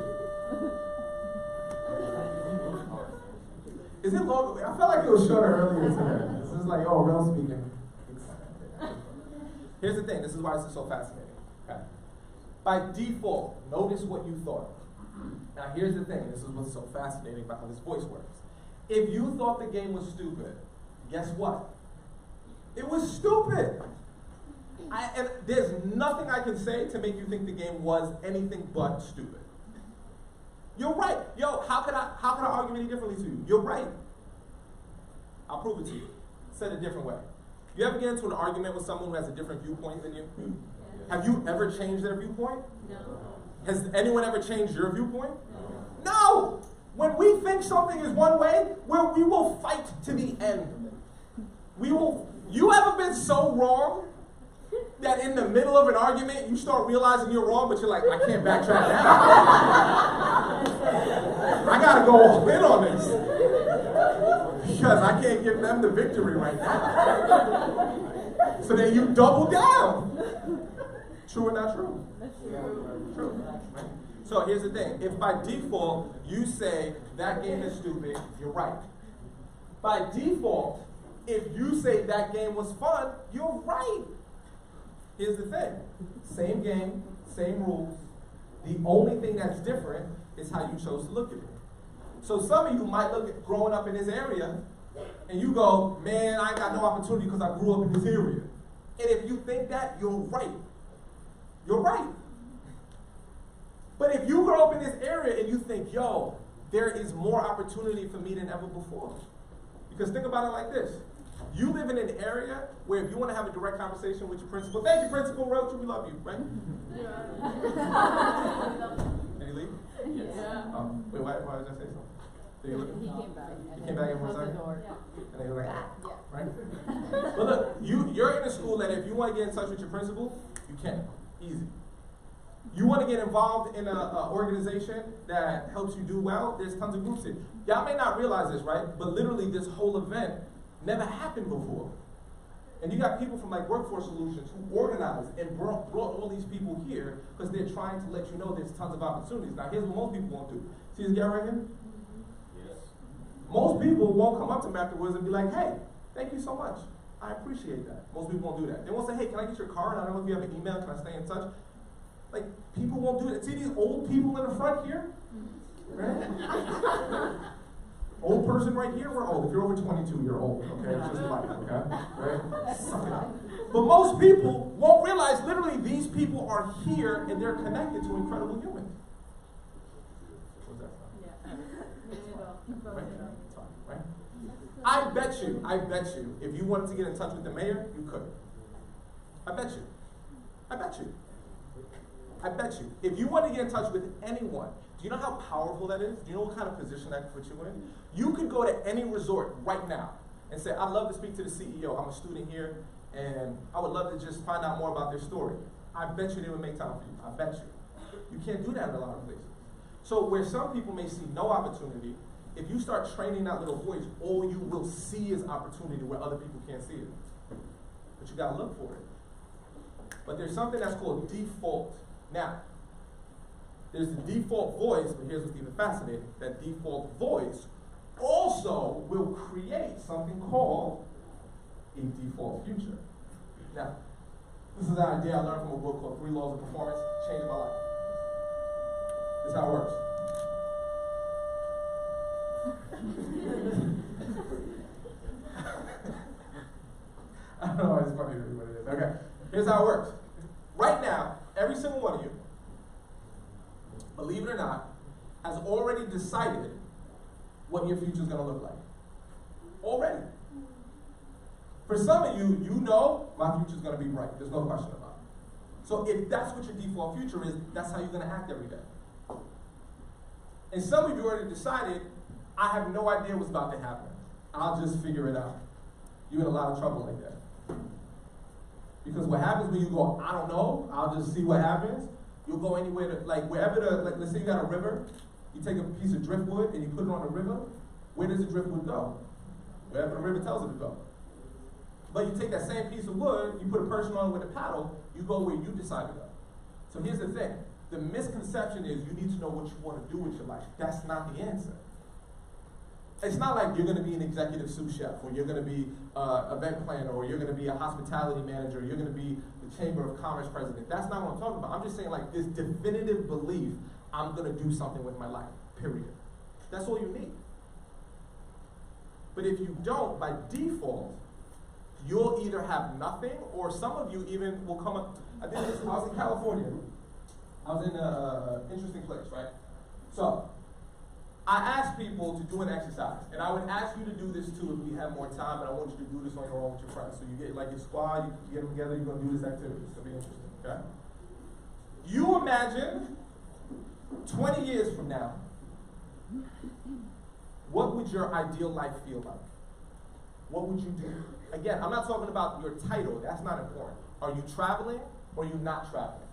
Is it long? I felt like it was shorter earlier today. This is like, oh, real speaking. Here's the thing, this is why this is so fascinating. Okay. By default, notice what you thought. Now here's the thing, this is what's so fascinating about how this voice works. If you thought the game was stupid, guess what? It was stupid. And there's nothing I can say to make you think the game was anything but stupid. You're right. Yo, how can I argue any differently to you? You're right. I'll prove it to you. Said a different way. You ever get into an argument with someone who has a different viewpoint than you? Have you ever changed their viewpoint?
No.
Has anyone ever changed your viewpoint? No! When we think something is one way, we will fight to the end. You ever been so wrong that in the middle of an argument, you start realizing you're wrong, but you're like, I can't backtrack now. I gotta go all in on this. Because I can't give them the victory right now. So then you double down. True or not true? True. So here's the thing. If by default you say that game is stupid, you're right. By default, if you say that game was fun, you're right. Here's the thing. Same game, same rules. The only thing that's different is how you chose to look at it. So some of you might look at growing up in this area and you go, man, I ain't got no opportunity because I grew up in this area. And if you think that, you're right. You're right. But if you grow up in this area and you think, yo, there is more opportunity for me than ever before. Because think about it like this. You live in an area where if you want to have a direct conversation with your principal, thank you, Principal Roach, we love you, right? Did he leave?
Yeah.
Oh, wait, why did I say so? Did he
came back.
He came back in one second?
Yeah.
And they were like, right? But look, you're in a school that if you want to get in touch with your principal, you can. Easy. You want to get involved in an organization that helps you do well, there's tons of groups here. Y'all may not realize this, right? But literally this whole event never happened before. And you got people from like Workforce Solutions who organized and brought all these people here because they're trying to let you know there's tons of opportunities. Now here's what most people won't do. See this guy right here?
Yes.
Most people won't come up to me afterwards and be like, hey, thank you so much. I appreciate that. Most people won't do that. They won't say, hey, can I get your card? I don't know if you have an email. Can I stay in touch? Like, people won't do it. See these old people in the front here? Right? Old person right here, we're old. If you're over 22, you're old, okay? It's just life, okay? Right? Suck it up. But most people won't realize literally these people are here and they're connected to incredible humans. What's that? Right? I bet you, if you wanted to get in touch with the mayor, you could. I bet you. If you want to get in touch with anyone, do you know how powerful that is? Do you know what kind of position that could put you in? You could go to any resort right now and say, I'd love to speak to the CEO. I'm a student here, and I would love to just find out more about their story. I bet you they would make time for you. I bet you. You can't do that in a lot of places. So where some people may see no opportunity, if you start training that little voice, all you will see is opportunity where other people can't see it. But you got to look for it. But there's something that's called default. Now, there's the default voice, but here's what's even fascinating. That default voice also will create something called a default future. Now, this is an idea I learned from a book called 3 Laws of Performance, changed my life. This is how it works. I don't know why it's funny to me, but it is. Okay, here's how it works. Right now, every single one of you, believe it or not, has already decided what your future is going to look like. Already. For some of you, you know my future is going to be bright. There's no question about it. So if that's what your default future is, that's how you're going to act every day. And some of you already decided, I have no idea what's about to happen. I'll just figure it out. You're in a lot of trouble like that. Because what happens when you go, I don't know, I'll just see what happens, you'll go anywhere to, like wherever let's say you got a river, you take a piece of driftwood and you put it on the river, where does the driftwood go? Wherever the river tells it to go. But you take that same piece of wood, you put a person on it with a paddle, you go where you decide to go. So here's the thing. The misconception is you need to know what you want to do with your life. That's not the answer. It's not like you're going to be an executive sous chef, or you're going to be an event planner, or you're going to be a hospitality manager, or you're going to be the Chamber of Commerce president. That's not what I'm talking about. I'm just saying like this definitive belief, I'm going to do something with my life, period. That's all you need. But if you don't, by default, you'll either have nothing, or some of you even will come up. I was in California. I was in an interesting place, right? So, I asked people to do an exercise, and I would ask you to do this too if we have more time, and I want you to do this on your own with your friends. So you get like your squad, you get them together, you're gonna do this activity. It's gonna be interesting, okay? You imagine 20 years from now, what would your ideal life feel like? What would you do? Again, I'm not talking about your title, that's not important. Are you traveling or are you not traveling?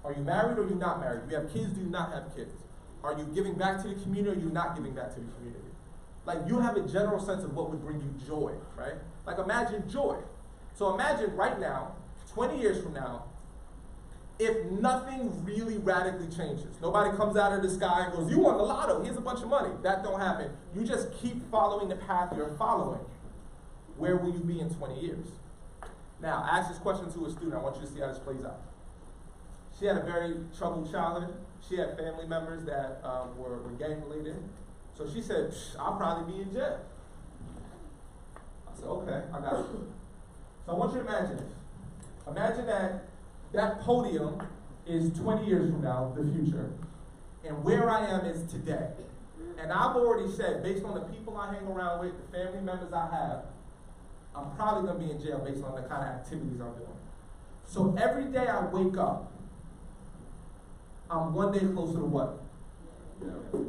Are you married or are you not married? Do you have kids, do you not have kids? Are you giving back to the community or are you not giving back to the community? Like, you have a general sense of what would bring you joy, right? Like, imagine joy. So imagine right now, 20 years from now, if nothing really radically changes. Nobody comes out of the sky and goes, you won the lotto, here's a bunch of money. That don't happen. You just keep following the path you're following. Where will you be in 20 years? Now, I asked this question to a student. I want you to see how this plays out. She had a very troubled childhood. She had family members that were gang-related. So she said, I'll probably be in jail. I said, okay, I got it. So I want you to imagine this. Imagine that podium is 20 years from now, the future, and where I am is today. And I've already said, based on the people I hang around with, the family members I have, I'm probably going to be in jail based on the kind of activities I'm doing. So every day I wake up, I'm one day closer to what?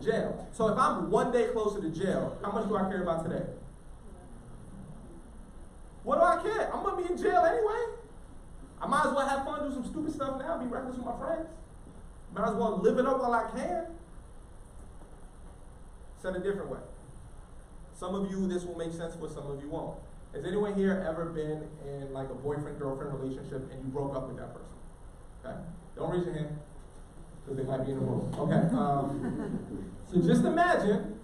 Jail. So if I'm one day closer to jail, how much do I care about today? What do I care? I'm going to be in jail anyway. I might as well have fun, do some stupid stuff now, be reckless with my friends. Might as well live it up while I can. Said a different way. Some of you, this will make sense for, some of you won't. Has anyone here ever been in like a boyfriend-girlfriend relationship and you broke up with that person? Okay? Don't raise your hand, because they might be in the room. Okay. So just imagine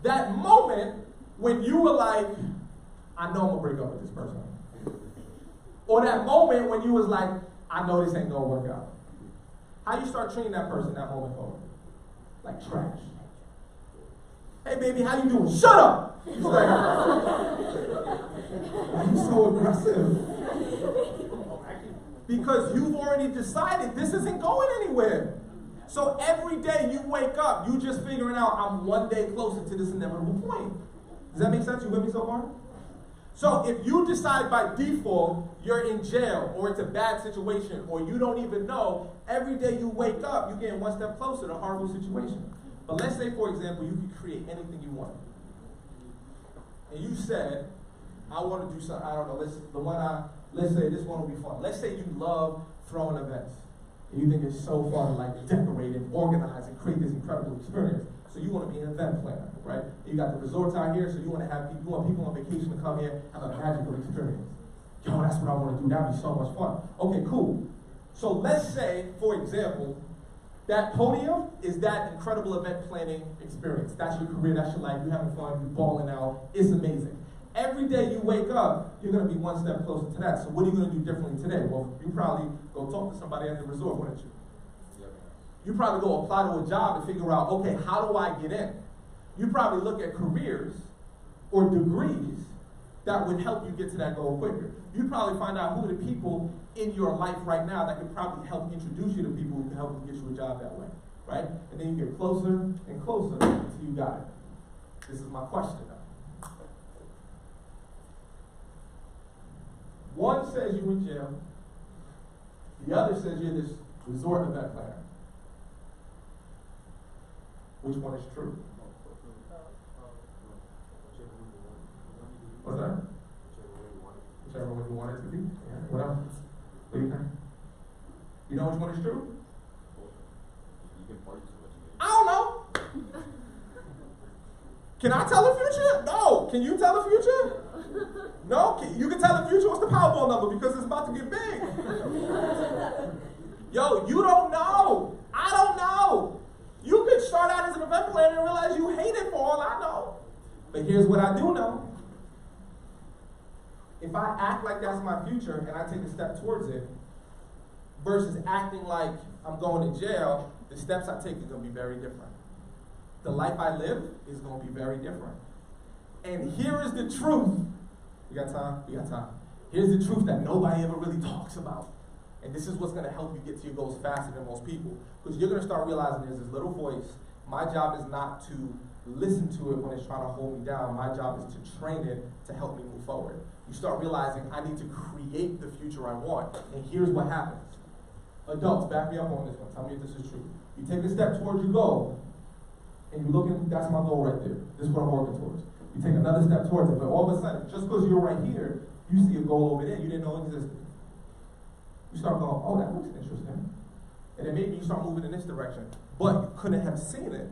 that moment when you were like, I know I'm gonna break up with this person. Or that moment when you was like, I know this ain't gonna work out. How you start treating that person that moment for? Like trash. Hey baby, how you doing? Shut up! He's like, why are you so aggressive? Because you've already decided this isn't going anywhere. So every day you wake up, you just figuring out I'm one day closer to this inevitable point. Does that make sense? You with me so far? So if you decide by default you're in jail, or it's a bad situation, or you don't even know, every day you wake up, you're getting one step closer to a horrible situation. But let's say, for example, you could create anything you want. And you said, I want to do something, I don't know, let's say this one will be fun. Let's say you love throwing events. And you think it's so fun to like decorate and organize and create this incredible experience. So you want to be an event planner, right? You got the resorts out here, so you want to have people, you want people on vacation to come here, have a magical experience. Yo, that's what I want to do. That'd be so much fun. Okay, cool. So let's say, for example, that podium is that incredible event planning experience. That's your career, that's your life. You're having fun, you're balling out. It's amazing. Every day you wake up, you're going to be one step closer to that. So what are you going to do differently today? Well, you probably go talk to somebody at the resort, wouldn't you? You probably go apply to a job and figure out, okay, how do I get in? You probably look at careers or degrees that would help you get to that goal quicker. You'd probably find out who are the people in your life right now that could probably help introduce you to people who can help you get you a job that way, right? And then you get closer and closer until you got it. This is my question now. One says you're in jail. The other says you're this resort event planner. Which one is true? What's that? Whichever one you want it to be. Yeah. What else? What do you think? You know which one is true? I don't know. Can I tell the future? No. Can you tell the future? No. You can tell the future what's the Powerball number because it's about to get big. Yo, you don't know. I don't know. You could start out as an event planner and realize you hate it for all I know. But here's what I do know. If I act like that's my future and I take a step towards it, versus acting like I'm going to jail, the steps I take are going to be very different. The life I live is going to be very different. And here is the truth. We got time? We got time. Here's the truth that nobody ever really talks about. And this is what's going to help you get to your goals faster than most people. Because you're going to start realizing there's this little voice. My job is not to listen to it when it's trying to hold me down. My job is to train it to help me move forward. You start realizing I need to create the future I want. And here's what happens. Adults, back me up on this one. Tell me if this is true. You take a step towards your goal, and you look at, that's my goal right there. This is what I'm working towards. You take another step towards it, but all of a sudden, just because you're right here, you see a goal over there you didn't know existed. You start going, oh, that looks interesting. And then maybe you start moving in this direction. But you couldn't have seen it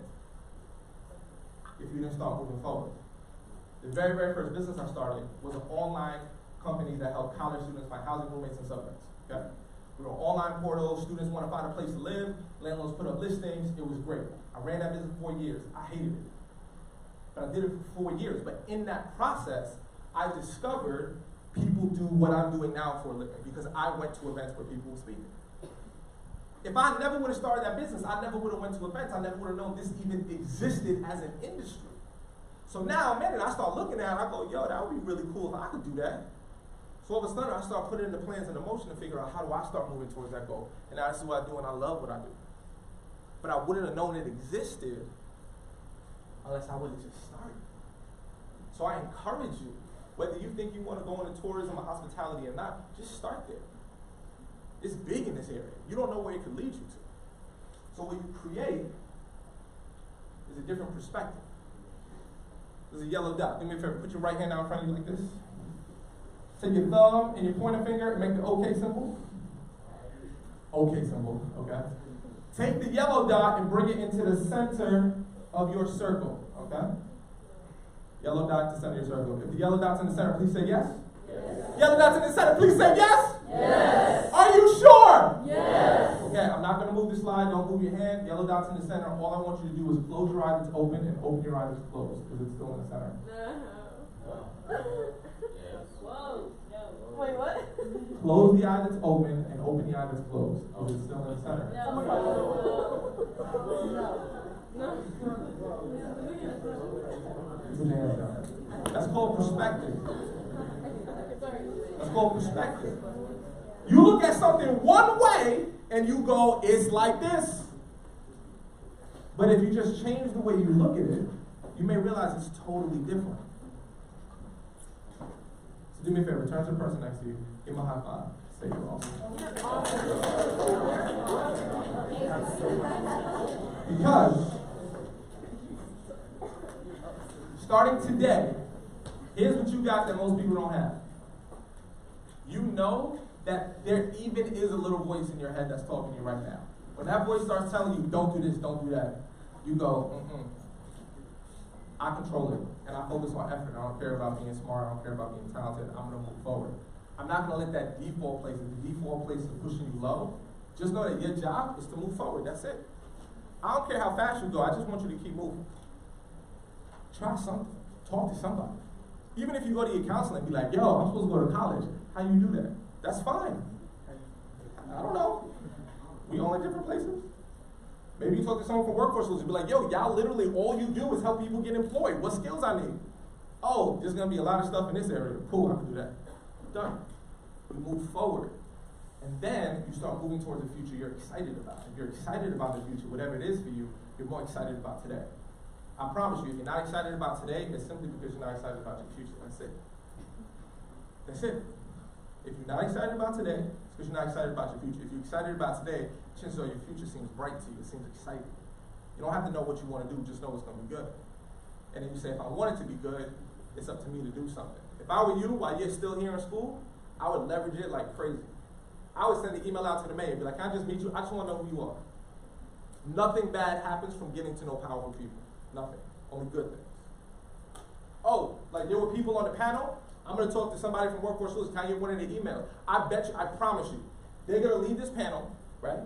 if you didn't start moving forward. The very, very first business I started was an online company that helped college students find housing roommates and suburbs. Okay? We were an online portal. Students want to find a place to live. Landlords put up listings. It was great. I ran that business for 4 years. I hated it. But I did it for 4 years. But in that process, I discovered people do what I'm doing now for a living because I went to events where people were speaking. If I never would have started that business, I never would have went to events. I never would have known this even existed as an industry. So now, man, I start looking at it, I go, yo, that would be really cool if I could do that. So all of a sudden, I start putting in the plans and the motion to figure out how do I start moving towards that goal. And now this is what I do, and I love what I do. But I wouldn't have known it existed unless I would have just started. So I encourage you, whether you think you want to go into tourism or hospitality or not, just start there. It's big in this area. You don't know where it could lead you to. So what you create is a different perspective. There's a yellow dot. Do me a favor, put your right hand out in front of you like this. Take your thumb and your pointer finger and make the OK symbol. OK symbol, okay? Take the yellow dot and bring it into the center of your circle, okay? Yellow dot to center of your circle. If the yellow dot's in the center, please say yes. Yes. Yellow dot's in the center, please say yes. Yes. Are you sure? Yes. Okay, I'm not going to move the slide. Don't move your hand. Yellow dot's in the center. All I want you to do is close your eyes open and open your eyes closed because it's still in the center.
Whoa. No. Wait, what?
Close the eye that's open and open the eye that's closed because it's still in the center. No. That's called perspective. That's called perspective. You look at something one way and you go, it's like this. But if you just change the way you look at it, you may realize it's totally different. So do me a favor, turn to the person next to you, give them a high five. Say you're awesome. Because starting today, here's what you got that most people don't have. You know that there even is a little voice in your head that's talking to you right now. When that voice starts telling you, don't do this, don't do that, you go, I control it, and I focus on effort. I don't care about being smart, I don't care about being talented, I'm going to move forward. I'm not going to let that default place, if the default place is pushing you low, just know that your job is to move forward, that's it. I don't care how fast you go, I just want you to keep moving. Try something, talk to somebody. Even if you go to your counselor and be like, yo, I'm supposed to go to college, how you do that? That's fine. I don't know. We all in different places. Maybe you talk to someone from Workforce Youth and be like, yo, y'all literally all you do is help people get employed. What skills I need? Oh, there's going to be a lot of stuff in this area. Cool, I can do that. Done. We move forward. And then you start moving towards the future you're excited about. If you're excited about the future, whatever it is for you, you're more excited about today. I promise you, if you're not excited about today, it's simply because you're not excited about your future. That's it. That's it. If you're not excited about today, it's because you're not excited about your future. If you're excited about today, chances are your future seems bright to you. It seems exciting. You don't have to know what you want to do, just know it's going to be good. And then you say, if I want it to be good, it's up to me to do something. If I were you, while you're still here in school, I would leverage it like crazy. I would send an email out to the mayor and be like, can I just meet you? I just want to know who you are. Nothing bad happens from getting to know powerful people. Nothing. Only good things. Oh, like there were people on the panel. I'm going to talk to somebody from Workforce Youth. Can I get one in the email? I bet you, I promise you, they're going to leave this panel, right?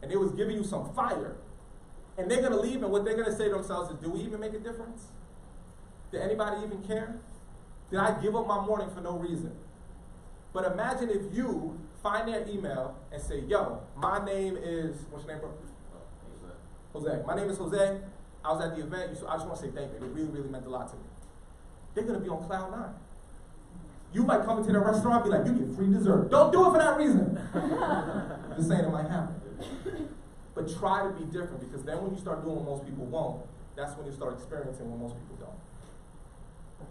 And they was giving you some fire. And they're going to leave, and what they're going to say to themselves is, do we even make a difference? Did anybody even care? Did I give up my morning for no reason? But imagine if you find their email and say, yo, my name is, what's your name, bro? Jose. My name is Jose. I was at the event, so I just want to say thank you. It really, really meant a lot to me. they're gonna be on cloud 9. You might come into the restaurant and be like, you get free dessert. Don't do it for that reason. Just saying it might happen. But try to be different, because then when you start doing what most people won't, that's when you start experiencing what most people don't.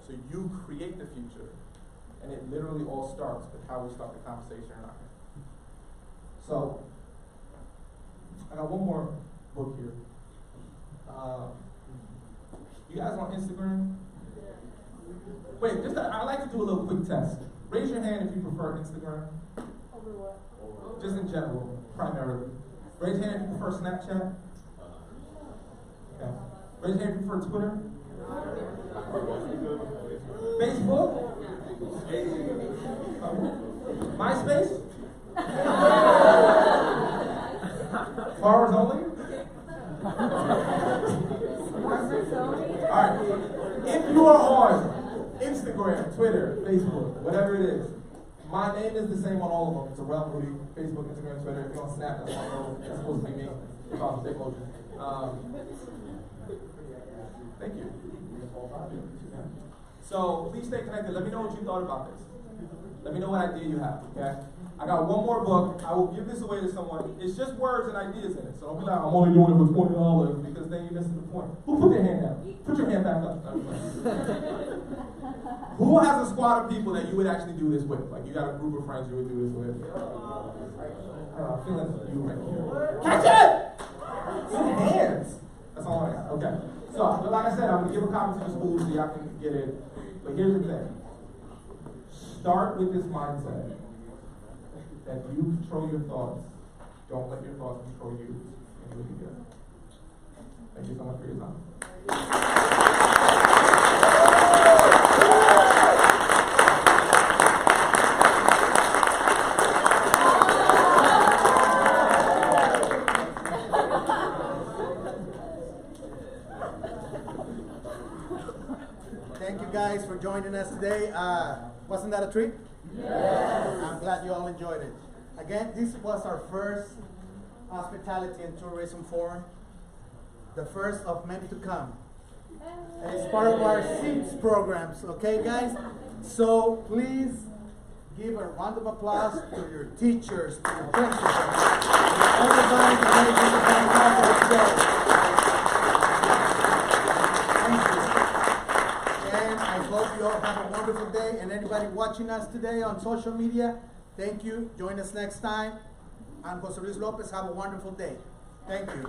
So you create the future, and it literally all starts with how we start the conversation or not. So, I got one more book here. You guys on Instagram? Wait, I'd like to do a little quick test. Raise your hand if you prefer Instagram.
Over what?
Just in general, primarily. Raise your hand if you prefer Snapchat. Okay. Raise your hand if you prefer Twitter. Facebook? MySpace? Borrowers only? Alright. If you are on Instagram, Twitter, Facebook, whatever it is, my name is the same on all of them. It's Arel Moodie, Facebook, Instagram, Twitter. If you're on Snap, that's supposed to be me. If I was a big motion. Thank you. So please stay connected. Let me know what you thought about this. Let me know what idea you have, okay? I got one more book. I will give this away to someone. It's just words and ideas in it. So don't be like, I'm only doing it for $20, because then you're missing the point. Who put their hand down? Put your hand back up. Who has a squad of people that you would actually do this with? Like, you got a group of friends you would do this with. I feel like you right here. Catch it! Hands! That's all I got. Okay. So, like I said, I'm going to give a copy to the school so y'all can get it. But here's the thing. Start with this mindset that you control your thoughts. Don't let your thoughts control you, and you'll be good. Thank you so much for your time.
Thank you guys for joining us today. Wasn't that a treat? Yes. I'm glad you all enjoyed it. Again, this was our first Hospitality and Tourism Forum, the first of many to come. And it's part of our SEEDS programs, okay guys? So please give a round of applause to your teachers, to your principals, to everybody who made this possible today. Thank you. And I hope you all have a wonderful day. And anybody watching us today on social media, thank you. Join us next time. I'm Jose Luis Lopez. Have a wonderful day. Thank you.